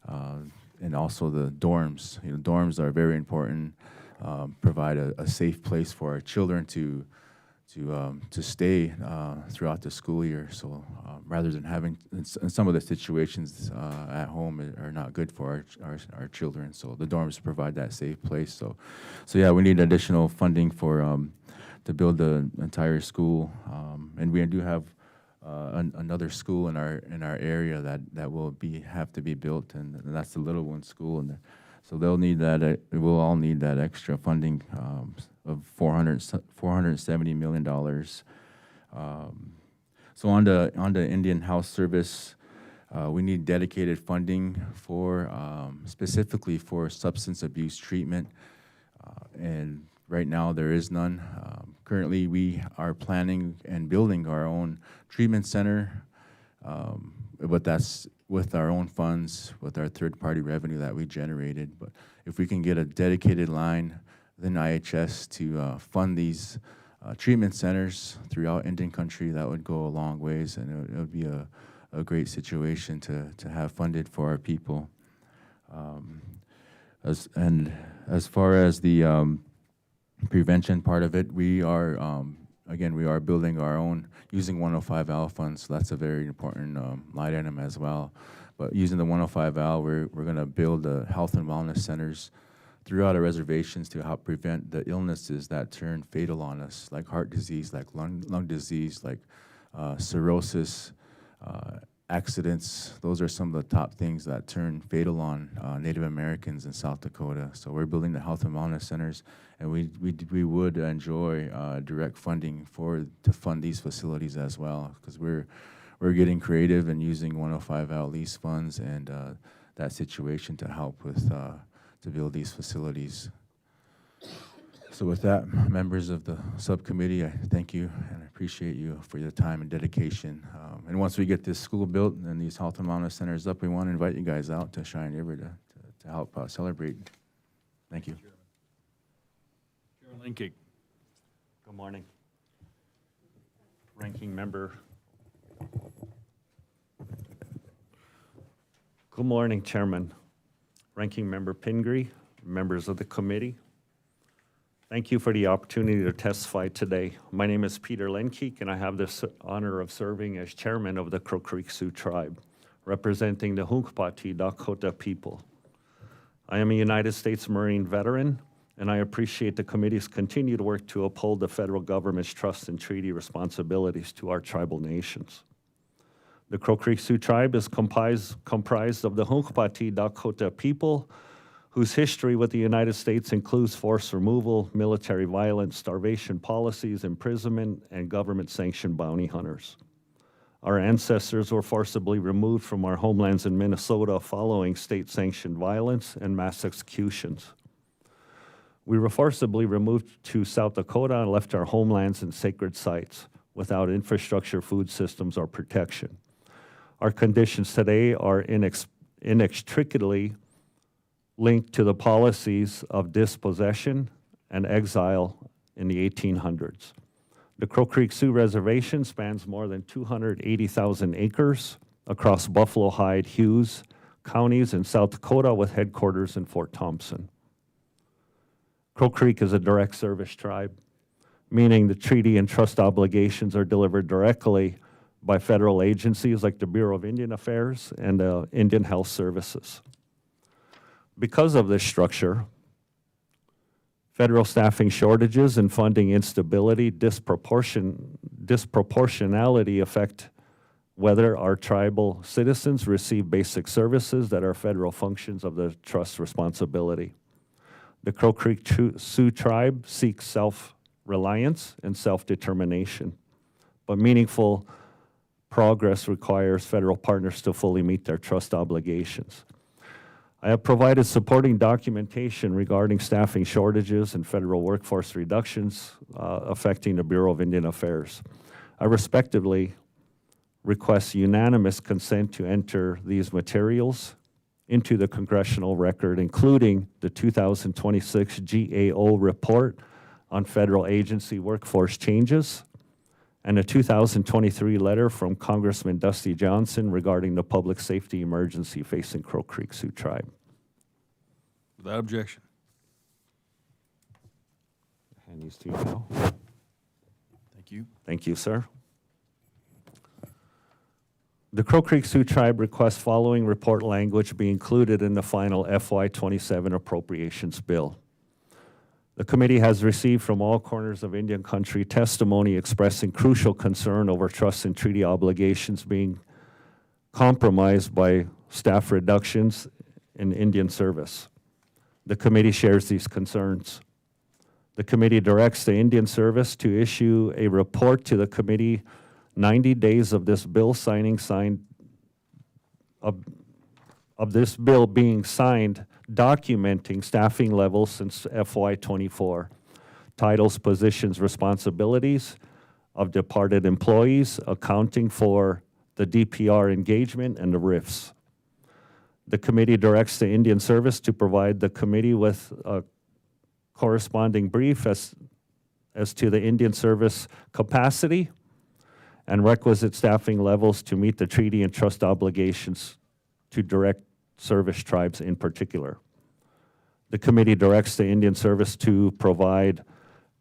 and also the dorms. Dorms are very important, provide a safe place for our children to stay throughout the school year. So rather than having, and some of the situations at home are not good for our children. So the dorms provide that safe place. So yeah, we need additional funding for to build the entire school. And we do have another school in our area that will have to be built, and that's the Little One School. And so they'll need that. We'll all need that extra funding of $470 million. So on the Indian House Service, we need dedicated funding for specifically for substance abuse treatment, and right now there is none. Currently, we are planning and building our own treatment center, but that's with our own funds, with our third-party revenue that we generated. But if we can get a dedicated line within IHS to fund these treatment centers throughout Indian country, that would go a long ways, and it would be a great situation to have funded for our people. As far as the prevention part of it, we are again, we are building our own, using 105L funds, so that's a very important line item as well. But using the 105L, we're going to build health and wellness centers throughout our reservations to help prevent the illnesses that turn fatal on us, like heart disease, like lung disease, like cirrhosis, accidents. Those are some of the top things that turn fatal on Native Americans in South Dakota. So we're building the health and wellness centers, and we would enjoy direct funding to fund these facilities as well, because we're getting creative and using 105L lease funds and that situation to help with to build these facilities. So with that, members of the subcommittee, I thank you and I appreciate you for your time and dedication. And once we get this school built and these health and wellness centers up, we want to invite you guys out to Cheyenne River to help celebrate. Thank you. Chairman Linkage. Good morning. Ranking Member. Good morning, Chairman. Ranking Member Pingree, members of the committee. Thank you for the opportunity to testify today. My name is Peter Lenkeek, and I have the honor of serving as chairman of the Crow Creek Sioux Tribe, representing the Hunkpati Dakota people. I am a United States Marine veteran, and I appreciate the committee's continued work to uphold the federal government's trust and treaty responsibilities to our tribal nations. The Crow Creek Sioux Tribe is comprised of the Hunkpati Dakota people, whose history with the United States includes forced removal, military violence, starvation policies, imprisonment, and government-sanctioned bounty hunters. Our ancestors were forcibly removed from our homelands in Minnesota following state-sanctioned violence and mass executions. We were forcibly removed to South Dakota and left our homelands and sacred sites without infrastructure, food systems, or protection. Our conditions today are inextricably linked to the policies of dispossession and exile in the 1800s. The Crow Creek Sioux Reservation spans more than 280,000 acres across Buffalo, Hyde, Hughes counties in South Dakota, with headquarters in Fort Thompson. Crow Creek is a direct service tribe. meaning the treaty and trust obligations are delivered directly by federal agencies like the Bureau of Indian Affairs and the Indian Health Services. Because of this structure, federal staffing shortages and funding instability disproportionality affect whether our tribal citizens receive basic services that are federal functions of the trust responsibility. The Crow Creek Sioux Tribe seeks self-reliance and self-determination, but meaningful progress requires federal partners to fully meet their trust obligations. I have provided supporting documentation regarding staffing shortages and federal workforce reductions affecting the Bureau of Indian Affairs. I respectively request unanimous consent to enter these materials into the congressional record, including the 2026 GAO report on federal agency workforce changes and a 2023 letter from Congressman Dusty Johnson regarding the public safety emergency facing Crow Creek Sioux Tribe. Without objection. Hand these to you now. Thank you. Thank you, sir. The Crow Creek Sioux Tribe requests following report language be included in the final FY27 appropriations bill. The committee has received from all corners of Indian country testimony expressing crucial concern over trust and treaty obligations being compromised by staff reductions in Indian service. The committee shares these concerns. The committee directs the Indian Service to issue a report to the committee 90 days of this bill of this bill being signed, documenting staffing levels since FY24, titles, positions, responsibilities of departed employees, accounting for the DPR engagement and the RIFs. The committee directs the Indian Service to provide the committee with a corresponding brief as to the Indian Service capacity and requisite staffing levels to meet the treaty and trust obligations to direct service tribes in particular. The committee directs the Indian Service to provide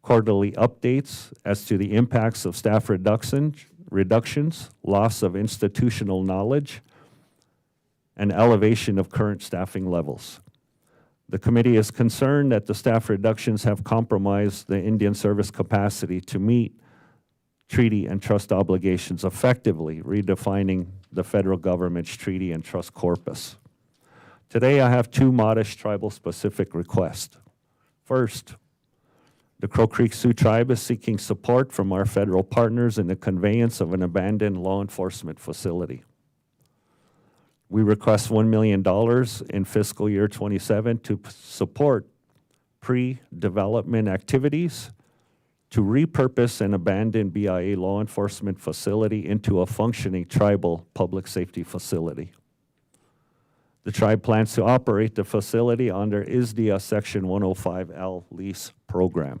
quarterly updates as to the impacts of staff reductions, loss of institutional knowledge, and elevation of current staffing levels. The committee is concerned that the staff reductions have compromised the Indian Service capacity to meet treaty and trust obligations effectively, redefining the federal government's treaty and trust corpus. Today, I have two modest tribal-specific requests. First, the Crow Creek Sioux Tribe is seeking support from our federal partners in the conveyance of an abandoned law enforcement facility. We request $1 million in fiscal year 27 to support pre-development activities to repurpose an abandoned BIA law enforcement facility into a functioning tribal public safety facility. The tribe plans to operate the facility under ISDIA Section 105L lease program.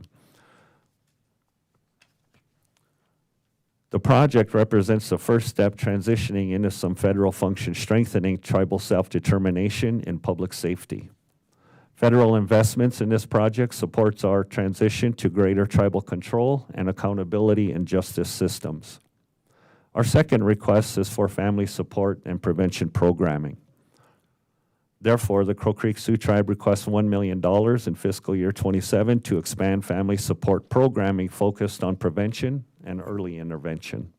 The project represents the first step transitioning into some federal function strengthening tribal self-determination in public safety. Federal investments in this project supports our transition to greater tribal control and accountability in justice systems. Our second request is for family support and prevention programming. Therefore, the Crow Creek Sioux Tribe requests $1 million in fiscal year 27 to expand family support programming focused on prevention and early intervention.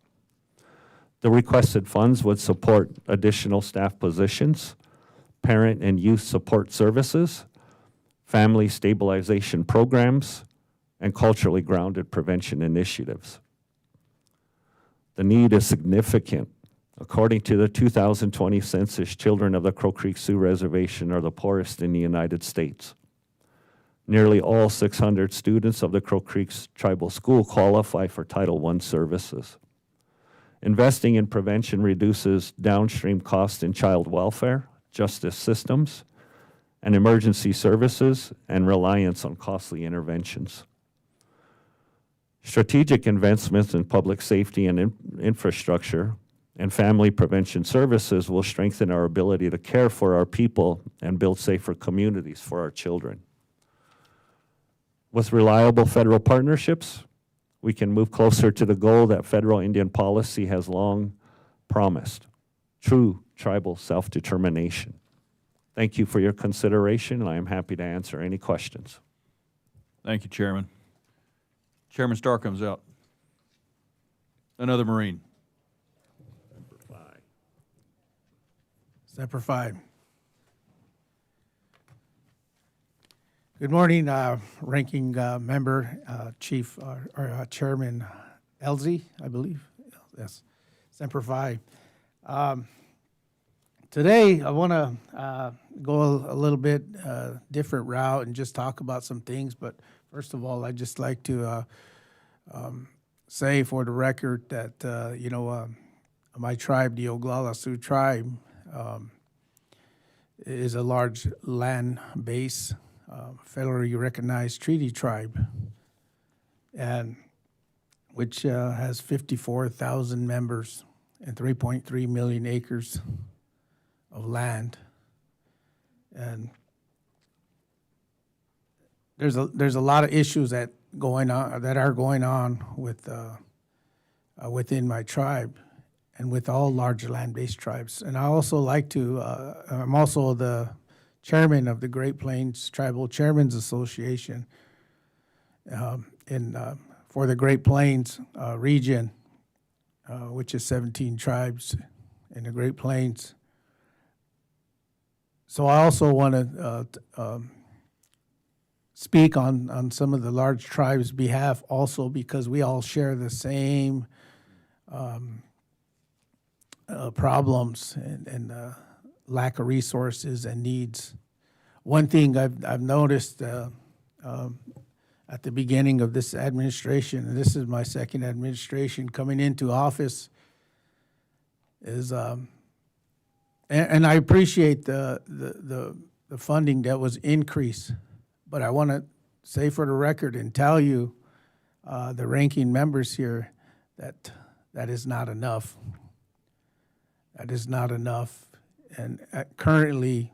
The requested funds would support additional staff positions, parent and youth support services, family stabilization programs, and culturally grounded prevention initiatives. The need is significant. According to the 2020 census, children of the Crow Creek Sioux Reservation are the poorest in the United States. Nearly all 600 students of the Crow Creek Tribal School qualify for Title I services. Investing in prevention reduces downstream costs in child welfare, justice systems, and emergency services, and reliance on costly interventions. Strategic investments in public safety and infrastructure and family prevention services will strengthen our ability to care for our people and build safer communities for our children. With reliable federal partnerships, we can move closer to the goal that federal Indian policy has long promised, true tribal self-determination. Thank you for your consideration, and I am happy to answer any questions. Thank you, Chairman. Chairman Starr comes out. Another Marine. Semper Fi. Good morning, Ranking Member, Chief, or Chairman Elsie, I believe. Yes, Semper Fi. Today, I want to go a little bit different route and just talk about some things. But first of all, I'd just like to say for the record that, my tribe, the Oglala Sioux tribe, is a large land base, federally recognized treaty tribe, and which has 54,000 members and 3.3 million acres of land. And there's a lot of issues that are going on with within my tribe and with all large land-based tribes. And I also like to, I'm also the chairman of the Great Plains Tribal Chairmen's Association for the Great Plains region, which is 17 tribes in the Great Plains. So I also want to speak on some of the large tribes' behalf also, because we all share the same problems and lack of resources and needs. One thing I've noticed at the beginning of this administration, and this is my second administration coming into office, is and I appreciate the funding that was increased, but I want to say for the record and tell you, the ranking members here, that is not enough. That is not enough. And currently,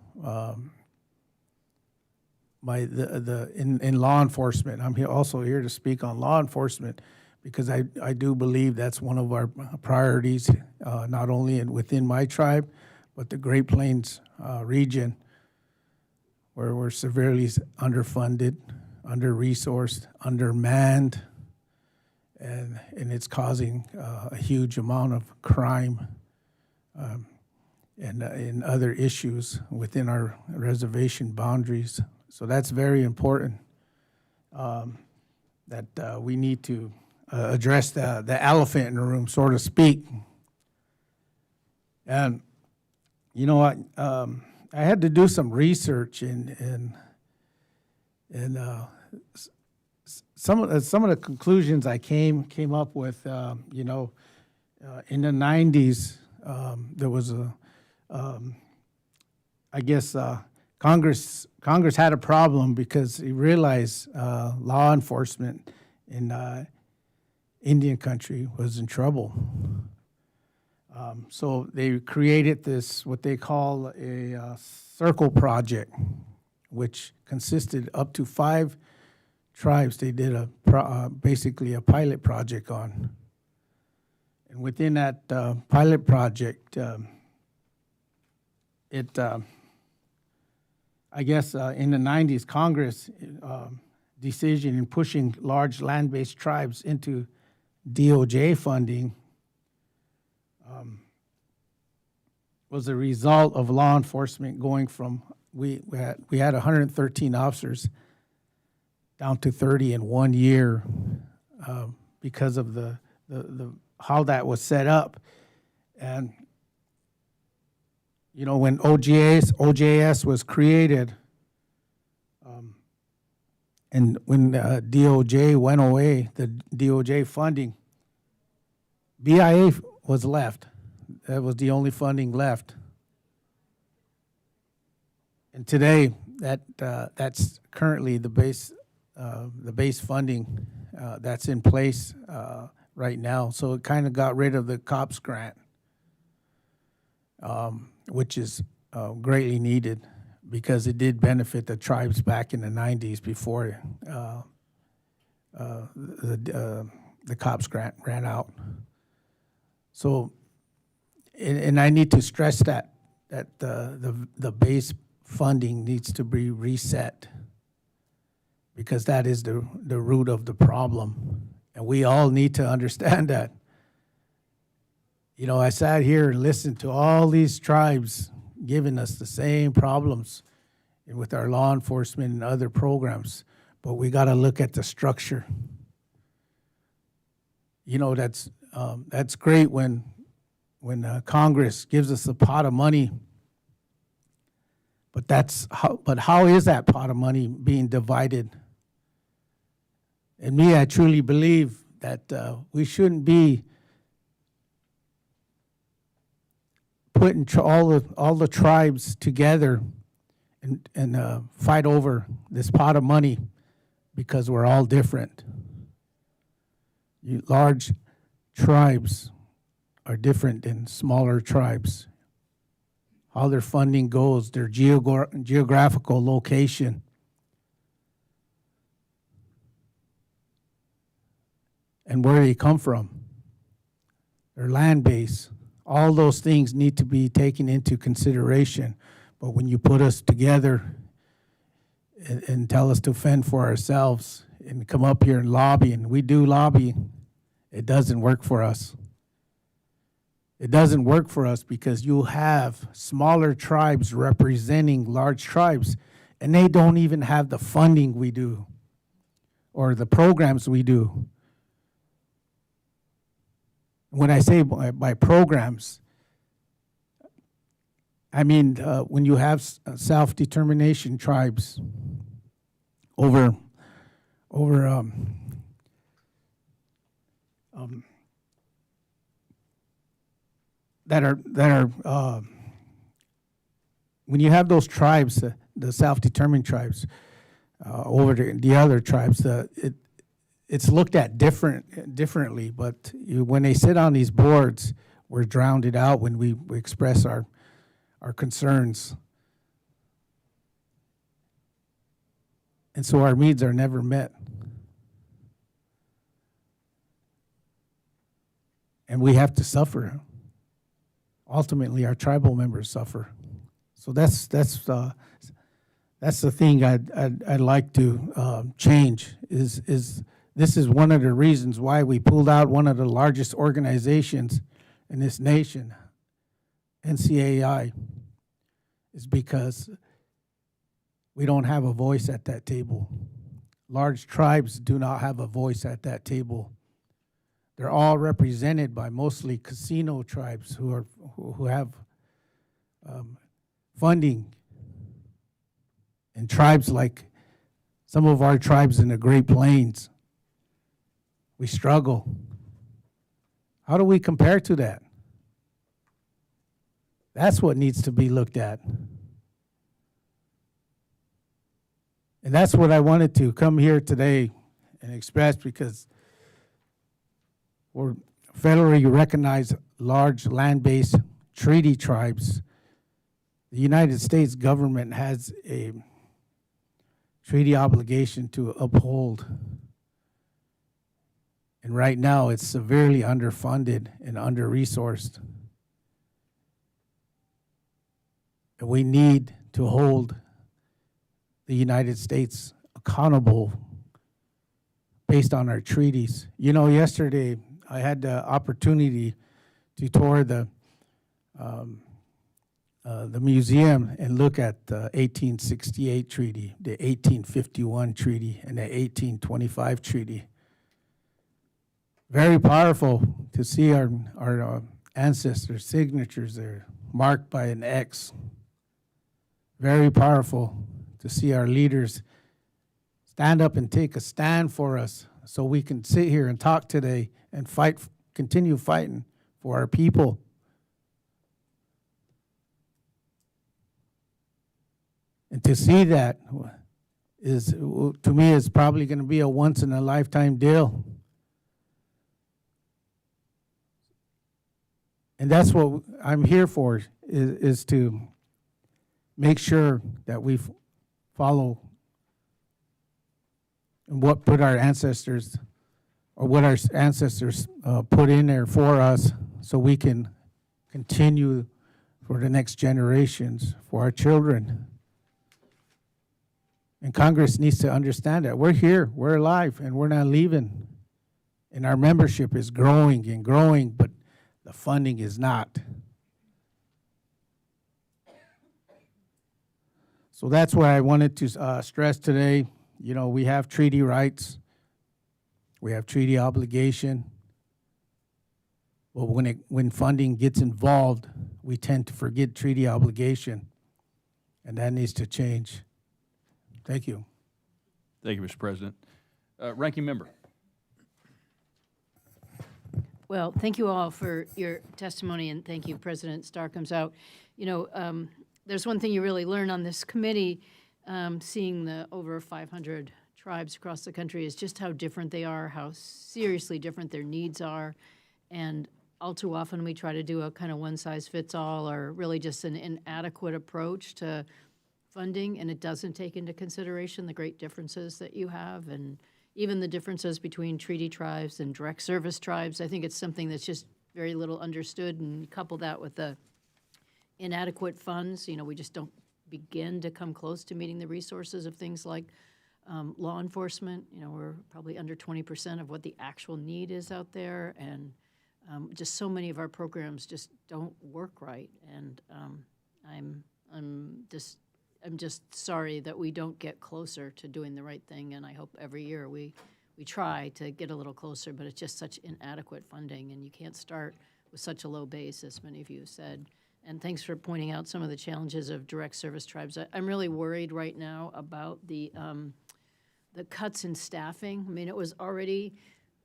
in law enforcement, I'm also here to speak on law enforcement, because I do believe that's one of our priorities, not only within my tribe, but the Great Plains region, where we're severely underfunded, under-resourced, undermanned, and it's causing a huge amount of crime and other issues within our reservation boundaries. So that's very important, that we need to address the elephant in the room, so to speak. And you know what? I had to do some research and some of the conclusions I came up with. In the 90s, there was Congress had a problem because he realized law enforcement in Indian country was in trouble. So they created this, what they call a circle project, which consisted up to 5 tribes. They did basically a pilot project on. And within that pilot project, in the 90s, Congress decision in pushing large land-based tribes into DOJ funding was a result of law enforcement going from, we had 113 officers down to 30 in 1 year because of the how that was set up. And when OJS was created, and when DOJ went away, the DOJ funding, BIA was left. That was the only funding left. And today, that's currently the base funding that's in place right now. So it kind of got rid of the COPS grant, which is greatly needed, because it did benefit the tribes back in the 90s before the COPS grant ran out. So, and I need to stress that the base funding needs to be reset, because that is the root of the problem. And we all need to understand that. You know, I sat here and listened to all these tribes giving us the same problems with our law enforcement and other programs, but we got to look at the structure. You know, that's great when Congress gives us a pot of money, but how is that pot of money being divided? And me, I truly believe that we shouldn't be putting all the tribes together and fight over this pot of money, because we're all different. Large tribes are different than smaller tribes. How their funding goes, their geographical location. And where they come from, their land base. All those things need to be taken into consideration. But when you put us together and tell us to fend for ourselves and come up here and lobby, and we do lobby, it doesn't work for us. It doesn't work for us because you have smaller tribes representing large tribes, and they don't even have the funding we do or the programs we do. When I say by programs, I mean when you have self-determination tribes over that are when you have those tribes, the self-determined tribes over the other tribes, it's looked at differently, but when they sit on these boards, we're drowned out when we express our concerns. And so our needs are never met. And we have to suffer. Ultimately, our tribal members suffer. So that's the thing I'd like to change is this is one of the reasons why we pulled out one of the largest organizations in this nation, NCAI, is because we don't have a voice at that table. Large tribes do not have a voice at that table. They're all represented by mostly casino tribes who have funding, and tribes like some of our tribes in the Great Plains. We struggle. How do we compare to that? That's what needs to be looked at. And that's what I wanted to come here today and express, because we're federally recognized large land-based treaty tribes. The United States government has a treaty obligation to uphold. And right now, it's severely underfunded and under-resourced. And we need to hold the United States accountable based on our treaties. You know, yesterday, I had the opportunity to tour the museum and look at the 1868 treaty, the 1851 treaty, and the 1825 treaty. Very powerful to see our ancestors' signatures there, marked by an X. Very powerful to see our leaders stand up and take a stand for us, so we can sit here and talk today and fight, continue fighting for our people. And to see that is, to me, is probably going to be a once-in-a-lifetime deal. And that's what I'm here for, is to make sure that we follow what put our ancestors or what our ancestors put in there for us so we can continue for the next generations, for our children. And Congress needs to understand that. We're here, we're alive, and we're not leaving. And our membership is growing and growing, but the funding is not. So that's why I wanted to stress today, you know, we have treaty rights, we have treaty obligation, but when funding gets involved, we tend to forget treaty obligation, and that needs to change. Thank you. Thank you, Mr. President. Ranking member. Well, thank you all for your testimony, and thank you, President Starr comes out. You know, there's one thing you really learn on this committee, seeing the over 500 tribes across the country, is just how different they are, how seriously different their needs are, and all too often we try to do a kind of one-size-fits-all or really just an inadequate approach to funding, and it doesn't take into consideration the great differences that you have and even the differences between treaty tribes and direct service tribes. I think it's something that's just very little understood, and couple that with the inadequate funds. You know, we just don't begin to come close to meeting the resources of things like law enforcement. You know, we're probably under 20% of what the actual need is out there, and just so many of our programs just don't work right. And I'm just sorry that we don't get closer to doing the right thing, and I hope every year we try to get a little closer, but it's just such inadequate funding, and you can't start with such a low base, as many of you have said. And thanks for pointing out some of the challenges of direct service tribes. I'm really worried right now about the cuts in staffing. I mean, it was already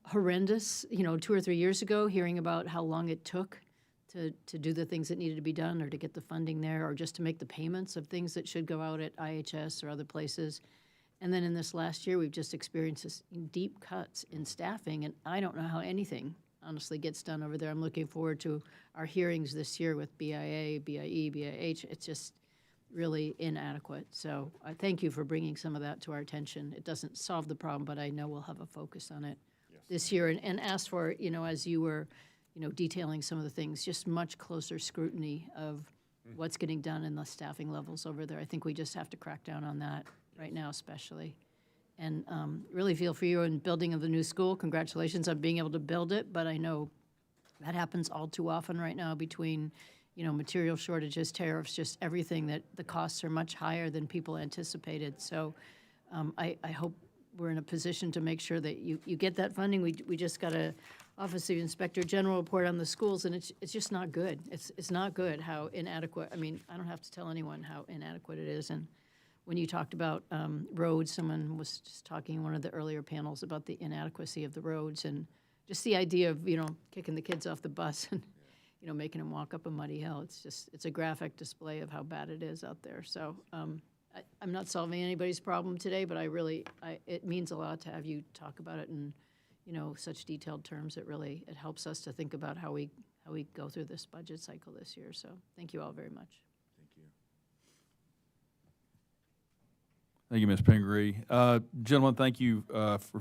horrendous, you know, 2 or 3 years ago, hearing about how long it took to do the things that needed to be done, or to get the funding there, or just to make the payments of things that should go out at IHS or other places. And then in this last year, we've just experienced this deep cuts in staffing, and I don't know how anything honestly gets done over there. I'm looking forward to our hearings this year with BIA, BIE, BIH. It's just really inadequate. So I thank you for bringing some of that to our attention. It doesn't solve the problem, but I know we'll have a focus on it this year, and ask for, you know, as you were, you know, detailing some of the things, just much closer scrutiny of what's getting done in the staffing levels over there. I think we just have to crack down on that right now, especially. And really feel for you in building of the new school. Congratulations on being able to build it, but I know that happens all too often right now between, you know, material shortages, tariffs, just everything, that the costs are much higher than people anticipated. So I hope we're in a position to make sure that you get that funding. We just got a Office of Inspector General report on the schools, and it's just not good. It's not good how inadequate. I mean, I don't have to tell anyone how inadequate it is. And when you talked about roads, someone was just talking in one of the earlier panels about the inadequacy of the roads, and just the idea of, you know, kicking the kids off the bus and, you know, making them walk up a muddy hill. It's a graphic display of how bad it is out there. So I'm not solving anybody's problem today, but it means a lot to have you talk about it in, you know, such detailed terms. It helps us to think about how we go through this budget cycle this year. So thank you all very much. Thank you, Ms. Pingree. Gentlemen, thank you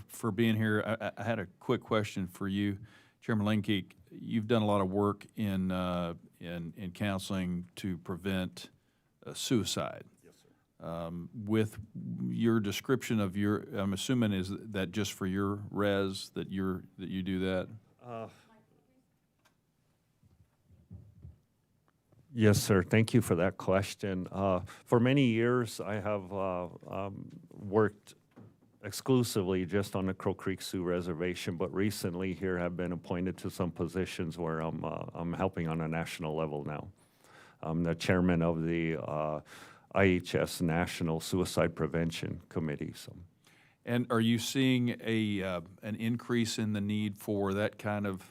for being here. I had a quick question for you, Chairman Lenkeek. You've done a lot of work in counseling to prevent suicide. Yes, sir. With your description of I'm assuming is that just for your res that you do that? Yes, sir. Thank you for that question. For many years, I have worked exclusively just on the Crow Creek Sioux Reservation, but recently here I've been appointed to some positions where I'm helping on a national level now. I'm the chairman of the IHS National Suicide Prevention Committee. So. And are you seeing an increase in the need for that kind of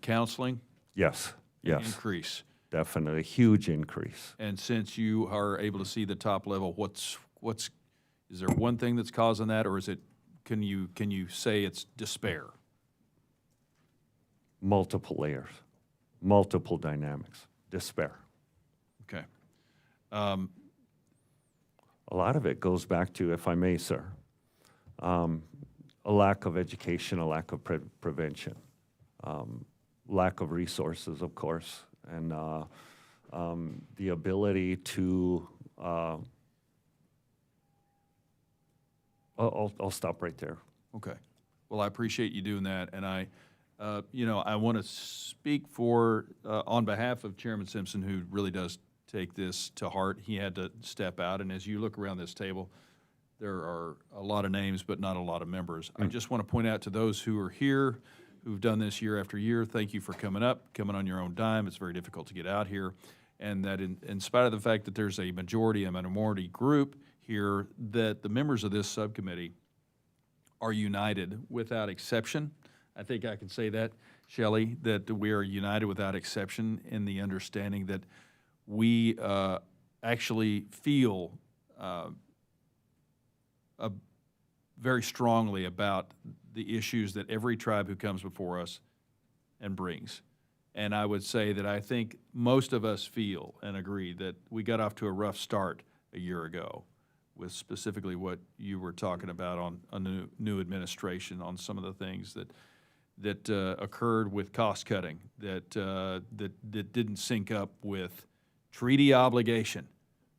counseling? Yes. Yes. Increase. Definitely, huge increase. And since you are able to see the top level, is there one thing that's causing that, or is it, can you say it's despair? Multiple layers, multiple dynamics, despair. Okay. A lot of it goes back to, if I may, sir, a a lack of education, a lack of prevention, lack of resources, of course, and the ability to, I'll stop right there. Okay. Well, I appreciate you doing that, and I want to speak on behalf of Chairman Simpson, who really does take this to heart. He had to step out, and as you look around this table, there are a lot of names, but not a lot of members. I just want to point out to those who are here, who've done this year after year, thank you for coming on your own dime. It's very difficult to get out here, and that in spite of the fact that there's a majority and minority group here, that the members of this subcommittee are united without exception. I think I can say that, Shelley, that we are united without exception in the understanding that we actually feel very strongly about the issues that every tribe who comes before us and brings. And I would say that I think most of us feel and agree that we got off to a rough start a year ago with specifically what you were talking about on a new administration, on some of the things that occurred with cost cutting, that didn't sync up with treaty obligation.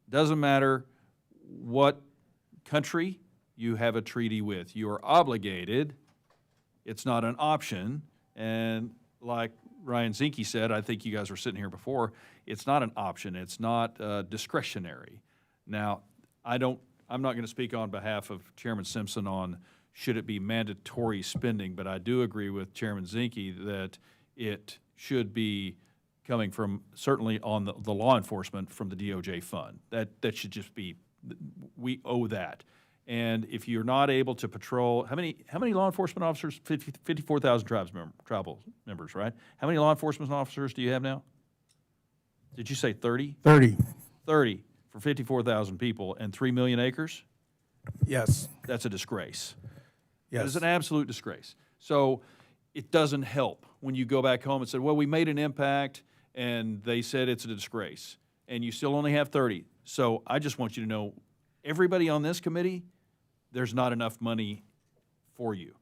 Doesn't matter what country you have a treaty with, you are obligated. It's not an option. And like Ryan Zinke said, I think you guys were sitting here before, it's not an option. It's not discretionary. Now, I'm not going to speak on behalf of Chairman Simpson on should it be mandatory spending, but I do agree with Chairman Zinke that it should be coming from, certainly on the law enforcement, from the DOJ fund. That should just be, we owe that. And if you're not able to patrol, how many law enforcement officers? 54,000 tribal members, right? How many law enforcement officers do you have now? Did you say 30? 30. 30 for 54,000 people and 3 million acres? Yes. That's a disgrace. Yes. It's an absolute disgrace. So it doesn't help when you go back home and say, well, we made an impact, and they said it's a disgrace, and you still only have 30. So I just want you to know, everybody on this committee, there's not enough money for you.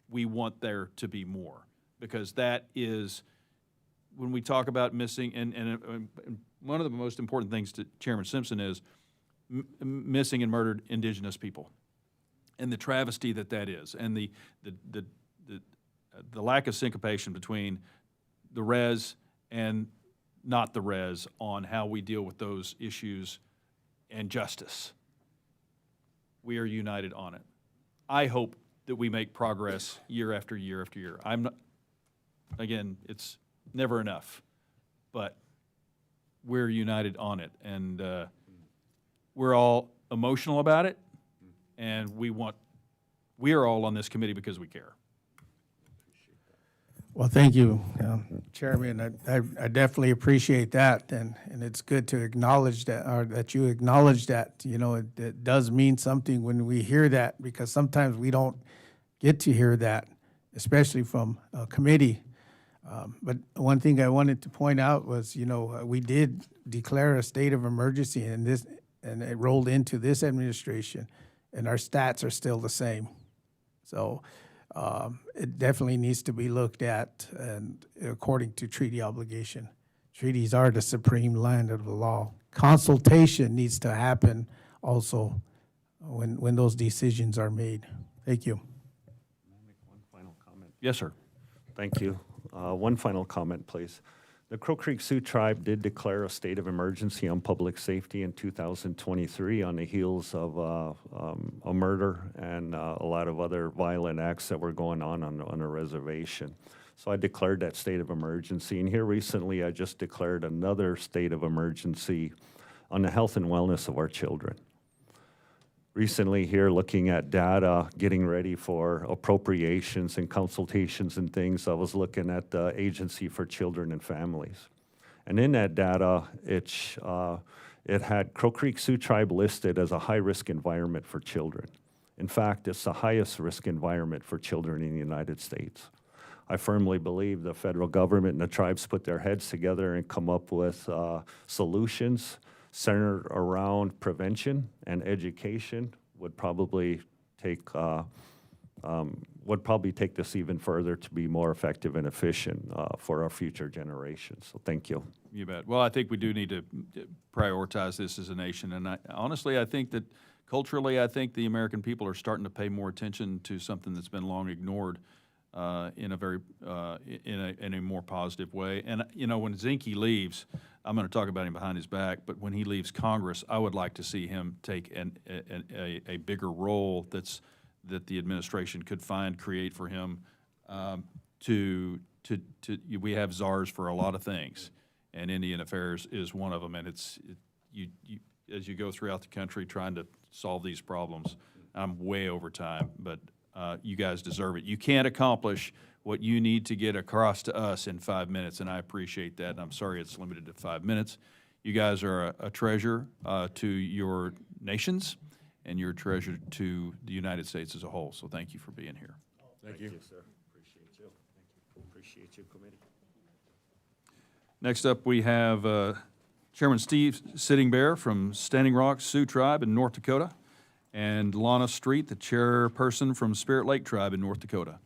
We want there to be more, because that is, when we talk about missing, and one of the most important things to Chairman Simpson is missing and murdered indigenous people, and the travesty that is, and the lack of syncopation between the res and not the res on how we deal with those issues and justice. We are united on it. I hope that we make progress year after year after year. I'm not, again, it's never enough, but we're united on it, and we're all emotional about it, and we are all on this committee because we care. Well, thank you, Chairman. I definitely appreciate that, and it's good to acknowledge that, or that you acknowledge that. You know, it does mean something when we hear that, because sometimes we don't get to hear that, especially from a committee. But one thing I wanted to point out was, we did declare a state of emergency, and it rolled into this administration, and our stats are still the same. So it definitely needs to be looked at, and according to treaty obligation. Treaties are the supreme land of the law. Consultation needs to happen also when those decisions are made. Thank you. One final comment. Yes, sir. Thank you. One final comment, please. The Crow Creek Sioux Tribe did declare a state of emergency on public safety in 2023 on the heels of a murder and a lot of other violent acts that were going on a reservation. So I declared that state of emergency. And here recently, I just declared another state of emergency on the health and wellness of our children. Recently here, looking at data, getting ready for appropriations and consultations and things, I was looking at the Agency for Children and Families. And in that data, it had Crow Creek Sioux Tribe listed as a high-risk environment for children. In fact, it's the highest risk environment for children in the United States. I firmly believe the federal government and the tribes put their heads together and come up with solutions centered around prevention and education would probably take would probably take this even further to be more effective and efficient for our future generations. So thank you. You bet. Well, I think we do need to prioritize this as a nation, and honestly, I think that culturally, I think the American people are starting to pay more attention to something that's been long ignored in a very in a more positive way. And you know, when Zinke leaves, I'm going to talk about him behind his back, but when he leaves Congress, I would like to see him take a bigger role that the administration could create for him. We have czars for a lot of things, and Indian Affairs is one of them. And you as you go throughout the country trying to solve these problems. I'm way over time, but you guys deserve it. You can't accomplish what you need to get across to us in 5 minutes, and I appreciate that, and I'm sorry it's limited to 5 minutes. You guys are a treasure to your nations, and you're a treasure to the United States as a whole, so thank you for being here. Thank you, sir. Appreciate you. Thank you. Appreciate you, committee. Next up, we have Chairman Steve Sitting Bear from Standing Rock Sioux Tribe in North Dakota, and Lana Street, the chairperson from Spirit Lake Tribe in North Dakota.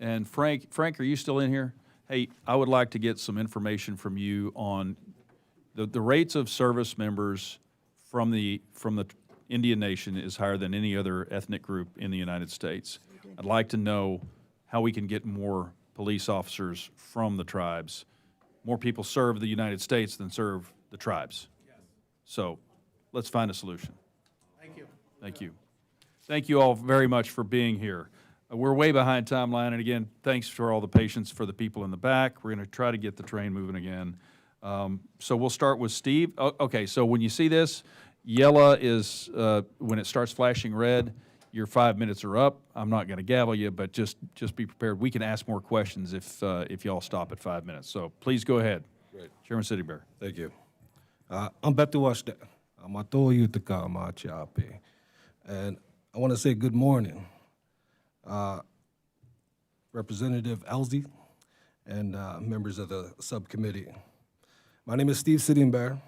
And Frank, are you still in here? Hey, I would like to get some information from you on the rates of service members from the Indian Nation is higher than any other ethnic group in the United States. I'd like to know how we can get more police officers from the tribes. More people serve the United States than serve the tribes. So let's find a solution. Thank you. Thank you. Thank you all very much for being here. We're way behind timeline, and again, thanks for all the patience for the people in the back. We're going to try to get the train moving again. So we'll start with Steve. Okay, so when you see this, yellow is when it starts flashing red, your 5 minutes are up. I'm not going to gavel you, but just be prepared. We can ask more questions if y'all stop at 5 minutes. So please go ahead. Great. Chairman Sitting Bear. Thank you. I'm Betuwashde. I'm a Toyutaka Machiapi. And I want to say good morning. Representative Elsie and members of the subcommittee. My name is Steve Sitting Bear.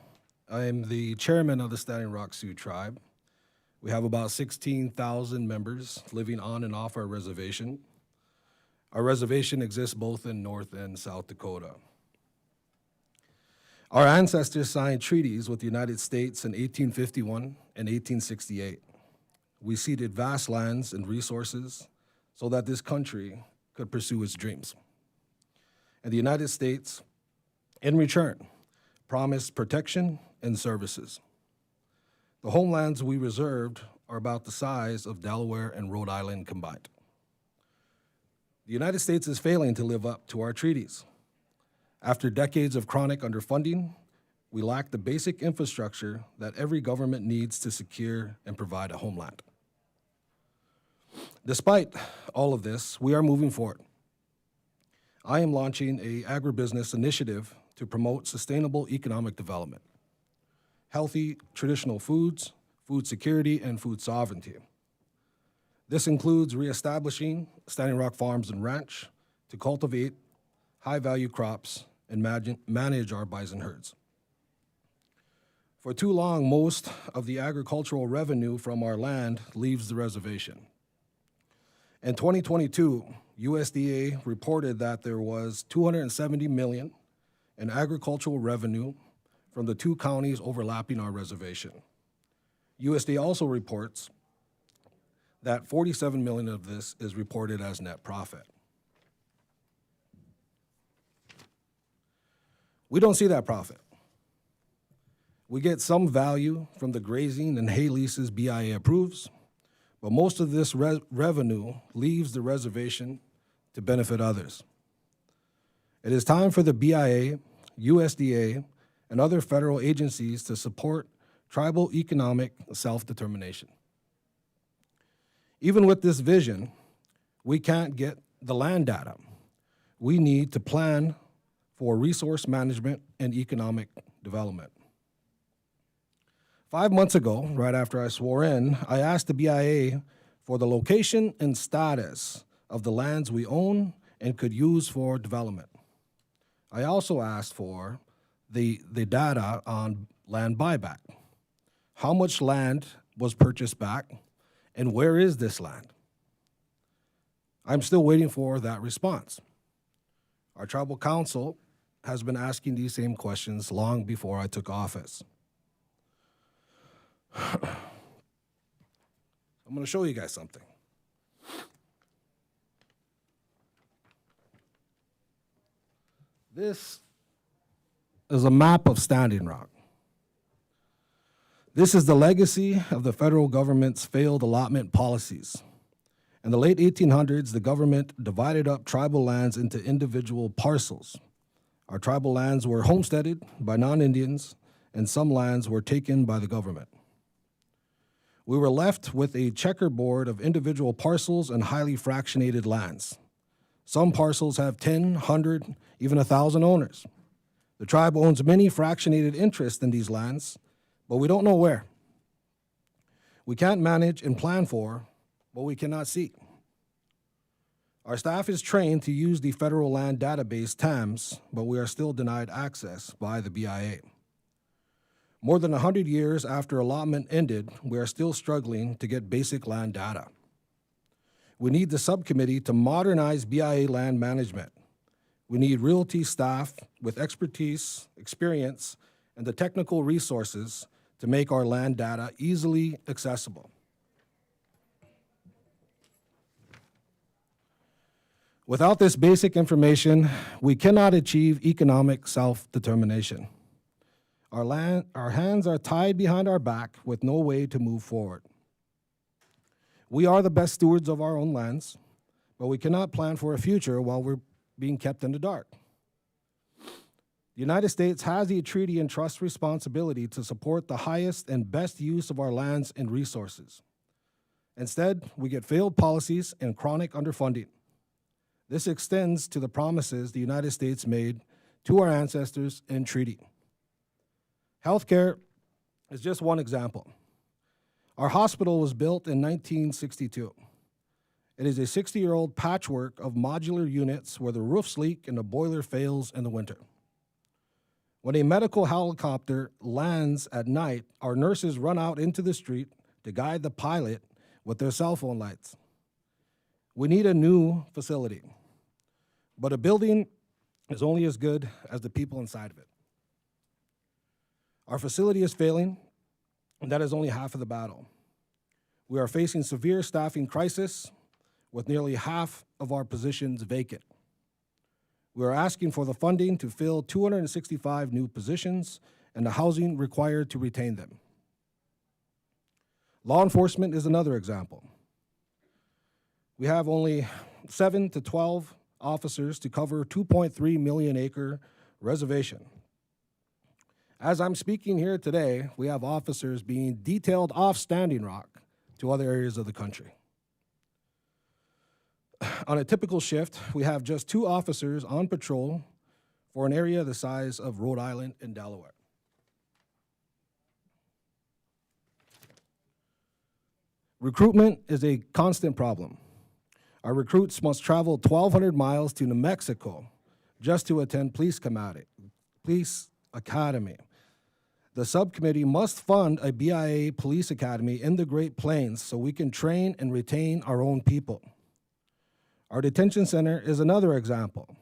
I am the chairman of the Standing Rock Sioux Tribe. We have about 16,000 members living on and off our reservation. Our reservation exists both in North and South Dakota. Our ancestors signed treaties with the United States in 1851 and 1868. We ceded vast lands and resources so that this country could pursue its dreams. And the United States, in return, promised protection and services. The homelands we reserved are about the size of Delaware and Rhode Island combined. The United States is failing to live up to our treaties. After decades of chronic underfunding, we lack the basic infrastructure that every government needs to secure and provide a homeland. Despite all of this, we are moving forward. I am launching an agribusiness initiative to promote sustainable economic development, healthy traditional foods, food security, and food sovereignty. This includes reestablishing Standing Rock Farms and Ranch to cultivate high-value crops and manage our bison herds. For too long, most of the agricultural revenue from our land leaves the reservation. In 2022, USDA reported that there was $270 million in agricultural revenue from the two counties overlapping our reservation. USDA also reports that $47 million of this is reported as net profit. We don't see that profit. We get some value from the grazing and hay leases BIA approves, but most of this revenue leaves the reservation to benefit others. It is time for the BIA, USDA, and other federal agencies to support tribal economic self-determination. Even with this vision, we can't get the land data. We need to plan for resource management and economic development. 5 months ago, right after I swore in, I asked the BIA for the location and status of the lands we own and could use for development. I also asked for the data on land buyback. How much land was purchased back, and where is this land? I'm still waiting for that response. Our tribal council has been asking these same questions long before I took office. I'm going to show you guys something. This is a map of Standing Rock. This is the legacy of the federal government's failed allotment policies. In the late 1800s, the government divided up tribal lands into individual parcels. Our tribal lands were homesteaded by non-Indians, and some lands were taken by the government. We were left with a checkerboard of individual parcels and highly fractionated lands. Some parcels have 10, 100, even 1,000 owners. The tribe owns many fractionated interests in these lands, but we don't know where. We can't manage and plan for what we cannot see. Our staff is trained to use the federal land database TAMS, but we are still denied access by the BIA. More than 100 years after allotment ended, we are still struggling to get basic land data. We need the subcommittee to modernize BIA land management. We need realty staff with expertise, experience, and the technical resources to make our land data easily accessible. Without this basic information, we cannot achieve economic self-determination. Our hands are tied behind our back with no way to move forward. We are the best stewards of our own lands, but we cannot plan for a future while we're being kept in the dark. The United States has the treaty and trust responsibility to support the highest and best use of our lands and resources. Instead, we get failed policies and chronic underfunding. This extends to the promises the United States made to our ancestors in treaty. Healthcare is just one example. Our hospital was built in 1962. It is a 60-year-old patchwork of modular units where the roofs leak and the boiler fails in the winter. When a medical helicopter lands at night, our nurses run out into the street to guide the pilot with their cell phone lights. We need a new facility, but a building is only as good as the people inside of it. Our facility is failing, and that is only half of the battle. We are facing severe staffing crisis with nearly half of our positions vacant. We are asking for the funding to fill 265 new positions and the housing required to retain them. Law enforcement is another example. We have only 7 to 12 officers to cover 2.3 million acre reservation. As I'm speaking here today, we have officers being detailed off Standing Rock to other areas of the country. On a typical shift, we have just 2 officers on patrol for an area the size of Rhode Island and Delaware. Recruitment is a constant problem. Our recruits must travel 1,200 miles to New Mexico just to attend police academy. The subcommittee must fund a BIA police academy in the Great Plains so we can train and retain our own people. Our detention center is another example.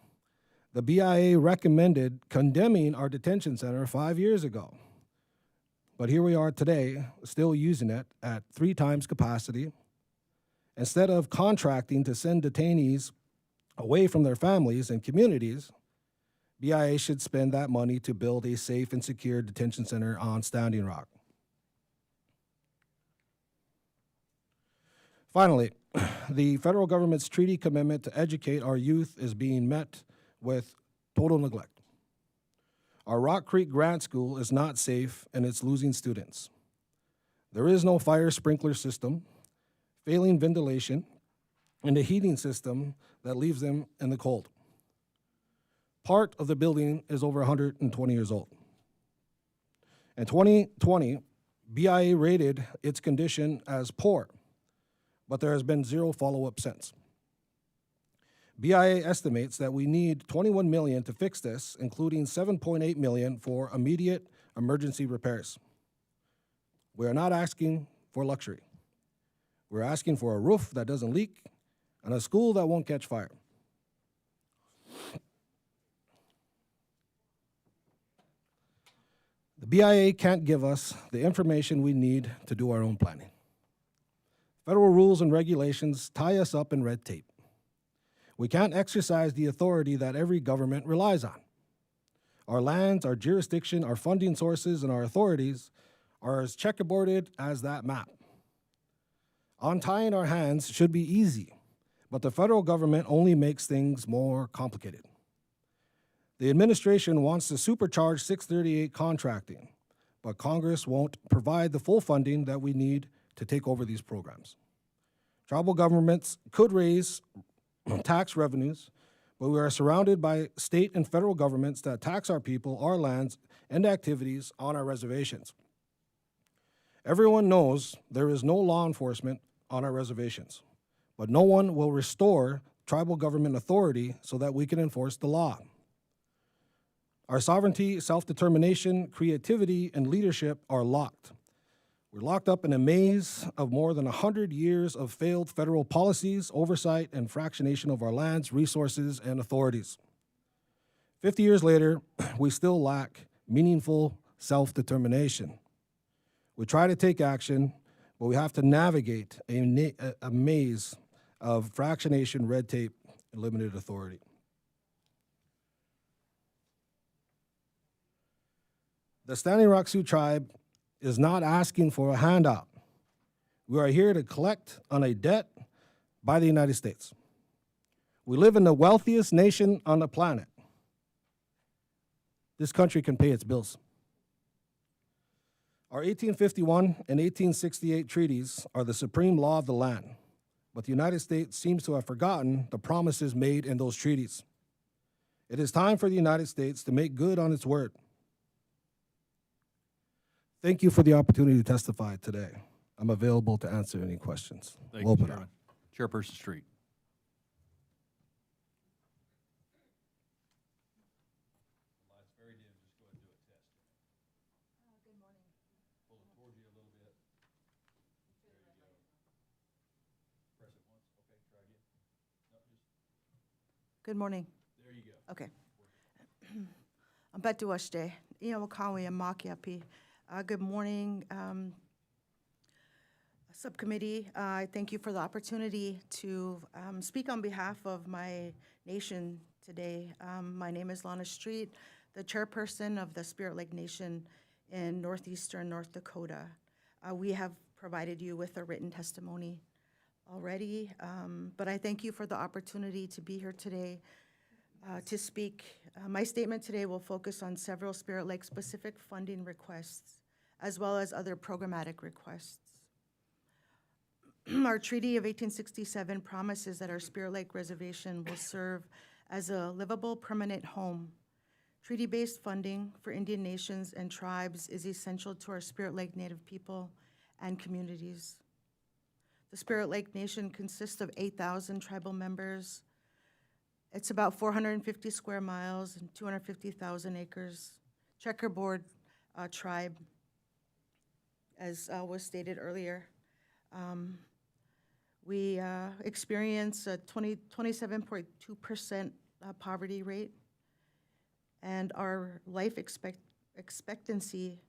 The BIA recommended condemning our detention center 5 years ago. But here we are today, still using it at 3 times capacity. Instead of contracting to send detainees away from their families and communities, BIA should spend that money to build a safe and secure detention center on Standing Rock. Finally, the federal government's treaty commitment to educate our youth is being met with total neglect. Our Rock Creek Grant School is not safe and it's losing students. There is no fire sprinkler system, failing ventilation, and a heating system that leaves them in the cold. Part of the building is over 120 years old. In 2020, BIA rated its condition as poor, but there has been zero follow-up since. BIA estimates that we need $21 million to fix this, including $7.8 million for immediate emergency repairs. We are not asking for luxury. We're asking for a roof that doesn't leak and a school that won't catch fire. The BIA can't give us the information we need to do our own planning. Federal rules and regulations tie us up in red tape. We can't exercise the authority that every government relies on. Our lands, our jurisdiction, our funding sources, and our authorities are as checkerboarded as that map. Untying our hands should be easy, but the federal government only makes things more complicated. The administration wants to supercharge 638 contracting, but Congress won't provide the full funding that we need to take over these programs. Tribal governments could raise tax revenues, but we are surrounded by state and federal governments that tax our people, our lands, and activities on our reservations. Everyone knows there is no law enforcement on our reservations, but no one will restore tribal government authority so that we can enforce the law. Our sovereignty, self-determination, creativity, and leadership are locked. We're locked up in a maze of more than 100 years of failed federal policies, oversight, and fractionation of our lands, resources, and authorities. 50 years later, we still lack meaningful self-determination. We try to take action, but we have to navigate a maze of fractionation, red tape, and limited authority. The Standing Rock Sioux Tribe is not asking for a handout. We are here to collect on a debt by the United States. We live in the wealthiest nation on the planet. This country can pay its bills. Our 1851 and 1868 treaties are the supreme law of the land, but the United States seems to have forgotten the promises made in those treaties. It is time for the United States to make good on its word. Thank you for the opportunity to testify today. I'm available to answer any questions. Thank We'll you, open up. Chairman. Chairperson Street. Good morning. There you go. Okay. Betuashte, Iawakawi and Makiapi. Good morning, Subcommittee. I thank you for the opportunity to speak on behalf of my nation today. My name is Lana Street, the chairperson of the Spirit Lake Nation in northeastern North Dakota. We have provided you with a written testimony already, but I thank you for the opportunity to be here today to speak. My statement today will focus on several Spirit Lake specific funding requests, as well as other programmatic requests. Our Treaty of 1867 promises that our Spirit Lake Reservation will serve as a livable permanent home. Treaty-based funding for Indian nations and tribes is essential to our Spirit Lake Native people and communities. The Spirit Lake Nation consists of 8,000 tribal members. It's about 450 square miles and 250,000 acres. Checkerboard tribe, as was stated earlier. We experience a 27.2% poverty rate, and our life expectancy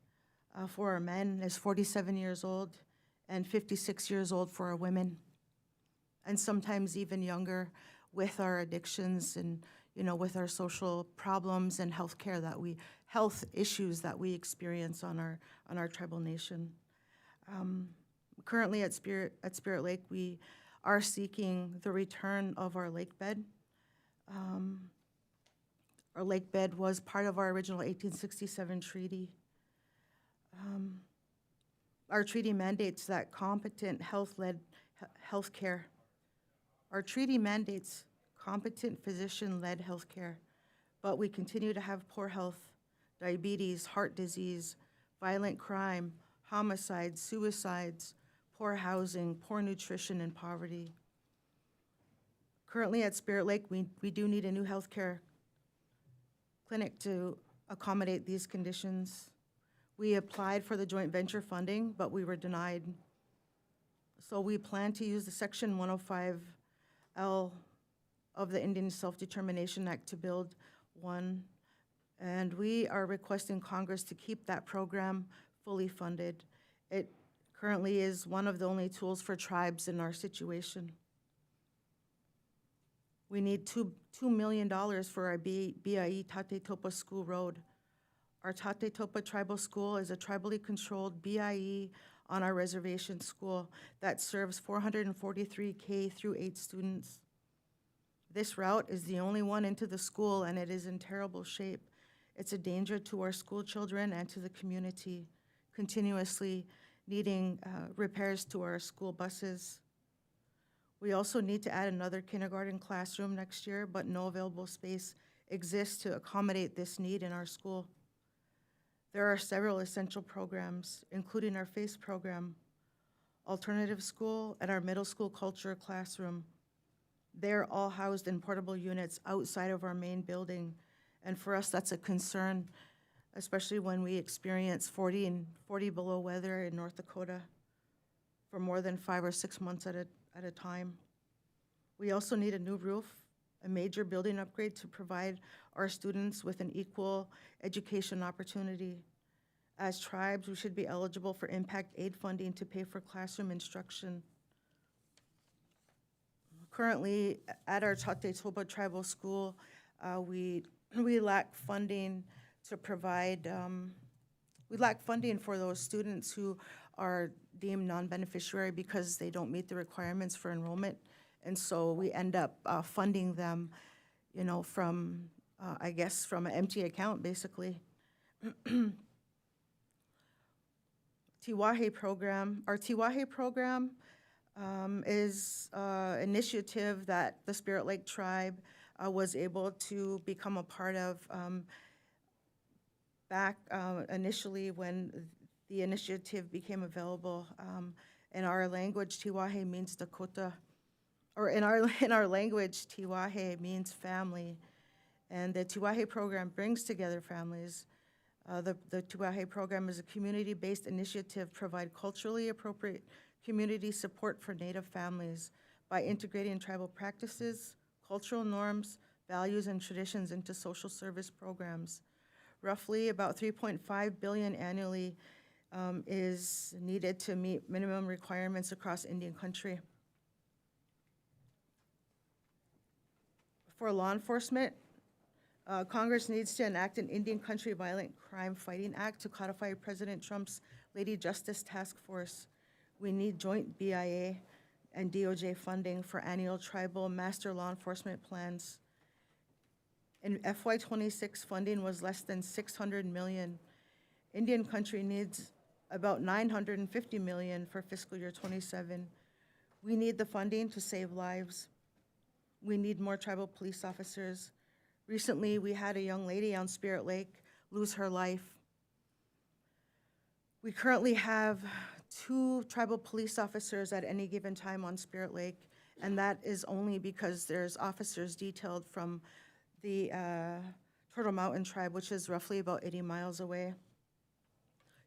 for our men is 47 years old and 56 years old for our women, and sometimes even younger with our addictions and with our social problems and health issues that we experience on our tribal nation. Currently at Spirit Lake, we are seeking the return of our lake bed. Our lake bed was part of our original 1867 treaty. Our treaty mandates that competent health-led healthcare. Our treaty mandates competent physician-led healthcare, but we continue to have poor health, diabetes, heart disease, violent crime, homicides, suicides, poor housing, poor nutrition, and poverty. Currently at Spirit Lake, we do need a new healthcare clinic to accommodate these conditions. We applied for the joint venture funding, but we were denied. So we plan to use the Section 105L of the Indian Self-Determination Act to build one, and we are requesting Congress to keep that program fully funded. It currently is one of the only tools for tribes in our situation. We need $2 million for our BIE Tate Topa School Road. Our Tate Topa Tribal School is a tribally controlled BIE on our reservation school that serves 443 K through 8 students. This route is the only one into the school, and it is in terrible shape. It's a danger to our school children and to the community, continuously needing repairs to our school buses. We also need to add another kindergarten classroom next year, but no available space exists to accommodate this need in our school. There are several essential programs, including our FACE program, alternative school, and our middle school culture classroom. They're all housed in portable units outside of our main building, and for us, that's a concern, especially when we experience 40 and 40 below weather in North Dakota for more than 5 or 6 months at a time. We also need a new roof, a major building upgrade to provide our students with an equal education opportunity. As tribes, we should be eligible for impact aid funding to pay for classroom instruction. Currently, at our Tate Topa Tribal School, we lack funding to provide, we lack funding for those students who are deemed non-beneficiary because they don't meet the requirements for enrollment. And so we end up funding them, you know, from, I guess, from an empty account, basically. Tiwahe program, our Tiwahe program is an initiative that the Spirit Lake Tribe was able to become a part of back initially when the initiative became available. In our language, Tiwahe means Dakota, or in our language, Tiwahe means family. And the Tiwahe program brings together families. The Tiwahe program is a community-based initiative to provide culturally appropriate community support for Native families by integrating tribal practices, cultural norms, values, and traditions into social service programs. Roughly about $3.5 billion annually is needed to meet minimum requirements across Indian country. For law enforcement, Congress needs to enact an Indian Country Violent Crime Fighting Act to codify President Trump's Lady Justice Task Force. We need joint BIA and DOJ funding for annual tribal master law enforcement plans. In FY26, funding was less than $600 million. Indian country needs about $950 million for fiscal year 27. We need the funding to save lives. We need more tribal police officers. Recently, we had a young lady on Spirit Lake lose her life. We currently have 2 tribal police officers at any given time on Spirit Lake, and that is only because there's officers detailed from the Turtle Mountain tribe, which is roughly about 80 miles away.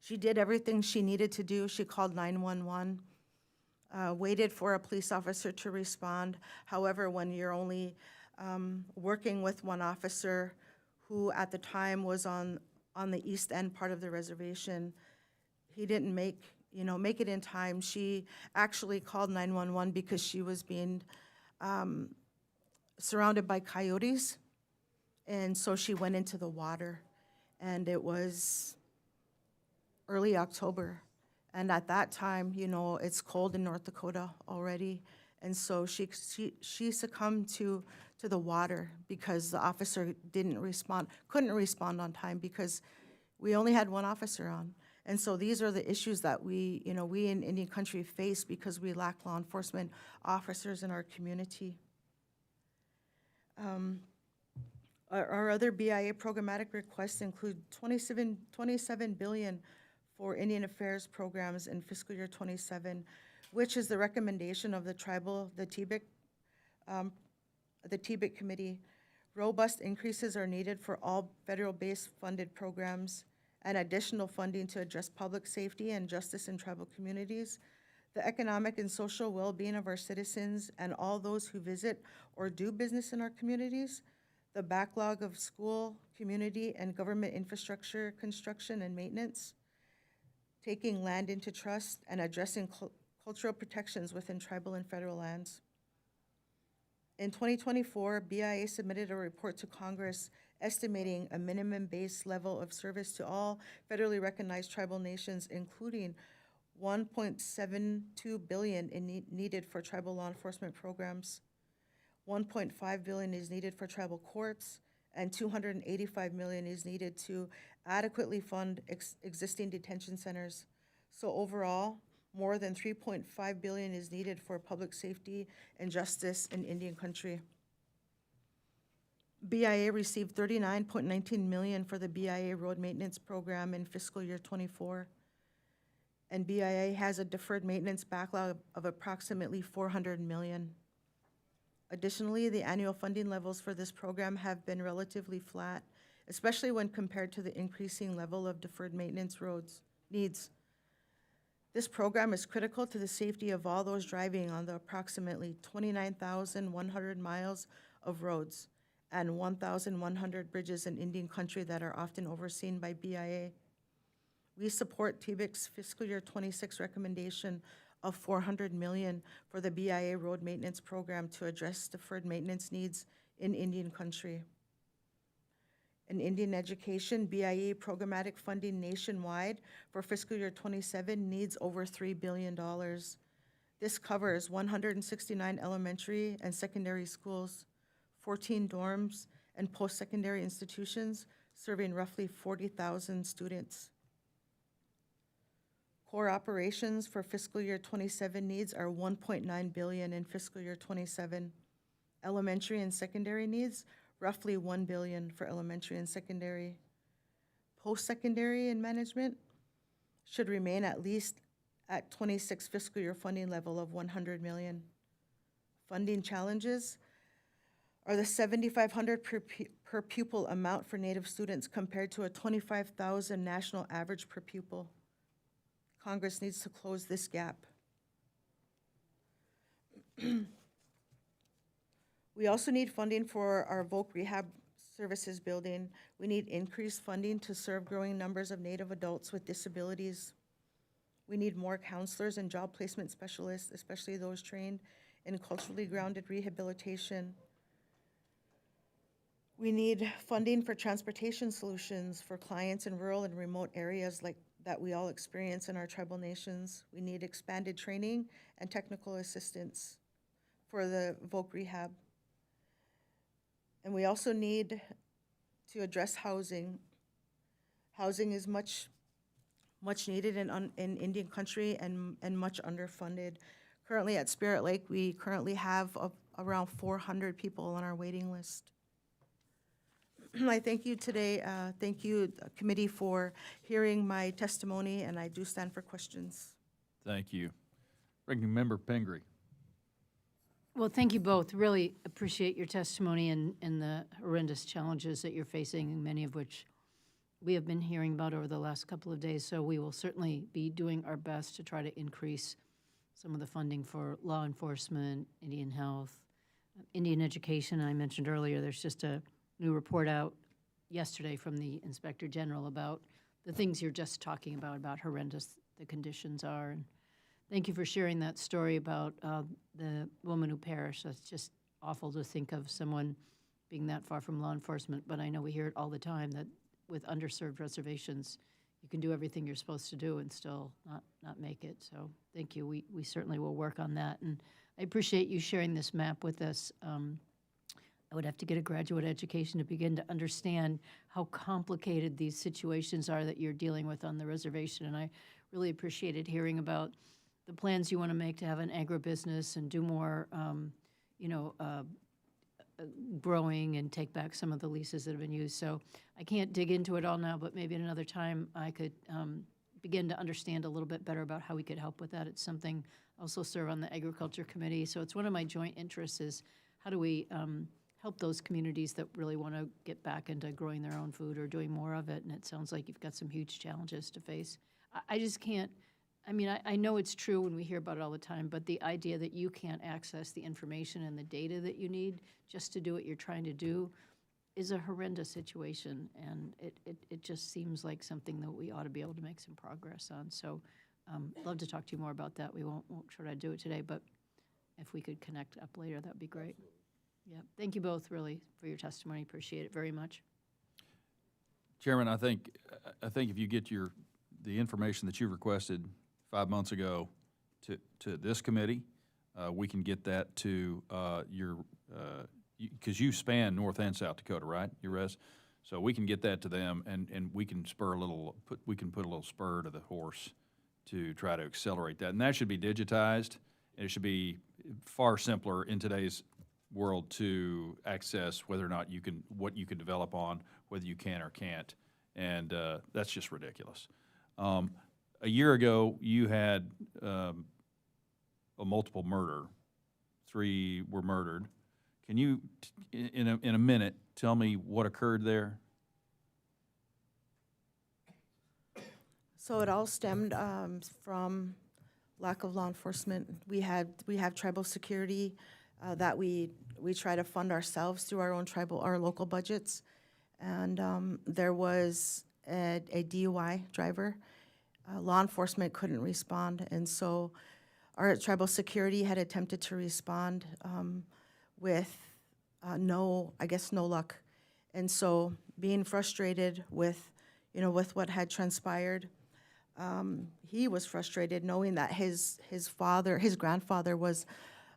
She did everything she needed to do. She called 911, waited for a police officer to respond. However, when you're only working with one officer who at the time was on the east end part of the reservation, he didn't make it in time. She actually called 911 because she was being surrounded by coyotes, and so she went into the water, and it was early October, and at that time, you know, it's cold in North Dakota already, and so she succumbed to the water because the officer couldn't respond on time because we only had one officer on. And so these are the issues that we in Indian country face because we lack law enforcement officers in our community. Our other BIA programmatic requests include 27 billion for Indian Affairs programs in fiscal year 27, which is the recommendation of the TBIC committee. Robust increases are needed for all federal-based funded programs and additional funding to address public safety and justice in tribal communities, the economic and social well-being of our citizens and all those who visit or do business in our communities, the backlog of school, community, and government infrastructure construction and maintenance, taking land into trust, and addressing cultural protections within tribal and federal lands. In 2024, BIA submitted a report to Congress estimating a minimum base level of service to all federally recognized tribal nations, including $1.72 billion needed for tribal law enforcement programs, $1.5 billion is needed for tribal courts, and $285 million is needed to adequately fund existing detention centers. So overall, more than $3.5 billion is needed for public safety and justice in Indian country. BIA received $39.19 million for the BIA road maintenance program in fiscal year 24. And BIA has a deferred maintenance backlog of approximately $400 million. Additionally, the annual funding levels for this program have been relatively flat, especially when compared to the increasing level of deferred maintenance roads needs. This program is critical to the safety of all those driving on the approximately 29,100 miles of roads and 1,100 bridges in Indian country that are often overseen by BIA. We support TBIC's fiscal year 26 recommendation of $400 million for the BIA road maintenance program to address deferred maintenance needs in Indian country. In Indian education, BIA programmatic funding nationwide for fiscal year 27 needs over $3 billion. This covers 169 elementary and secondary schools, 14 dorms, and post-secondary institutions serving roughly 40,000 students. Core operations for fiscal year 27 needs are $1.9 billion in fiscal year 27. Elementary and secondary needs, roughly $1 billion for elementary and secondary. Post-secondary and management should remain at least at 26 fiscal year funding level of $100 million. Funding challenges are the $7,500 per pupil amount for Native students compared to a $25,000 national average per pupil. Congress needs to close this gap. We also need funding for our VOC rehab services building. We need increased funding to serve growing numbers of Native adults with disabilities. We need more counselors and job placement specialists, especially those trained in culturally grounded rehabilitation. We need funding for transportation solutions for clients in rural and remote areas like that we all experience in our tribal nations. We need expanded training and technical assistance for the VOC rehab. And we also need to address housing. Housing is much needed in Indian country and much underfunded. Currently at Spirit Lake, we currently have around 400 people on our waiting list. I thank you today, thank you, committee, for hearing my testimony, and I do stand for questions. Thank you. Ranking Member Pingree. Well, thank you both. Really appreciate your testimony and the horrendous challenges that you're facing, many of which we have been hearing about over the last couple of days. So we will certainly be doing our best to try to increase some of the funding for law enforcement, Indian health, Indian education. I mentioned earlier, there's just a new report out yesterday from the Inspector General about the things you're just talking about horrendous the conditions are. And thank you for sharing that story about the woman who perished. That's just awful to think of someone being that far from law enforcement, but I know we hear it all the time that with underserved reservations, you can do everything you're supposed to do and still not make it. So thank you. We certainly will work on that. And I appreciate you sharing this map with us I would have to get a graduate education to begin to understand how complicated these situations are that you're dealing with on the reservation. And I really appreciated hearing about the plans you want to make to have an agribusiness and do more, growing and take back some of the leases that have been used. So I can't dig into it all now, but maybe at another time I could begin to understand a little bit better about how we could help with that. It's something I also serve on the Agriculture Committee, so it's one of my joint interests is how do we help those communities that really want to get back into growing their own food or doing more of it, and it sounds like you've got some huge challenges to face. I just can't, I know it's true when we hear about it all the time, but the idea that you can't access the information and the data that you need just to do what you're trying to do is a horrendous situation, and it just seems like something that we ought to be able to make some progress on. So I'd love to talk to you more about that. We won't try to do it today, but if we could connect up later, that'd be great. Yeah, thank you both really for your testimony. Appreciate it very much. Chairman, I think if you get the information that you requested 5 months ago to this committee, we can get that to because you span North and South Dakota, right? Your res, so we can get that to them, and we can put a little spur to the horse to try to accelerate that, and that should be digitized, and it should be far simpler in today's world to access whether or not what you can develop on, whether you can or can't, and that's just ridiculous. A year ago, you had a multiple murder. 3 were murdered. Can you, in a minute, tell me what occurred there? So it all stemmed from lack of law enforcement. We have tribal security that we try to fund ourselves through our local budgets, and there was a DUI driver. Law enforcement couldn't respond, and so our tribal security had attempted to respond with no luck. And so being frustrated with what had transpired, he was frustrated knowing that his grandfather was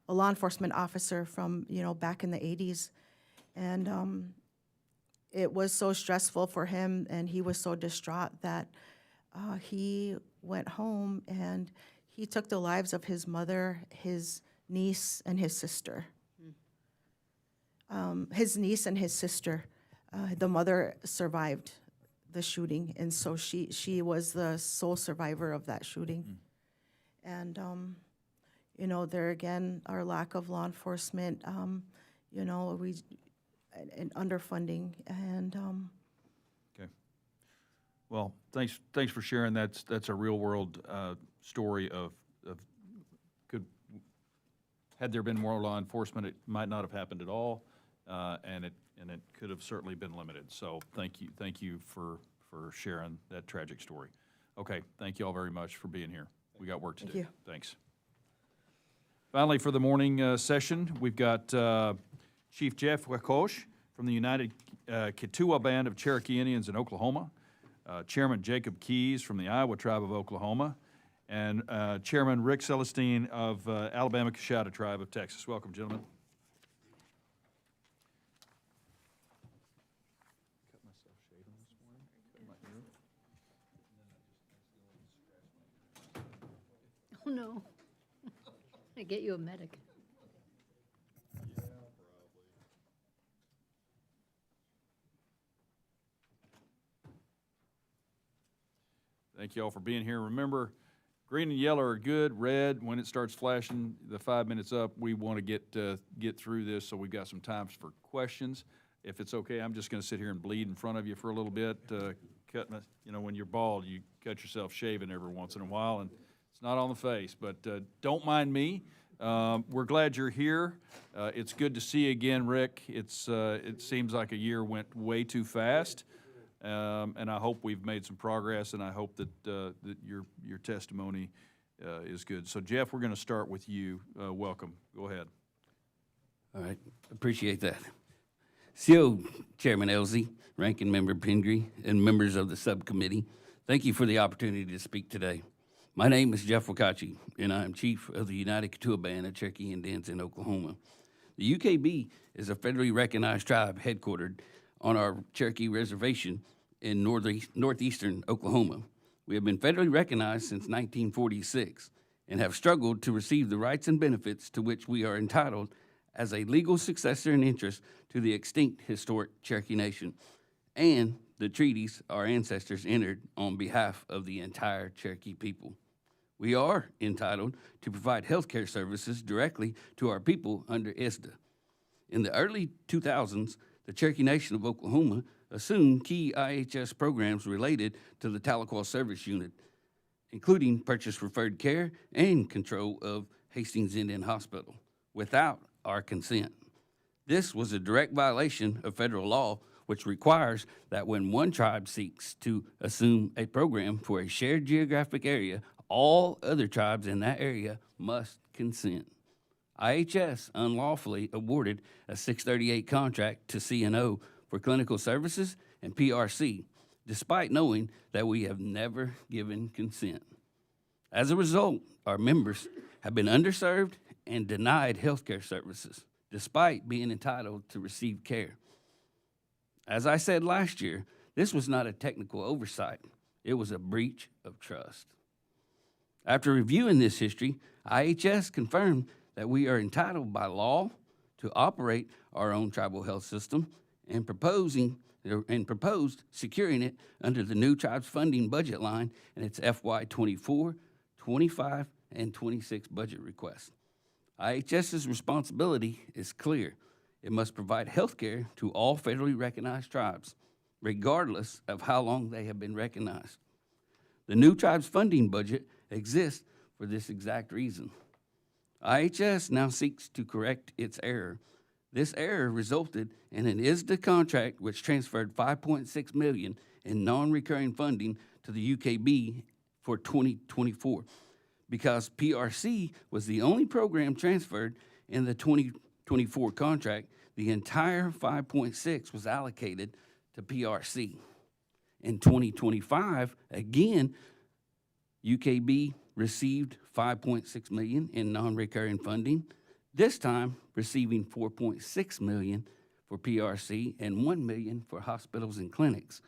a law enforcement officer from, back in the 80s. And it was so stressful for him, and he was so distraught that he went home and he took the lives of his mother, his niece, and his sister. His niece and his sister. The mother survived the shooting, and so she was the sole survivor of that shooting. And there again, our lack of law enforcement, and underfunding, and Okay. Well, thanks for sharing. That's a real world story of had there been more law enforcement, it might not have happened at all, and it could have certainly been limited. So thank you for sharing that tragic story. Okay, thank you all very much for being here. We got work to do. Thank you. Thanks. Finally, for the morning session, we've got Chief Jeff Wakosh from the United Kituwa Band of Cherokee Indians in Oklahoma, Chairman Jacob Keys from the Iowa Tribe of Oklahoma, and Chairman Rick Celestine of Alabama Coshada Tribe of Texas. Welcome, gentlemen. Oh, no. I get you a medic. Thank you all for being here. Remember, green and yellow are good. Red, when it starts flashing the 5 minutes up, we want to get through this, so we've got some time for questions. If it's okay, I'm just going to sit here and bleed in front of you for a little bit. When you're bald, you cut yourself shaving every once in a while, and it's not on the face. But don't mind me. We're glad you're here. It's good to see you again, Rick. It seems like a year went way too fast. And I hope we've made some progress, and I hope that your testimony is good. So, Jeff, we're going to start with you. Welcome. Go ahead. All right. Appreciate that. So, Chairman Elsie, Ranking Member Pingree, and members of the subcommittee, thank you for the opportunity to speak today. My name is Jeff Wakachi, and I am Chief of the United Kituwa Band of Cherokee Indians in Oklahoma. The UKB is a federally recognized tribe headquartered on our Cherokee Reservation in northeastern Oklahoma. We have been federally recognized since 1946 and have struggled to receive the rights and benefits to which we are entitled as a legal successor in interest to the extinct historic Cherokee Nation and the treaties our ancestors entered on behalf of the entire Cherokee people. We are entitled to provide health care services directly to our people under ISDA. In the early 2000s, the Cherokee Nation of Oklahoma assumed key IHS programs related to the Tahlequah Service Unit, including purchase referred care and control of Hastings Indian Hospital, without our consent. This was a direct violation of federal law, which requires that when one tribe seeks to assume a program for a shared geographic area, all other tribes in that area must consent. IHS unlawfully awarded a 638 contract to CNO for clinical services and PRC, despite knowing that we have never given consent. As a result, our members have been underserved and denied health care services, despite being entitled to receive care. As I said last year, this was not a technical oversight. It was a breach of trust. After reviewing this history, IHS confirmed that we are entitled by law to operate our own tribal health system and proposed securing it under the new tribes funding budget line in its FY 24, 25, and 26 budget requests. IHS's responsibility is clear. It must provide health care to all federally recognized tribes, regardless of how long they have been recognized. The new tribes funding budget exists for this exact reason. IHS now seeks to correct its error. This error resulted in an ISDA contract which transferred $5.6 million in non-recurring funding to the UKB for 2024. Because PRC was the only program transferred in the 2024 contract, the entire 5.6 was allocated to PRC. In 2025, again, UKB received $5.6 million in non-recurring funding, this time receiving $4.6 million for PRC and $1 million for hospitals and clinics.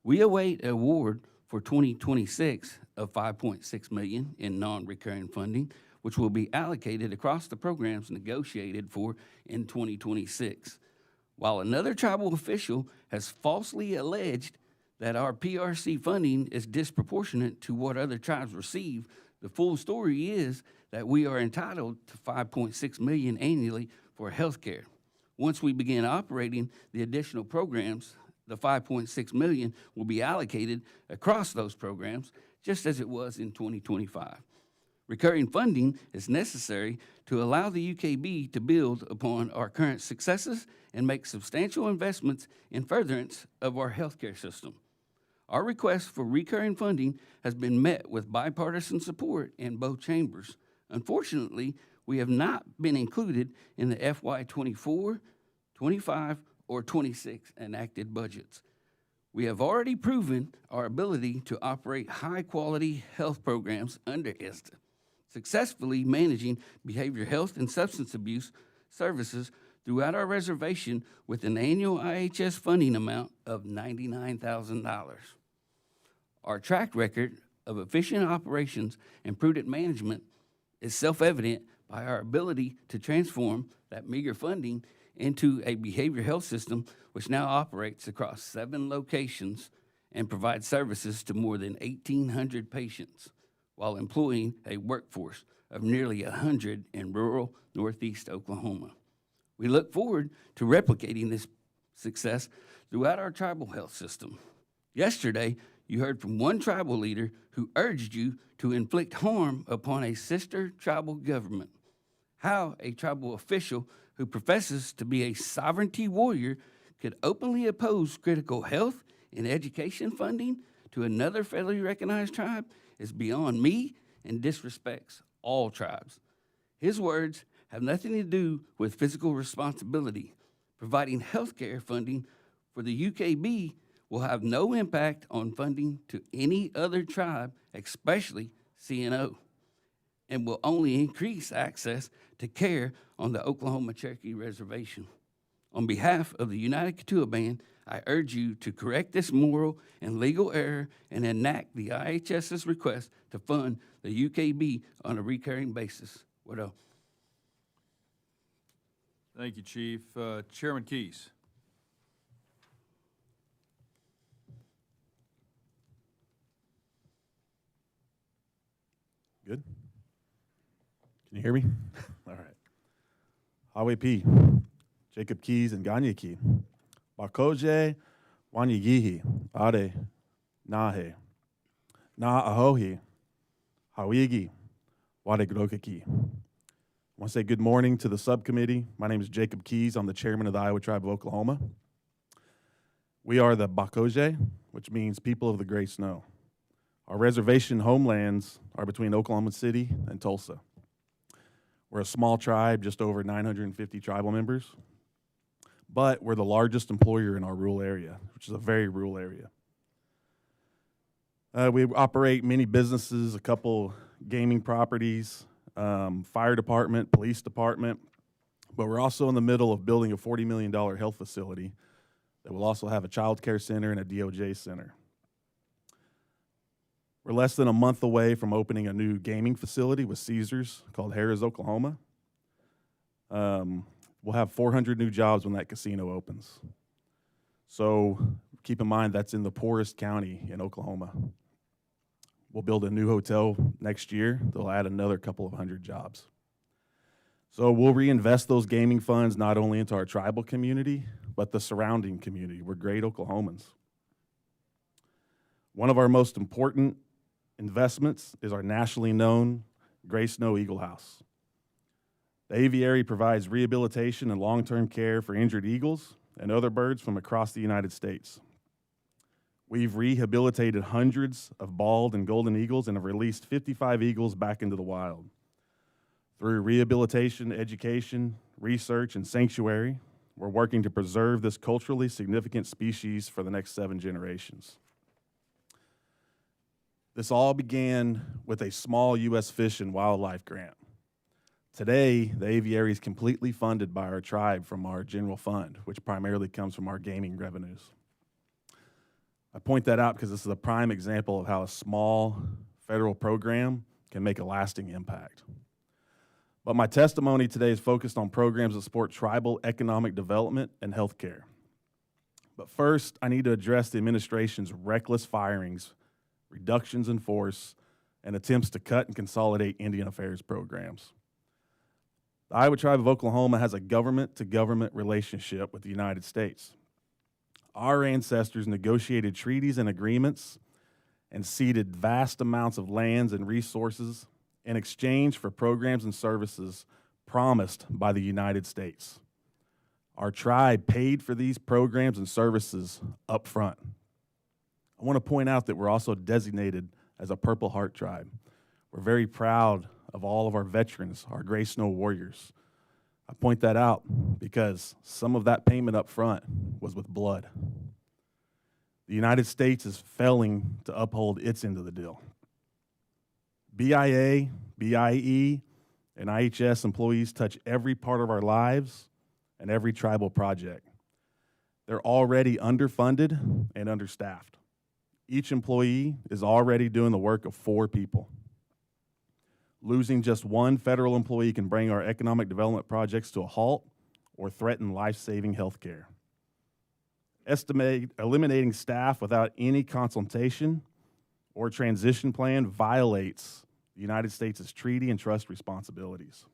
We await award for 2026 of $5.6 million in non-recurring funding, which will be allocated across the programs negotiated for in 2026. While another tribal official has falsely alleged that our PRC funding is disproportionate to what other tribes receive, the full story is that we are entitled to $5.6 million annually for health care. Once we begin operating the additional programs, the $5.6 million will be allocated across those programs, just as it was in 2025. Recurring funding is necessary to allow the UKB to build upon our current successes and make substantial investments in furtherance of our healthcare system. Our request for recurring funding has been met with bipartisan support in both chambers. Unfortunately, we have not been included in the FY 24, 25, or 26 enacted budgets. We have already proven our ability to operate high-quality health programs under ISDA, successfully managing behavioral health and substance abuse services throughout our reservation with an annual IHS funding amount of $99,000. Our track record of efficient operations and prudent management is self-evident by our ability to transform that meager funding into a behavioral health system which now operates across 7 locations and provides services to more than 1,800 patients while employing a workforce of nearly 100 in rural northeast Oklahoma. We look forward to replicating this success throughout our tribal health system. Yesterday, you heard from one tribal leader who urged you to inflict harm upon a sister tribal government. How a tribal official who professes to be a sovereignty warrior could openly oppose critical health and education funding to another federally recognized tribe is beyond me and disrespects all tribes. His words have nothing to do with physical responsibility. Providing health care funding for the UKB will have no impact on funding to any other tribe, especially CNO. and will only increase access to care on the Oklahoma Cherokee Reservation. On behalf of the United Kituah Band, I urge you to correct this moral and legal error and enact the IHS's request to fund the UKB on a recurring basis. What else? Thank you, Chief. Chairman Keys. Good? Can you hear me? All right. Highway P, Jacob Keys and Ganya Key. Bakoje, Wanyagihi, Ade, Nahe, Na Ahohi, Hawigi, Wadegrokaki. I want to say good morning to the subcommittee. My name is Jacob Keys. I'm the chairman of the Iowa Tribe of Oklahoma. We are the Bakoje, which means people of the gray snow. Our reservation homelands are between Oklahoma City and Tulsa. We're a small tribe, just over 950 tribal members, but we're the largest employer in our rural area, which is a very rural area. We operate many businesses, a couple gaming properties, fire department, police department, but we're also in the middle of building a $40 million health facility that will also have a child care center and a DOJ center. We're less than a month away from opening a new gaming facility with Caesars called Harrah's, Oklahoma. We'll have 400 new jobs when that casino opens. So keep in mind that's in the poorest county in Oklahoma. We'll build a new hotel next year. They'll add another couple of hundred jobs. So we'll reinvest those gaming funds not only into our tribal community, but the surrounding community. We're great Oklahomans. One of our most important investments is our nationally known Gray Snow Eagle House. The aviary provides rehabilitation and long-term care for injured eagles and other birds from across the United States. We've rehabilitated hundreds of bald and golden eagles and have released 55 eagles back into the wild. Through rehabilitation, education, research, and sanctuary, we're working to preserve this culturally significant species for the next 7 generations. This all began with a small U.S. Fish and Wildlife grant. Today, the aviary is completely funded by our tribe from our general fund, which primarily comes from our gaming revenues. I point that out because this is a prime example of how a small federal program can make a lasting impact. But my testimony today is focused on programs that support tribal economic development and healthcare. But first, I need to address the administration's reckless firings, reductions in force, and attempts to cut and consolidate Indian Affairs programs. The Iowa Tribe of Oklahoma has a government-to-government relationship with the United States. Our ancestors negotiated treaties and agreements and ceded vast amounts of lands and resources in exchange for programs and services promised by the United States. Our tribe paid for these programs and services up front. I want to point out that we're also designated as a Purple Heart tribe. We're very proud of all of our veterans, our Gray Snow warriors. I point that out because some of that payment up front was with blood. The United States is failing to uphold its end of the deal. BIA, BIE, and IHS employees touch every part of our lives and every tribal project. They're already underfunded and understaffed. Each employee is already doing the work of 4 people. Losing just one federal employee can bring our economic development projects to a halt or threaten life-saving health care. Eliminating staff without any consultation or transition plan violates the United States' treaty and trust responsibilities.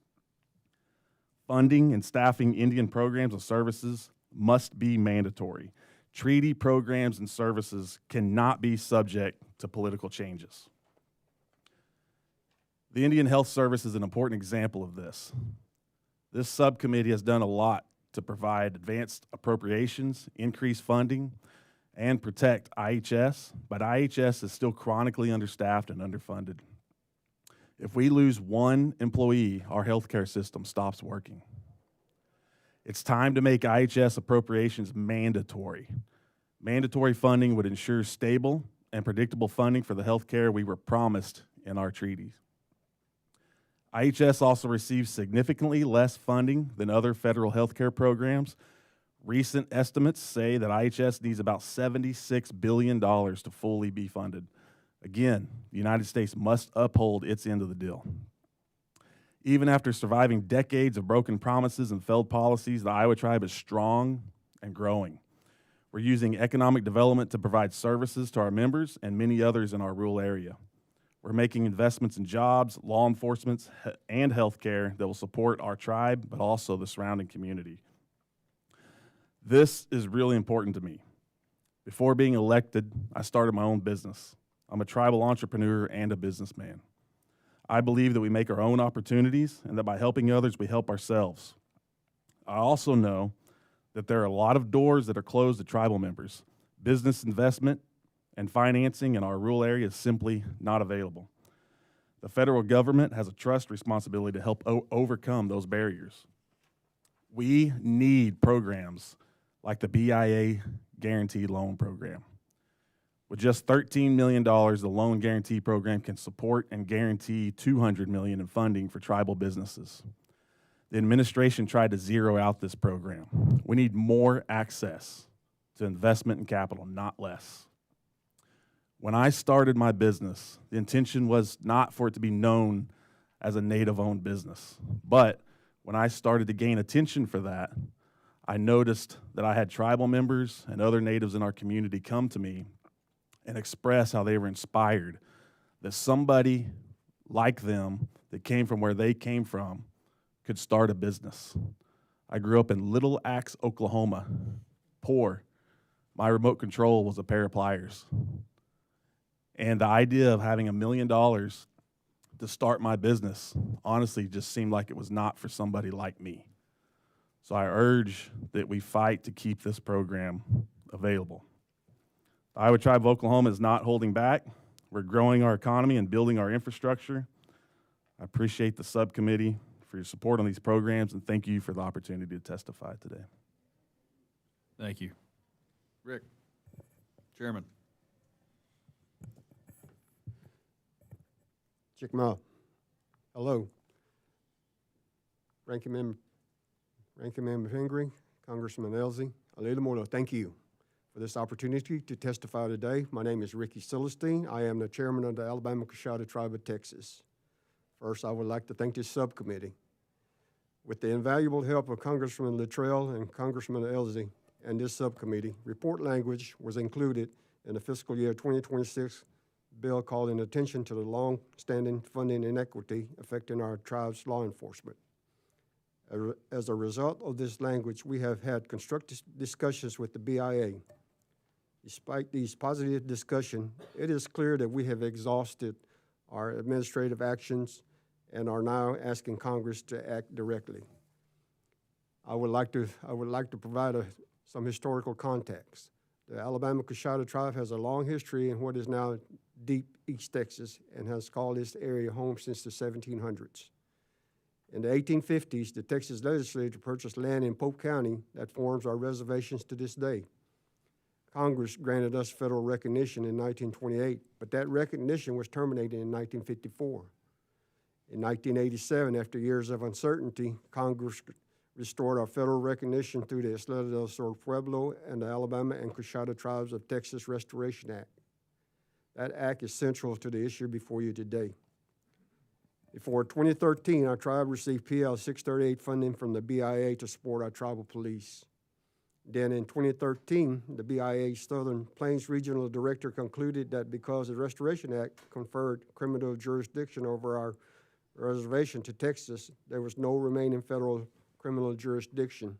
Funding and staffing Indian programs and services must be mandatory. Treaty programs and services cannot be subject to political changes. The Indian Health Service is an important example of this. This subcommittee has done a lot to provide advanced appropriations, increase funding, and protect IHS, but IHS is still chronically understaffed and underfunded. If we lose one employee, our healthcare system stops working. It's time to make IHS appropriations mandatory. Mandatory funding would ensure stable and predictable funding for the health care we were promised in our treaties. IHS also receives significantly less funding than other federal healthcare programs. Recent estimates say that IHS needs about $76 billion to fully be funded. Again, the United States must uphold its end of the deal. Even after surviving decades of broken promises and failed policies, the Iowa Tribe is strong and growing. We're using economic development to provide services to our members and many others in our rural area. We're making investments in jobs, law enforcement, and healthcare that will support our tribe, but also the surrounding community. This is really important to me. Before being elected, I started my own business. I'm a tribal entrepreneur and a businessman. I believe that we make our own opportunities and that by helping others, we help ourselves. I also know that there are a lot of doors that are closed to tribal members. Business investment and financing in our rural area is simply not available. The federal government has a trust responsibility to help overcome those barriers. We need programs like the BIA Guaranteed Loan Program. With just $13 million, the Loan Guarantee Program can support and guarantee $200 million in funding for tribal businesses. The administration tried to zero out this program. We need more access to investment and capital, not less. When I started my business, the intention was not for it to be known as a Native-owned business. But when I started to gain attention for that, I noticed that I had tribal members and other Natives in our community come to me and express how they were inspired that somebody like them that came from where they came from could start a business. I grew up in Little Axe, Oklahoma, poor. My remote control was a pair of pliers. And the idea of having $1 million to start my business honestly just seemed like it was not for somebody like me. So I urge that we fight to keep this program available. The Iowa Tribe of Oklahoma is not holding back. We're growing our economy and building our infrastructure. I appreciate the subcommittee for your support on these programs, and thank you for the opportunity to testify today. Thank you. Rick, Chairman. Chikma. Hello. Ranking Member Pingree, Congressman Elsie, Alila Molo, thank you for this opportunity to testify today. My name is Ricky Silverstein. I am the chairman of the Alabama Coshada Tribe of Texas. First, I would like to thank this subcommittee. With the invaluable help of Congressman Luttrell and Congressman Elsie and this subcommittee, report language was included in the fiscal year 2026 bill calling attention to the long-standing funding inequity affecting our tribe's law enforcement. As a result of this language, we have had constructive discussions with the BIA. Despite these positive discussions, it is clear that we have exhausted our administrative actions and are now asking Congress to act directly. I would like to provide some historical context. The Alabama Coshada Tribe has a long history in what is now deep East Texas and has called this area home since the 1700s. In the 1850s, the Texas legislature purchased land in Pope County that forms our reservations to this day. Congress granted us federal recognition in 1928, but that recognition was terminated in 1954. In 1987, after years of uncertainty, Congress restored our federal recognition through the Isleta del Sur Pueblo and the Alabama and Coshada Tribes of Texas Restoration Act. That act is central to the issue before you today. Before 2013, our tribe received PL 638 funding from the BIA to support our tribal police. Then in 2013, the BIA Southern Plains Regional Director concluded that because the Restoration Act conferred criminal jurisdiction over our reservation to Texas, there was no remaining federal criminal jurisdiction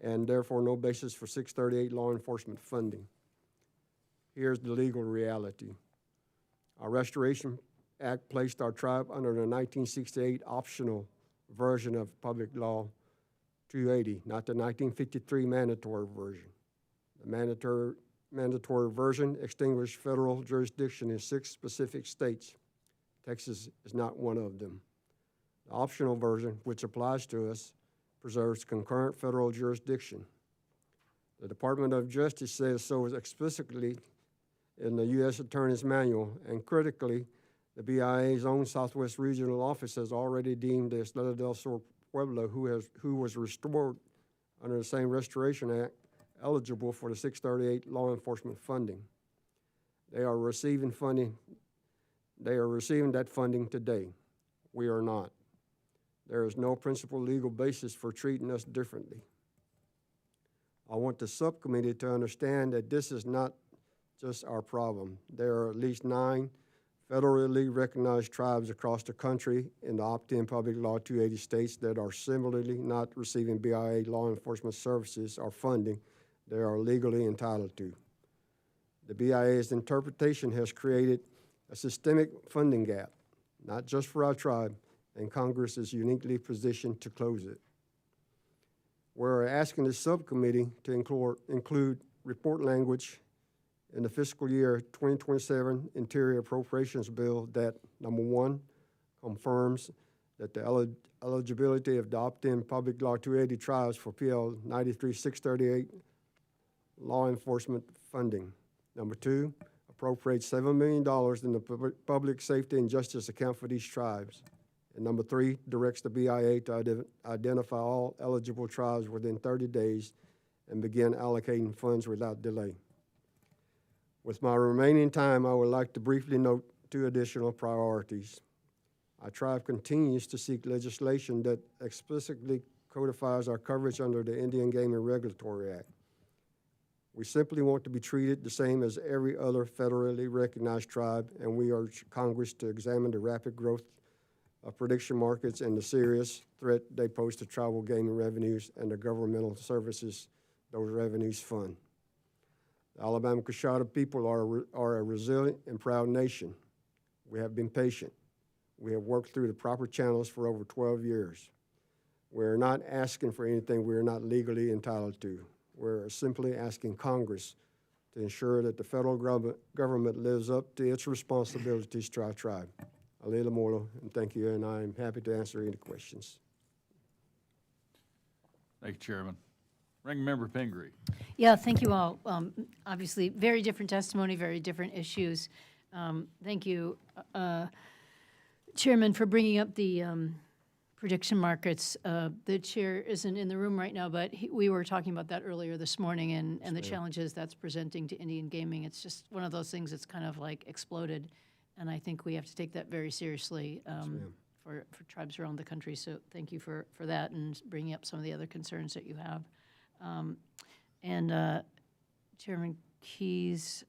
and therefore no basis for 638 law enforcement funding. Here's the legal reality. Our Restoration Act placed our tribe under the 1968 optional version of Public Law 280, not the 1953 mandatory version. The mandatory version extinguished federal jurisdiction in 6 specific states. Texas is not one of them. The optional version, which applies to us, preserves concurrent federal jurisdiction. The Department of Justice says so explicitly in the U.S. Attorney's Manual, and critically, The BIA's own Southwest Regional Office has already deemed the Estado del Sur Pueblo, who was restored under the same Restoration Act, eligible for the 638 law enforcement funding. They are receiving that funding today. We are not. There is no principal legal basis for treating us differently. I want the subcommittee to understand that this is not just our problem. There are at least 9 federally recognized tribes across the country in the opt-in Public Law 280 states that are similarly not receiving BIA law enforcement services or funding they are legally entitled to. The BIA's interpretation has created a systemic funding gap, not just for our tribe, and Congress is uniquely positioned to close it. We're asking the subcommittee to include report language in the fiscal year 2027 Interior Appropriations Bill that, number 1, confirms that the eligibility of the opt-in Public Law 280 tribes for PL 93-638 law enforcement funding. Number 2, appropriates $7 million in the public safety and justice account for these tribes. And number 3, directs the BIA to identify all eligible tribes within 30 days and begin allocating funds without delay. With my remaining time, I would like to briefly note 2 additional priorities. Our tribe continues to seek legislation that explicitly codifies our coverage under the Indian Game and Regulatory Act. We simply want to be treated the same as every other federally recognized tribe, and we urge Congress to examine the rapid growth of prediction markets and the serious threat they pose to tribal gaming revenues and the governmental services those revenues fund. The Alabama Coshada people are a resilient and proud nation. We have been patient. We have worked through the proper channels for over 12 years. We're not asking for anything we're not legally entitled to. We're simply asking Congress to ensure that the federal government lives up to its responsibilities to our tribe. Alila Molo, and thank you, and I'm happy to answer any questions. Thank you, Chairman. Ranking Member Pingree. Yeah, thank you all. Obviously, very different testimony, very different issues. Thank you, Chairman, for bringing up the prediction markets. The chair isn't in the room right now, but we were talking about that earlier this morning and the challenges that's presenting to Indian gaming. It's just one of those things that's kind of like exploded, and I think we have to take that very seriously for tribes around the country. So thank you for that and bringing up some of the other concerns that you have. Chairman Keyes,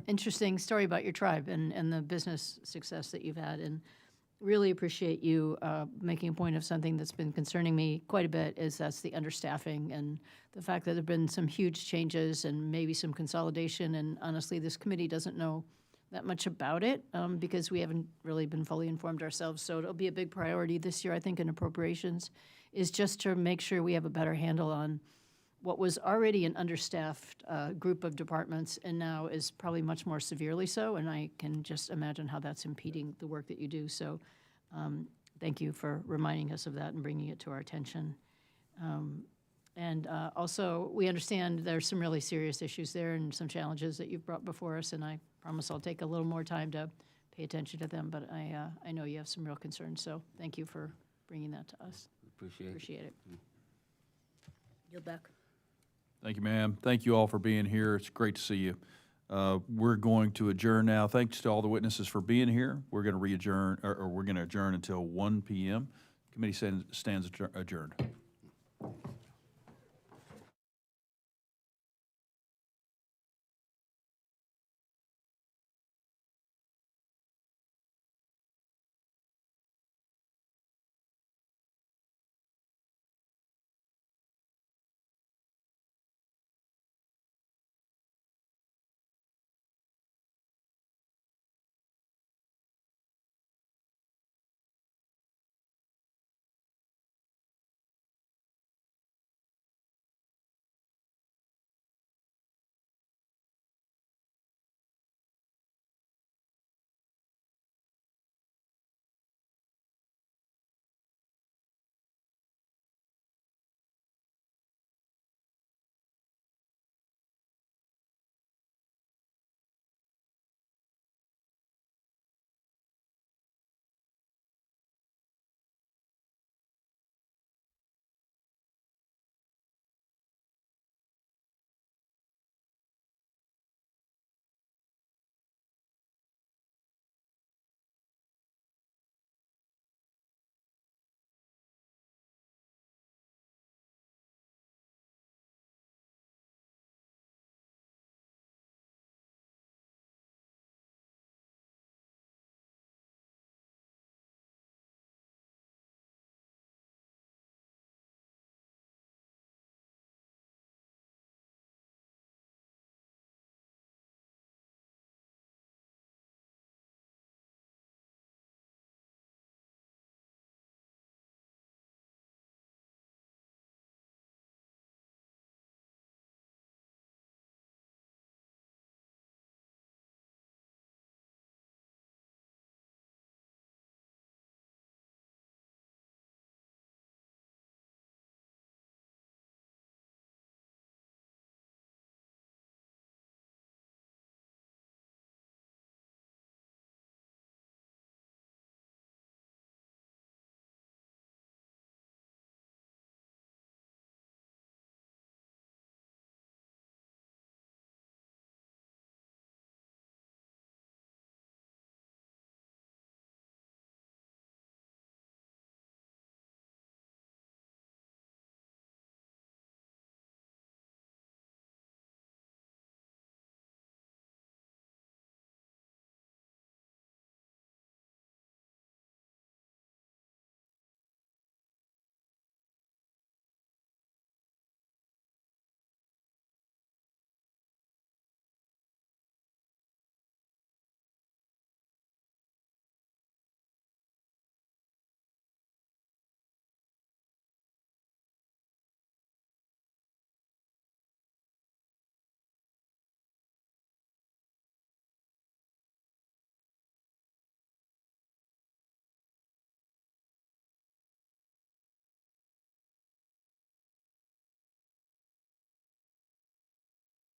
interesting story about your tribe and the business success that you've had, and really appreciate you making a point of something that's been concerning me quite a bit, is that's the understaffing and the fact that there have been some huge changes and maybe some consolidation, and honestly, this committee doesn't know that much about it because we haven't really been fully informed ourselves. So it'll be a big priority this year, I think, in appropriations, is just to make sure we have a better handle on what was already an understaffed group of departments and now is probably much more severely so, and I can just imagine how that's impeding the work that you do. So thank you for reminding us of that and bringing it to our attention. Also, we understand there's some really serious issues there and some challenges that you've brought before us, and I promise I'll take a little more time to pay attention to them, but I know you have some real concerns, so thank you for bringing that to us. Appreciate it. Yield back. Thank you, ma'am. Thank you all for being here. It's great to see you. We're going to adjourn now. Thanks to all the witnesses for being here. We're going to adjourn until 1 p.m. Committee stands adjourned.